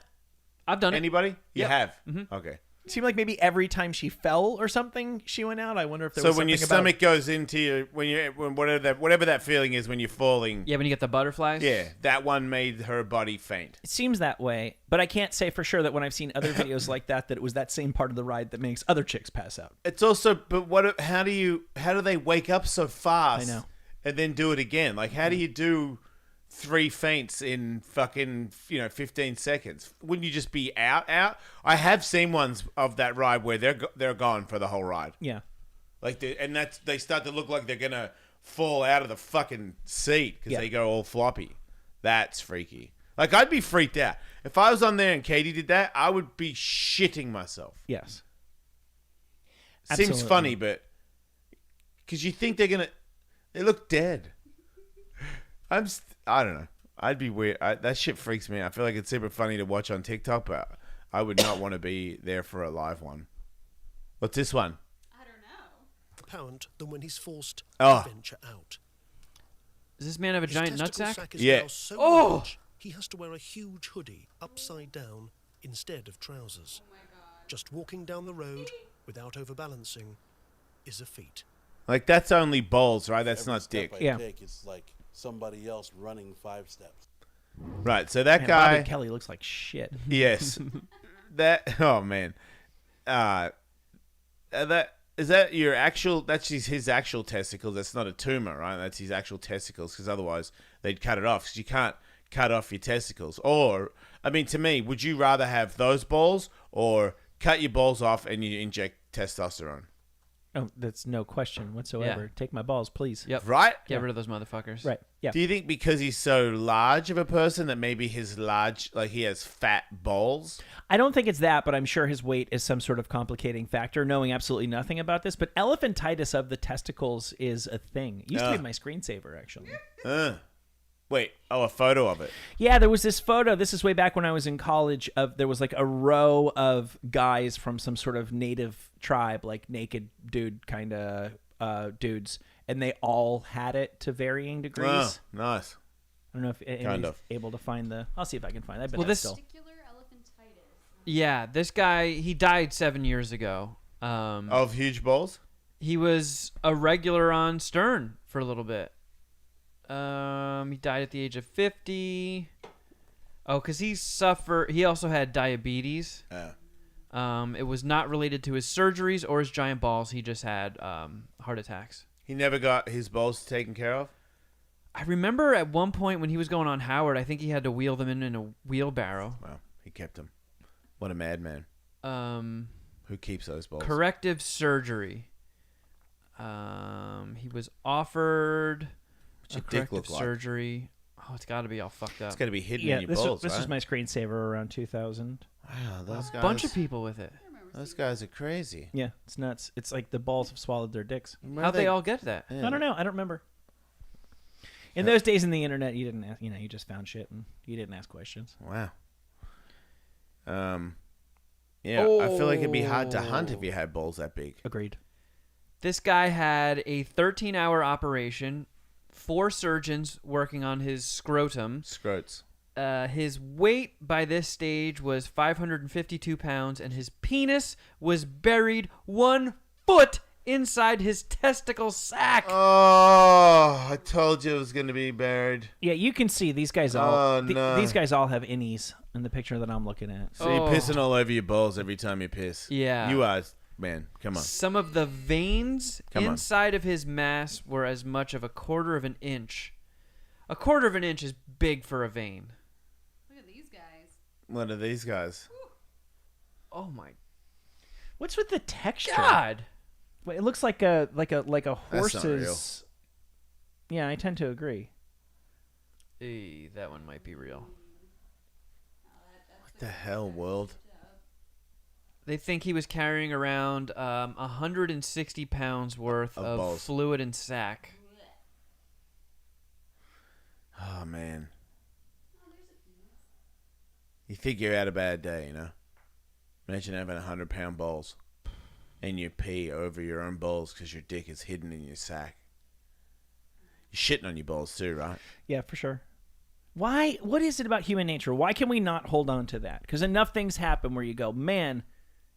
I've done it. Anybody? You Yep. have? Mm-hmm. Okay. it seemed like maybe every time she fell or something, she went out. I wonder if there So was when your something about- stomach goes into your, when whatever that feeling is when you're falling, Yeah, when you get the butterflies. yeah, that one made her body faint. It seems that way, but I can't say for sure that when I've seen other videos like that it was that same part of the ride that makes other chicks pass out. It's also, but how do they wake up so fast? I know. And then do it again. Like, how do you do 3 faints in fucking 15 seconds? Wouldn't you just be out? I have seen ones of that ride where they're gone for the whole ride. Yeah. Like they start to look like they're gonna fall out of the fucking seat because Yeah. they go all floppy. That's freaky. Like, I'd be freaked out if I was on there and Katie did that. I would be shitting myself. Yes. Seems Absolutely. funny, but because you think they look dead. I don't know. I'd be weird. That shit freaks me out. I feel like it's super funny to watch on TikTok, but I would not want to be there for a live one. What's this one? I don't know. Apparent than when he's forced Oh. to venture out. Does this man have a His giant testicle nutsack? sack is Yeah. now so Oh! large, he has to wear a huge hoodie upside down instead of trousers. Just walking down the road without overbalancing is a feat. Like, that's only balls, right? That's Every not step dick. I Yeah. take, it's like somebody else running 5 steps. Right, so that Man, guy... Bobby Kelly looks like shit. Yes. Oh, man. That... Is that your actual... That's his actual testicles. That's not a tumor, right? That's his actual testicles, because otherwise they'd cut it off, because you can't cut off your testicles. Or, I mean, to me, would you rather have those balls or cut your balls off and you inject testosterone? Oh, that's no question whatsoever. Yeah. Take my balls, please. Yep. Right? Get rid of those motherfuckers. Right. Yeah. Do you think because he's so large of a person that maybe his large... Like, he has fat balls? I don't think it's that, but I'm sure his weight is some sort of complicating factor, knowing absolutely nothing about this. But elephantitis of the testicles is a thing. It used to be my screensaver, actually. Wait. Oh, a photo of it. Yeah, there was this photo. This is way back when I was in college. There was like a row of guys from some sort of native tribe, like naked dude kind of dudes, and they all had it to varying degrees. Oh, nice. I don't know if anybody's able to find the. I'll see if I can find that. But Well, that's this- still. Testicular elephantitis. Yeah, this guy, he died 7 years ago. Of huge balls? He was a regular on Stern for a little bit. He died at the age of 50. Oh, because he also had diabetes. It was not related to his surgeries or his giant balls. He just had heart attacks. He never got his balls taken care of? I remember at one point when he was going on Howard, I think he had to wheel them in a wheelbarrow. Wow, he kept them. What a madman. Who keeps those balls? Corrective surgery. He was offered What's your dick corrective look like? surgery. Oh, it's got to be all fucked up. It's got to be hidden Yeah, in your this balls, was right? my screensaver around 2000. Wow, those guys... Bunch of people with it. Those guys are crazy. Yeah, it's nuts. It's like the balls have swallowed their dicks. How'd they all get that? Yeah. I don't know. I don't remember. In those days in the internet, you didn't ask, you just found shit and you didn't ask questions. Wow. Yeah, I feel like it'd be hard to hunt if you had balls that big. Agreed. This guy had a 13-hour operation, 4 surgeons working on his scrotum. Scrotes. His weight by this stage was 552 pounds, and his penis was buried 1 foot inside his testicle sack. Oh, I told you it was going to be buried. Yeah, you can see these guys all. Oh, no. These guys all have innies in the picture that I'm looking at. So you're pissing all over your balls every time you piss. Yeah. You are, man. Come on. Some of the veins Come on. inside of his mass were as much of 1/4 of an inch. 1/4 of an inch is big for a vein. Look at these guys. What are these guys? Oh my What's with the texture? God! Wait, it looks like a That's not horse's. Yeah, I tend to agree. That one might be real. What the hell, world? They think he was carrying around 160 pounds worth Of of balls. fluid and sack. Oh, man. You think you're had a bad day, you know? Imagine having 100-pound balls. And you pee over your own balls because your dick is hidden in your sack. You're shitting on your balls too, right? Yeah, for sure. Why? What is it about human nature? Why can we not hold on to that? Because enough things happen where you go, man,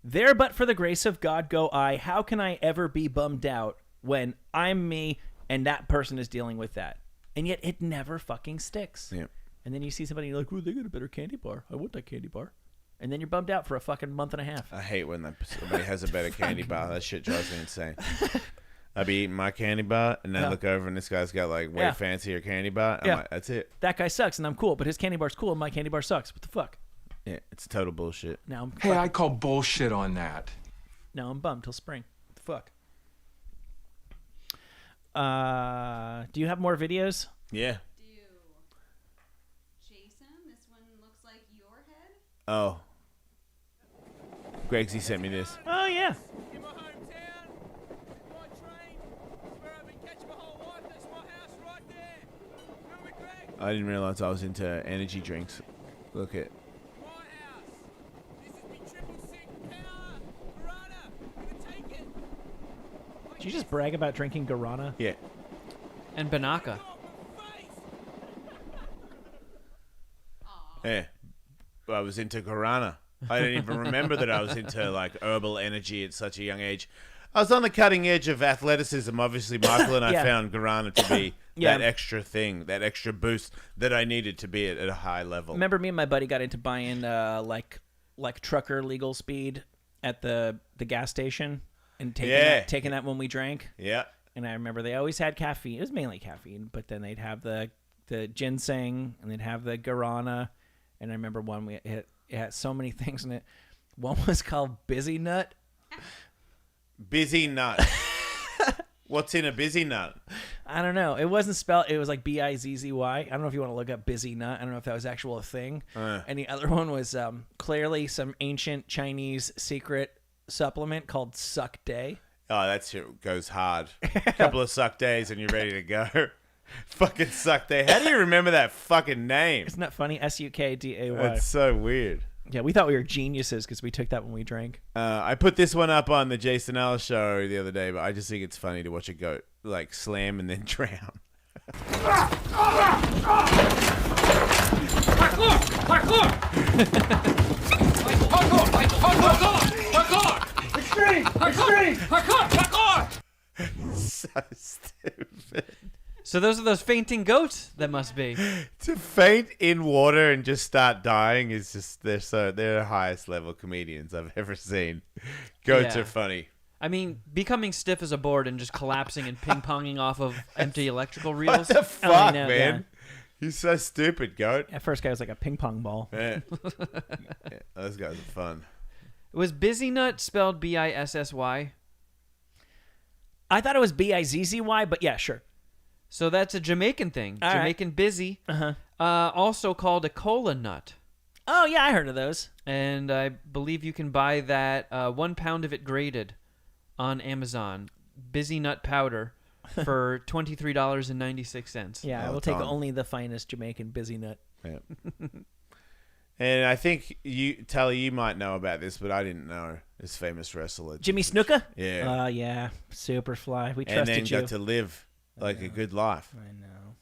there but for the grace of God go I. How can I ever be bummed out when I'm me and that person is dealing with that? And yet it never fucking sticks. Yeah. And then you see somebody and you're like, oh, they got a better candy bar. I want that candy bar. And then you're bummed out for a fucking month and a half. I hate when somebody has a better candy bar. That shit drives me insane. I be eating my candy bar, and then I look over, and this guy's got like way fancier candy bar. I'm like, that's it. That guy sucks, and I'm cool, but his candy bar's cool, and my candy bar sucks. What the fuck? Yeah, it's total bullshit. Now I'm Hey, I call bullshit on that. now I'm bummed till spring. What the fuck? Do you have more videos? Yeah. Jason, this one looks like your head. Oh. Gregsy sent me this. Oh yeah. In my hometown, my train, where I've been catching my whole life. That's my house right there. Remember, Greg? I didn't realize I was into energy drinks. Look at. My house. This is Did you just brag about drinking guarana? Yeah. And Banaka. Yeah. I was into guarana. I didn't even remember that I was into like herbal energy at such a young age. I was on the cutting edge of athleticism. Obviously, Michael and I Yeah. found guarana to be Yeah. that extra thing, that extra boost that I needed to be at a high level. Remember, me and my buddy got into buying like trucker legal speed at the gas station and taking that when we drank. Yeah. And I remember they always had caffeine. It was mainly caffeine, but then they'd have the ginseng and they'd have the guarana. And I remember one it had so many things in it. One was called Busy Nut. Busy nut. What's in a busy nut? I don't know. It wasn't spelled. It was like Bizzy. I don't know if you want to look up Busy Nut. I don't know if that was actual a thing. And the other one was clearly some ancient Chinese secret supplement called Suck Day. Oh, that shit goes hard. A couple of suck days and you're ready to go. Fucking Suck Day. How do you remember that fucking name? Isn't that funny? Sukday. That's so weird. Yeah, we thought we were geniuses because we took that when we drank. I put this one up on the Jason Ellis show the other day, but I just think it's funny to watch a goat like slam and then drown. So stupid. So those are those fainting goats that must be. To faint in water and just start dying is just they're the highest level comedians I've ever seen. Goats Yeah. are funny. I mean, becoming stiff as a board and just collapsing and ping-ponging off of empty electrical reels. What the fuck, know, man? You're so stupid, goat. That first guy was like a ping pong ball. Yeah. Yeah, those guys are fun. Was Busy Nut spelled B-I-S-S-Y? I thought it was Bizzy, but yeah, sure. So that's a Jamaican thing. All right. Jamaican busy. Uh-huh. Also called a cola nut. Oh, yeah, I heard of those. And I believe you can buy that 1 pound of it grated on Amazon. Busy Nut powder for $23.96. Yeah, I will take only the finest Jamaican Busy Nut. Yeah. And I think Tally, you might know about this, but I didn't know this famous wrestler. Jimmy Snuka? Yeah. Yeah. Superfly. We And trusted then you. got to live like a good life. I know.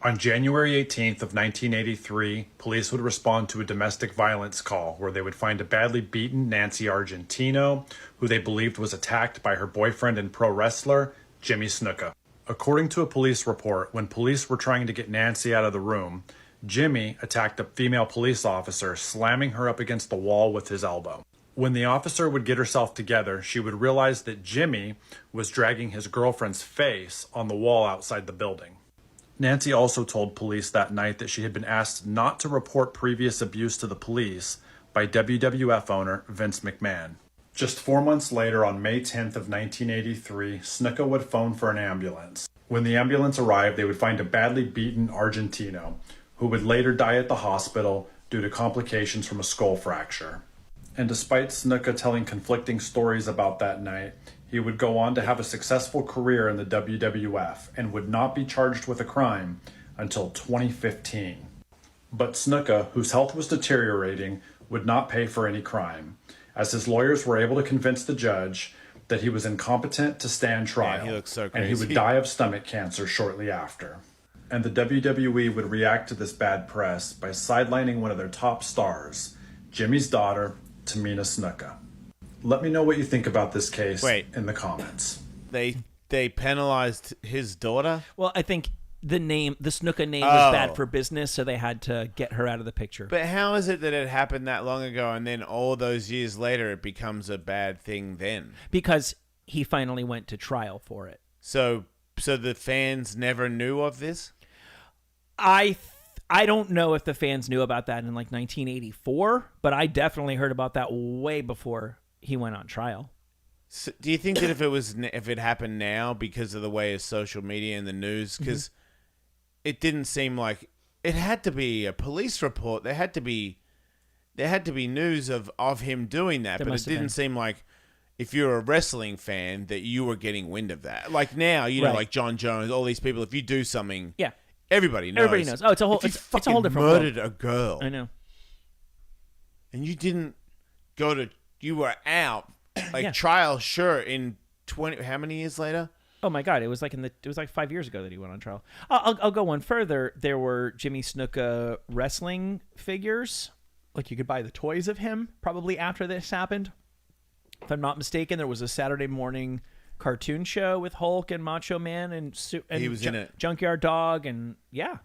On January 18th of 1983, police would respond to a domestic violence call where they would find a badly beaten Nancy Argentino, who they believed was attacked by her boyfriend and pro wrestler, Jimmy Snuka. According to a police report, when police were trying to get Nancy out of the room, Jimmy attacked a female police officer, slamming her up against the wall with his elbow. When the officer would get herself together, she would realize that Jimmy was dragging his girlfriend's face on the wall outside the building. Nancy also told police that night that she had been asked not to report previous abuse to the police by WWF owner Vince McMahon. Just 4 months later, on May 10th of 1983, Snuka would phone for an ambulance. When the ambulance arrived, they would find a badly beaten Argentino, who would later die at the hospital due to complications from a skull fracture. And despite Snuka telling conflicting stories about that night, he would go on to have a successful career in the WWF and would not be charged with a crime until 2015. But Snuka, whose health was deteriorating, would not pay for any crime, as his lawyers were able to convince the judge that he was incompetent to stand trial, Man, he looks so and he would crazy. die of stomach cancer shortly after. And the WWE would react to this bad press by sidelining one of their top stars, Jimmy's daughter, Tamina Snuka. Let me know what you think about this case in the comments. They penalized his daughter? Well, I think the Snuka name was bad for business, so they had to get her out of the picture. But how is it that it happened that long ago and then all those years later it becomes a bad thing then? Because he finally went to trial for it. So the fans never knew of this? I don't know if the fans knew about that in like 1984, but I definitely heard about that way before he went on trial. So do you think that if it happened now because of the way of social media and the news, because it didn't seem like it had to be a police report. There had to be news of him doing that, There but it must have didn't been. seem like if you're a wrestling fan that you were getting wind of that. Like now, you know, Right. like John Jones, all these people. If you do something, Yeah. everybody knows. Everybody knows. Oh, it's a whole If you it's a whole fucking different murdered world. a girl. I know. And you didn't go to. You were out. Like Yeah. trial, sure, in 20. How many years later? Oh my God! It was like 5 years ago that he went on trial. I'll go one further. There were Jimmy Snuka wrestling figures. Like you could buy the toys of him probably after this happened. If I'm not mistaken, there was a Saturday morning cartoon show with Hulk and Macho Man and he was in it. Junkyard Dog and yeah.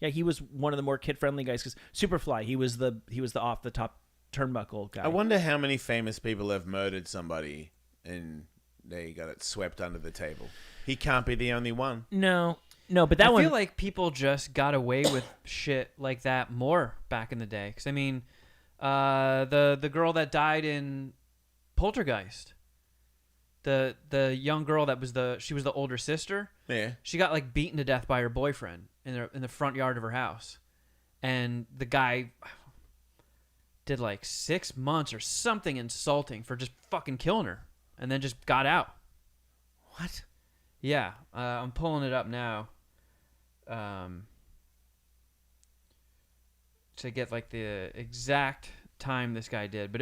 He was one of the more kid friendly guys because Superfly. He was the off the top turnbuckle guy. I wonder how many famous people have murdered somebody and they got it swept under the table. He can't be the only one. No, but that I one. feel like people just got away with shit like that more back in the day. Because I mean, the girl that died in Poltergeist, the young girl that was she was the older sister. Yeah. She got like beaten to death by her boyfriend in the front yard of her house, and the guy did like 6 months or something insulting for just fucking killing her, and then just got out. What? Yeah, I'm pulling it up now. To get like the exact time this guy did, but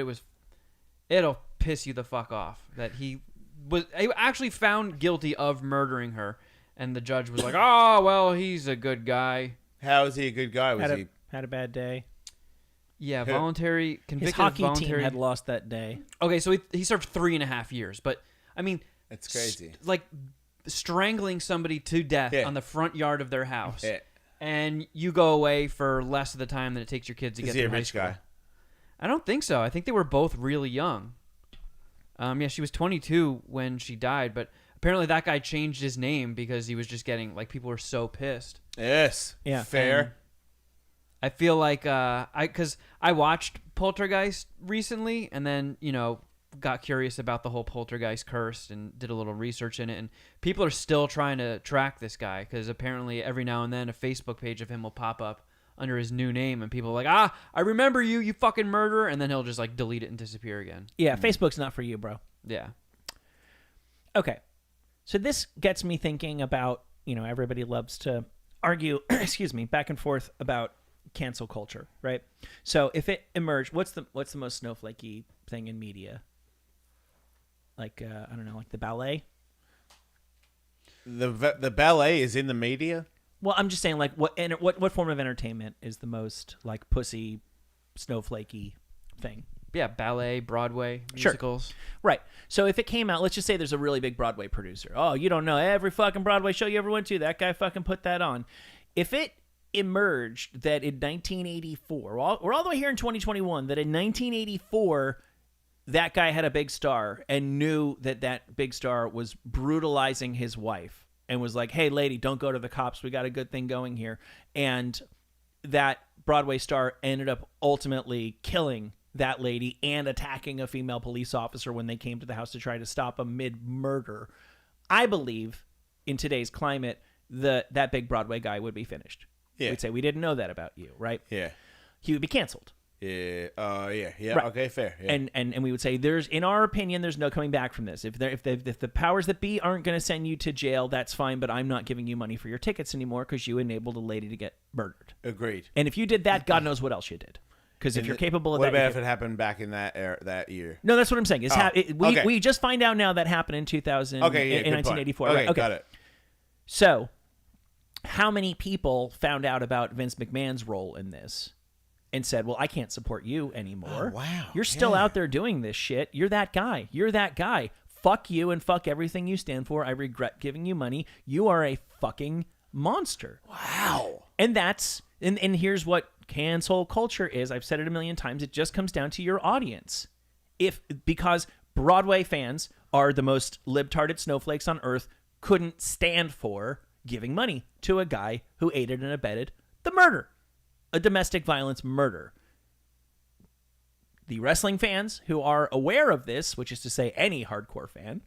it'll piss you the fuck off that he was actually found guilty of murdering her, and the judge was like, "Oh, well, he's a good guy." How is he a good guy? Was he had a bad day? Yeah, voluntary convicted. His hockey of voluntary team had lost that day. Okay, so he served 3.5 years, but I mean, that's crazy. Like strangling somebody to death on the front yard of their house, and you go away for less of the time than it takes your kids to get to high school. Is he a rich guy? I don't think so. I think they were both really young. Yeah, she was 22 when she died, but apparently that guy changed his name because he was just getting like people were so pissed. Yes. Yeah. Fair. And I feel like because I watched Poltergeist recently, and then got curious about the whole Poltergeist curse and did a little research in it, and people are still trying to track this guy because apparently every now and then a Facebook page of him will pop up under his new name, and people are like, I remember you fucking murderer, and then he'll just like delete it and disappear again. Yeah, Facebook's not for you, bro. Yeah. Okay, so this gets me thinking about everybody loves to argue, excuse me, back and forth about cancel culture, right? So if it emerged, what's the most snowflakey thing in media? Like I don't know, like the ballet. The ballet is in the media. Well, I'm just saying, like, what form of entertainment is the most like pussy, snowflakey thing? Yeah, ballet, Broadway, musicals. Sure. Right. So if it came out, let's just say there's a really big Broadway producer. Oh, you don't know, every fucking Broadway show you ever went to, that guy fucking put that on. If it emerged that in 1984, we're all the way here in 2021, that in 1984 that guy had a big star and knew that big star was brutalizing his wife and was like, hey lady, don't go to the cops, we got a good thing going here, and that Broadway star ended up ultimately killing that lady and attacking a female police officer when they came to the house to try to stop him mid-murder, I believe in today's climate that big Broadway guy would be finished. Yeah. We'd say, we didn't know that about you, right? Yeah. He would be canceled. Yeah. Yeah. Right. Okay, fair. Yeah. And we would say, in our opinion, there's no coming back from this. If the powers that be aren't going to send you to jail, that's fine, but I'm not giving you money for your tickets anymore because you enabled a lady to get murdered. Agreed. And if you did that, God knows what else you did. Because if you're capable of what that... What about if it happened back in that year? No, that's what I'm saying. Okay. We just find out now that happened in 2000, okay, yeah, in 1984. Okay, okay, got it. So, how many people found out about Vince McMahon's role in this and said, well, I can't support you anymore. Oh, wow. You're still out there doing this shit. You're that guy. You're that guy. Fuck you and fuck everything you stand for. I regret giving you money. You are a fucking monster. Wow. And that's... And here's what cancel culture is. I've said it a million times. It just comes down to your audience. Because Broadway fans are the most libtarded snowflakes on earth, couldn't stand for giving money to a guy who aided and abetted the murder, a domestic violence murder. The wrestling fans who are aware of this, which is to say any hardcore fan,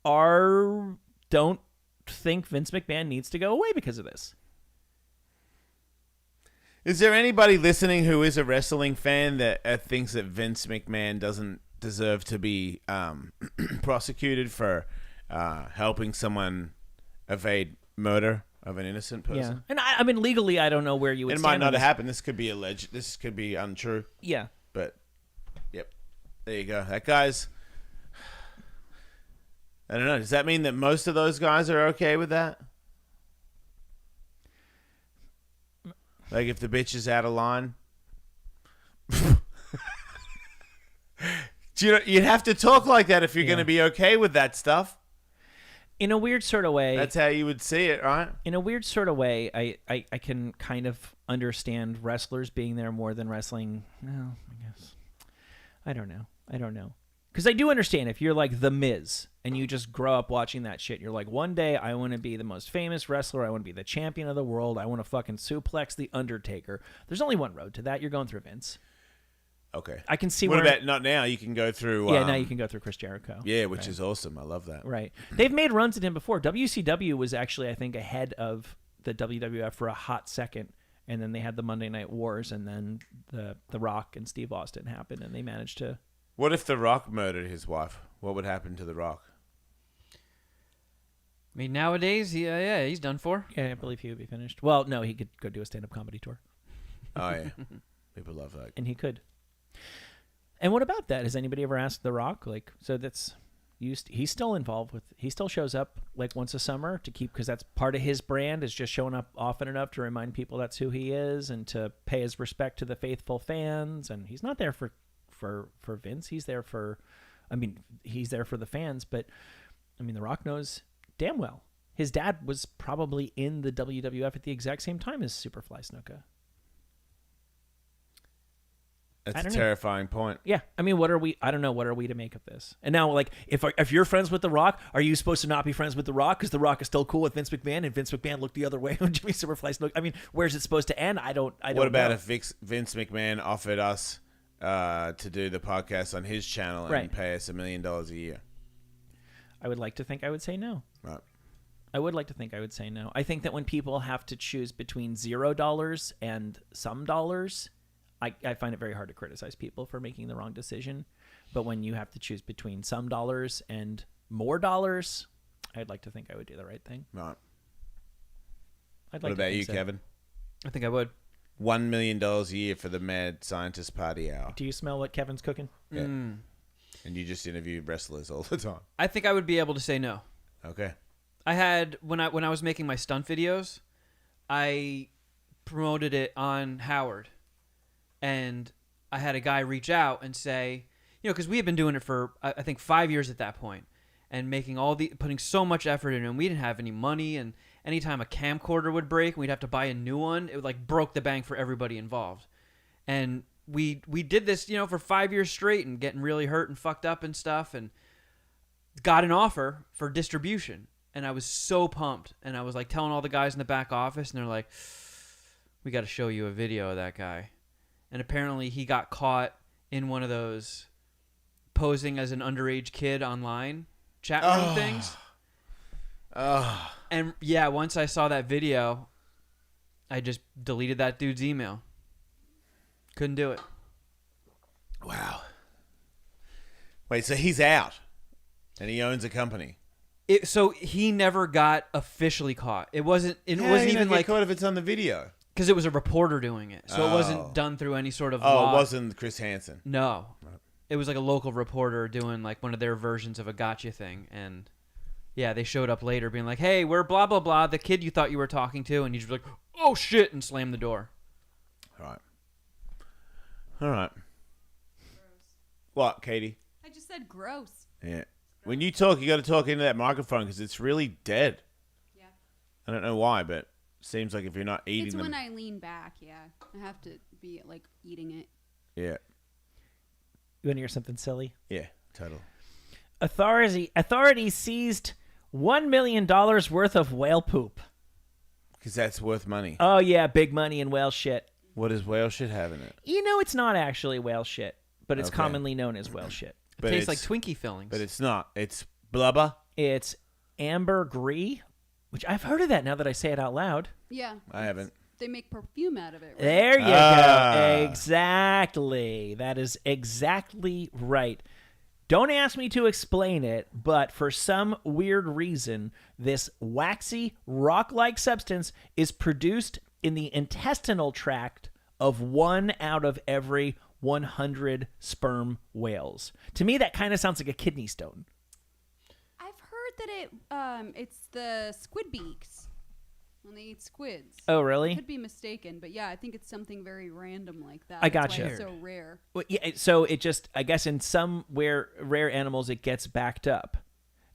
don't think Vince McMahon needs to go away because of this. Is there anybody listening who is a wrestling fan that thinks that Vince McMahon doesn't deserve to be prosecuted for helping someone evade murder of an innocent person? Yeah, and I mean legally, I don't know where you would. It might not have happened. This could be alleged. This could be untrue. Yeah, but yep, there you go. That guy's. I don't know. Does that mean that most of those guys are okay with that? Like if the bitch is out of line? You'd have to talk like that if you're going to be okay with that stuff. In a weird sort of way. That's how you would see it, right? In a weird sort of way, I can kind of understand wrestlers being there more than wrestling. Well, I guess. I don't know. Because I do understand if you're like The Miz and you just grow up watching that shit, you're like, one day I want to be the most famous wrestler. I want to be the champion of the world. I want to fucking suplex The Undertaker. There's only one road to that. You're going through Vince. Okay. I can see what about not now? You can go through. Yeah, now you can go through Chris Jericho. Yeah, which is awesome. I love that. Right. They've made runs at him before. WCW was actually, I think, ahead of the WWF for a hot second. And then they had the Monday Night Wars, and then the Rock and Steve Austin happened, and they managed to. What if The Rock murdered his wife? What would happen to The Rock? I mean, nowadays, he's done for. Yeah, I believe he would be finished. Well, no, he could go do a stand-up comedy tour. Oh, yeah. People love that. And he could. And what about that? Has anybody ever asked The Rock? Like, so that's he's still involved with. He still shows up like once a summer to keep, because that's part of his brand, is just showing up often enough to remind people that's who he is and to pay his respect to the faithful fans. And he's not there for Vince. He's there for, he's there for the fans. But The Rock knows damn well his dad was probably in the WWF at the exact same time as Superfly Snuka. That's a terrifying point. Yeah. What are we? I don't know. What are we to make of this? And now, like, if you're friends with The Rock, are you supposed to not be friends with The Rock because The Rock is still cool with Vince McMahon and Vince McMahon looked the other way when Jimmy Superfly Snuka? Where's it supposed to end? I don't What about know. if Vince McMahon offered us to do the podcast on his channel and pay us $1 million a year? I would like to think I would say no. Right. I would like to think I would say no. I think that when people have to choose between $0 and some dollars, I find it very hard to criticize people for making the wrong decision. But when you have to choose between some dollars and more dollars, I'd like to think I would do the right thing. Right. What about you, Kevin? I think I would. $1 million a year for the Mad Scientist Party Hour. Do you smell what Kevin's cooking? Yeah. And you just interview wrestlers all the time. I think I would be able to say no. Okay. I had when I was making my stunt videos, I promoted it on Howard. And I had a guy reach out and say, because we had been doing it for, I think, 5 years at that point, and putting so much effort in it, and we didn't have any money, and anytime a camcorder would break and we'd have to buy a new one, it like broke the bank for everybody involved. And we did this, for 5 years straight and getting really hurt and fucked up and stuff, and got an offer for distribution. And I was so pumped, and I was like telling all the guys in the back office, and they're like, we got to show you a video of that guy. And apparently he got caught in one of those posing as an underage kid online chat room things. And yeah, once I saw that video, I just deleted that dude's email. Couldn't do it. Wow. Wait, so he's out and he owns a company. So he never got officially caught. It wasn't even like caught if it's on the video. Because it was a reporter doing it. So it wasn't done through any sort of law. It wasn't Chris Hansen. No. It was like a local reporter doing like one of their versions of a gotcha thing. And yeah, they showed up later being like, hey, we're blah, blah, blah, the kid you thought you were talking to. And he's like, oh, shit, and slammed the door. All right. What, Katie? I just said gross. Yeah. When you talk, you got to talk into that microphone because it's really dead. Yeah. I don't know why, but seems like if you're not eating it's them. when I lean back, yeah. I have to be like eating it. Yeah. You want to hear something silly? Yeah, total. Authorities seized $1 million worth of whale poop. Because that's worth money. Oh, yeah, big money in whale shit. What does whale shit have in it? It's not actually whale shit, but it's commonly known as whale shit. It tastes like Twinkie fillings. But it's not. It's blubber. It's ambergris, which I've heard of that now that I say it out loud. Yeah. I haven't. They make perfume out of it, right? There you go. Exactly. That is exactly right. Don't ask me to explain it, but for some weird reason, this waxy, rock-like substance is produced in the intestinal tract of 1 out of every 100 sperm whales. To me, that kind of sounds like a kidney stone. I've heard that it's the squid beaks when they eat squids. Oh, I really? could be mistaken, but yeah, I think it's something very random like that. I That's gotcha. why it's so rare. Well, yeah, so it just, I guess in some rare animals, it gets backed up.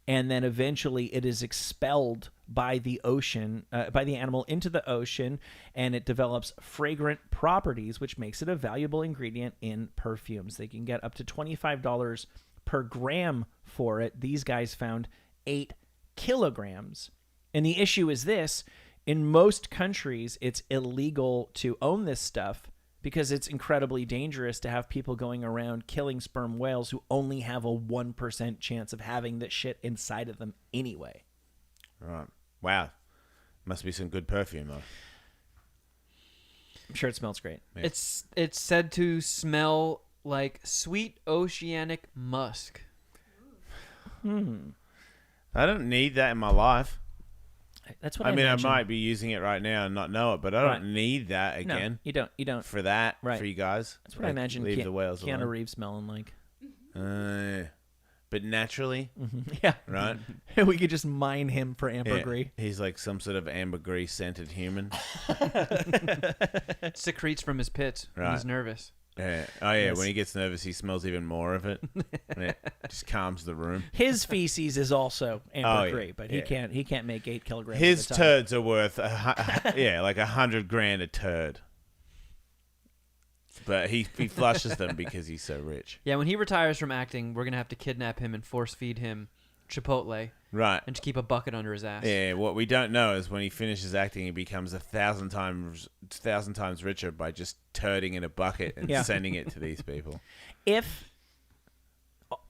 And then eventually it is expelled by the ocean, by the animal into the ocean, and it develops fragrant properties, which makes it a valuable ingredient in perfumes. They can get up to $25 per gram for it. These guys found 8 kilograms. And the issue is this: in most countries, it's illegal to own this stuff because it's incredibly dangerous to have people going around killing sperm whales who only have a 1% chance of having this shit inside of them anyway. Right. Wow. Must be some good perfume, though. I'm sure it smells great. Yeah. It's said to smell like sweet oceanic musk. I don't need that in my life. That's what I mean, imagine. I might be using it right now and not know it, but I don't need that again. No, you don't. You don't. For that, Right. for you guys. That's what I imagine Leave the whales Keanu alone. Reeves smelling like. But naturally, Yeah. right? We could just mine him for ambergris. Yeah, he's like some sort of ambergris scented human. Secretes from his pits when Right. he's nervous. Yeah. Oh, yeah. Yes. When he gets nervous, he smells even more of it. Yeah. Just calms the room. His feces is also ambergris, but yeah. he can't make 8 kilograms. His at a time. turds are worth, like $100,000 a turd. But he flushes them because he's so rich. Yeah, when he retires from acting, we're gonna have to kidnap him and force feed him Chipotle, Right. and to keep a bucket under his ass. Yeah, what we don't know is when he finishes acting, he becomes 1,000 times richer by just turding in a bucket and Yeah. sending it to these people. If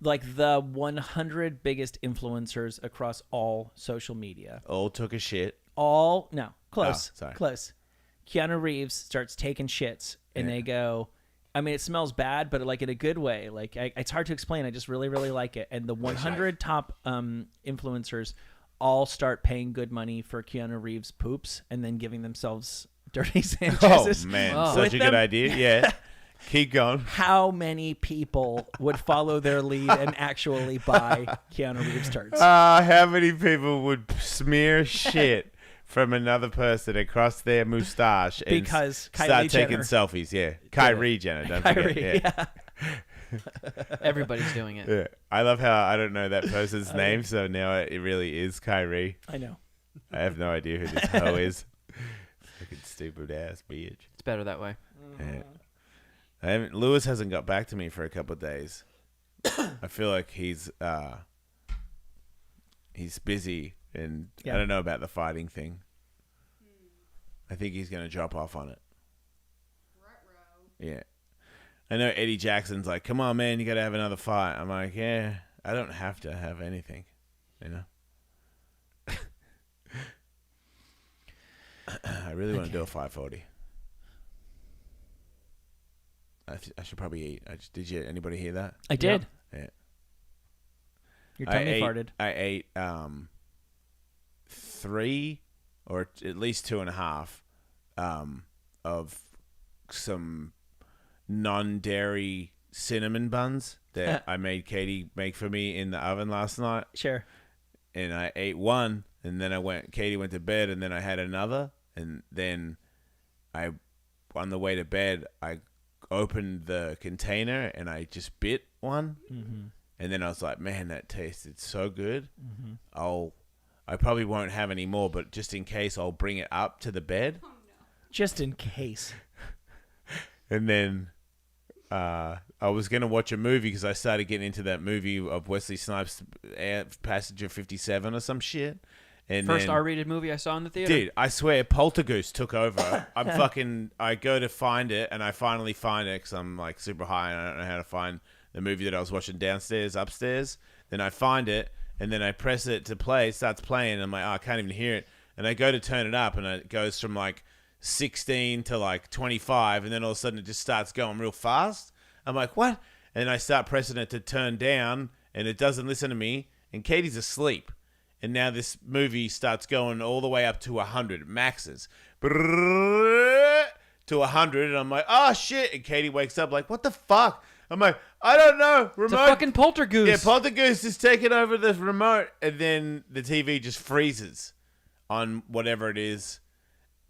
like the 100 biggest influencers across all social media, All took a shit. close, Oh, sorry. close. Keanu Reeves starts taking shits, and Yeah. they go. I mean, it smells bad, but like in a good way. Like it's hard to explain. I just really, really like it. And the 100 top influencers all start paying good money for Keanu Reeves' poops, and then giving themselves dirty Sanchez's. Oh, man. Oh. Such with a them. good idea. Yeah. Keep going. How many people would follow their lead and actually buy Keanu Reeves turds? How many people would smear shit from another person across their mustache and Because Kylie start taking Jenner. selfies? Yeah. Kyrie Jenner. Don't forget. Kyrie, Yeah. Everybody's doing it. Yeah. I love how I don't know that person's name, so now it really is Kyrie. I know. I have no idea who this hoe is. Fucking stupid ass bitch. It's better that way. Yeah. Lewis hasn't got back to me for a couple of days. I feel like he's busy, and Yeah. I don't know about the fighting thing. I think he's going to drop off on it. Yeah. I know Eddie Jackson's like, come on, man, you got to have another fight. I'm like, yeah, I don't have to have anything, you know? I really want to do a 540. I should probably eat. Did anybody hear that? I did. Yeah. Your tummy farted. I ate 3 or at least 2.5 of some non-dairy cinnamon buns that I made Katie make for me in the oven last night. Sure. And I ate one, and then Katie went to bed, and then I had another, and then on the way to bed, I opened the container and I just bit one. Mm-hmm. And then I was like, man, that tasted so good. Mm-hmm. I probably won't have any more, but just in case, I'll bring it up to the bed. Just in case. And then I was going to watch a movie because I started getting into that movie of Wesley Snipes, Passenger 57 or some shit. And First then, R-rated movie I saw in the theater. dude, I swear, Poltergeist took over. I go to find it, and I finally find it because I'm like super high and I don't know how to find the movie that I was watching upstairs. Then I find it, and then I press it to play. It starts playing, and I'm like, oh, I can't even hear it. And I go to turn it up, and it goes from like 16 to like 25, and then all of a sudden it just starts going real fast. I'm like, what? And I start pressing it to turn down, and it doesn't listen to me, and Katie's asleep. And now this movie starts going all the way up to 100, maxes. To 100, and I'm like, oh shit. And Katie wakes up like, what the fuck? I'm like, I don't know. Remote. It's a fucking poltergeist. Yeah, poltergeist is taking over the remote, and then the TV just freezes on whatever it is,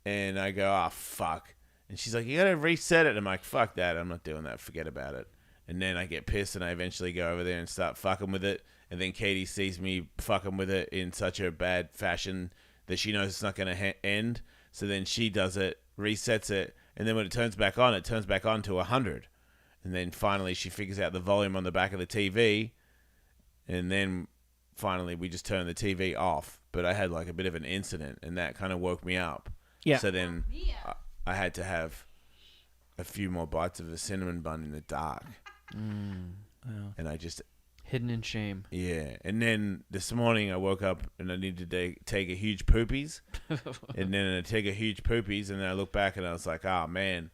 and I go, oh fuck. And she's like, you gotta reset it. I'm like, fuck that. I'm not doing that. Forget about it. And then I get pissed, and I eventually go over there and start fucking with it. And then Katie sees me fucking with it in such a bad fashion that she knows it's not going to end. So then she does it, resets it, and then when it turns back on to 100. And then finally she figures out the volume on the back of the TV. And then finally we just turn the TV off. But I had like a bit of an incident, and that kind of woke me up. Yeah. So then I had to have a few more bites of a cinnamon bun in the dark. And I just... Hidden in shame. Yeah. And then this morning I woke up and I needed to take a huge poopies. And then I take a huge poopies, and then I look back and I was like, oh, man.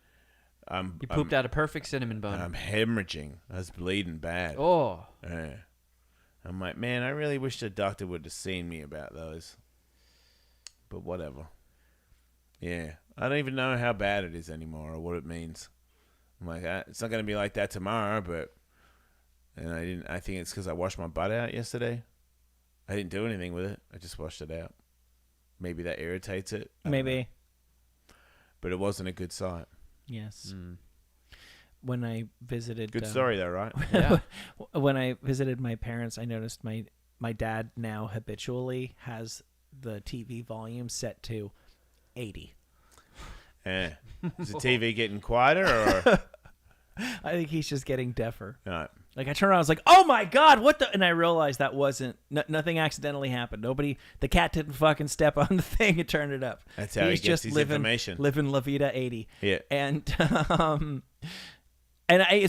You pooped out a perfect cinnamon bun. I'm hemorrhaging. I was bleeding bad. Oh. Yeah. I'm like, man, I really wish the doctor would have seen me about those. But whatever. Yeah. I don't even know how bad it is anymore or what it means. I'm like, it's not going to be like that tomorrow, but... And I think it's because I washed my butt out yesterday. I didn't do anything with it. I just washed it out. Maybe that irritates it. Maybe. But it wasn't a good sight. Yes. When I visited... Good story though, right? Yeah. When I visited my parents, I noticed my dad now habitually has the TV volume set to 80. Yeah. Is the TV getting quieter or... I think he's just getting deafer. Right. Like I turned around, I was like, "Oh my god, what the?" And I realized that wasn't nothing accidentally happened. The cat didn't fucking step on the thing and turn it up. That's how he gets his information. Living La Vida 80. Yeah. And I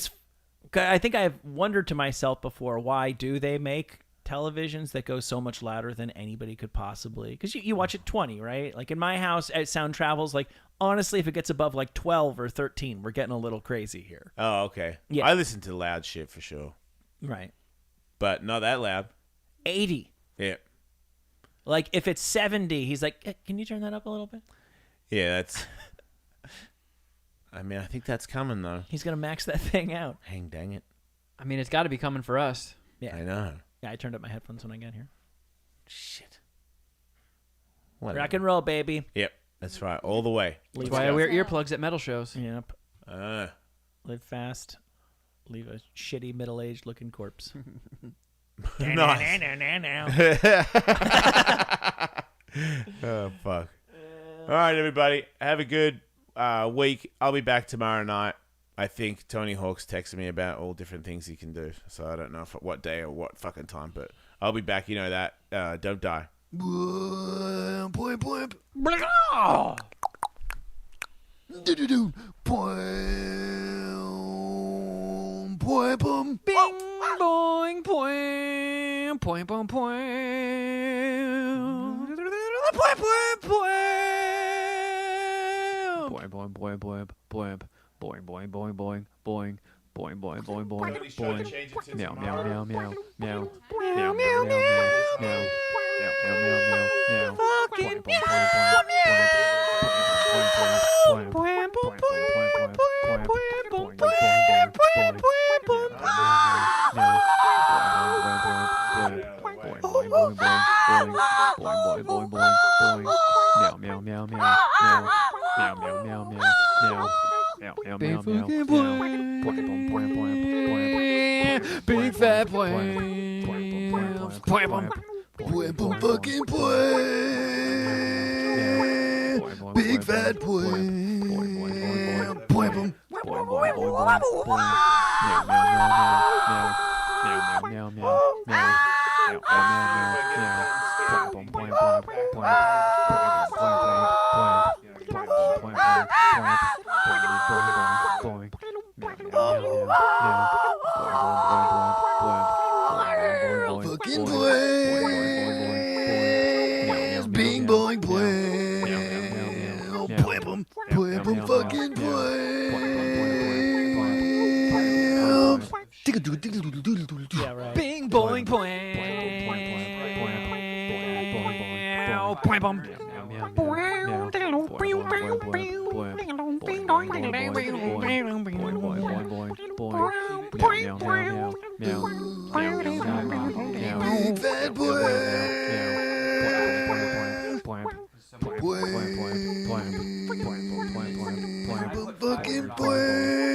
think I've wondered to myself before, why do they make televisions that go so much louder than anybody could possibly? Because you watch it 20, right? Like in my house, at Sound Travels, like honestly, if it gets above like 12 or 13, we're getting a little crazy here. Oh, okay. Yeah. I listen to loud shit for sure. Right. But not that loud. 80. Yeah. Like if it's 70, he's like, can you turn that up a little bit? Yeah, that's... I mean, I think that's coming though. He's going to max that thing out. Hang dang it. I mean, it's got to be coming for us. Yeah. I know. Yeah, I turned up my headphones when I got here. Shit. Whatever. Rock and roll, baby. Yep. That's right. All the way. That's why I wear earplugs at metal shows. Yep. Live fast. Leave a shitty middle-aged looking corpse. Nice. Oh, fuck. All right, everybody. Have a good week. I'll be back tomorrow night. I think Tony Hawk's texted me about all different things he can do. So I don't know what day or what fucking time, but I'll be back. You know that. Don't die. Bing, boing, poing, poing, poing, poing, poing, poing, poing, boing, boing, boing, boing, boing, boing, boing, boing, boing, boing, meow, meow, meow, meow, meow, meow, meow, meow, meow, meow, meow, fucking meow, big fat boy, fucking boy, big fat boy. Fucking boy, bing boing boy, fucking boy. Yeah, right. Bing boing boing. Boing boing. Fucking boy.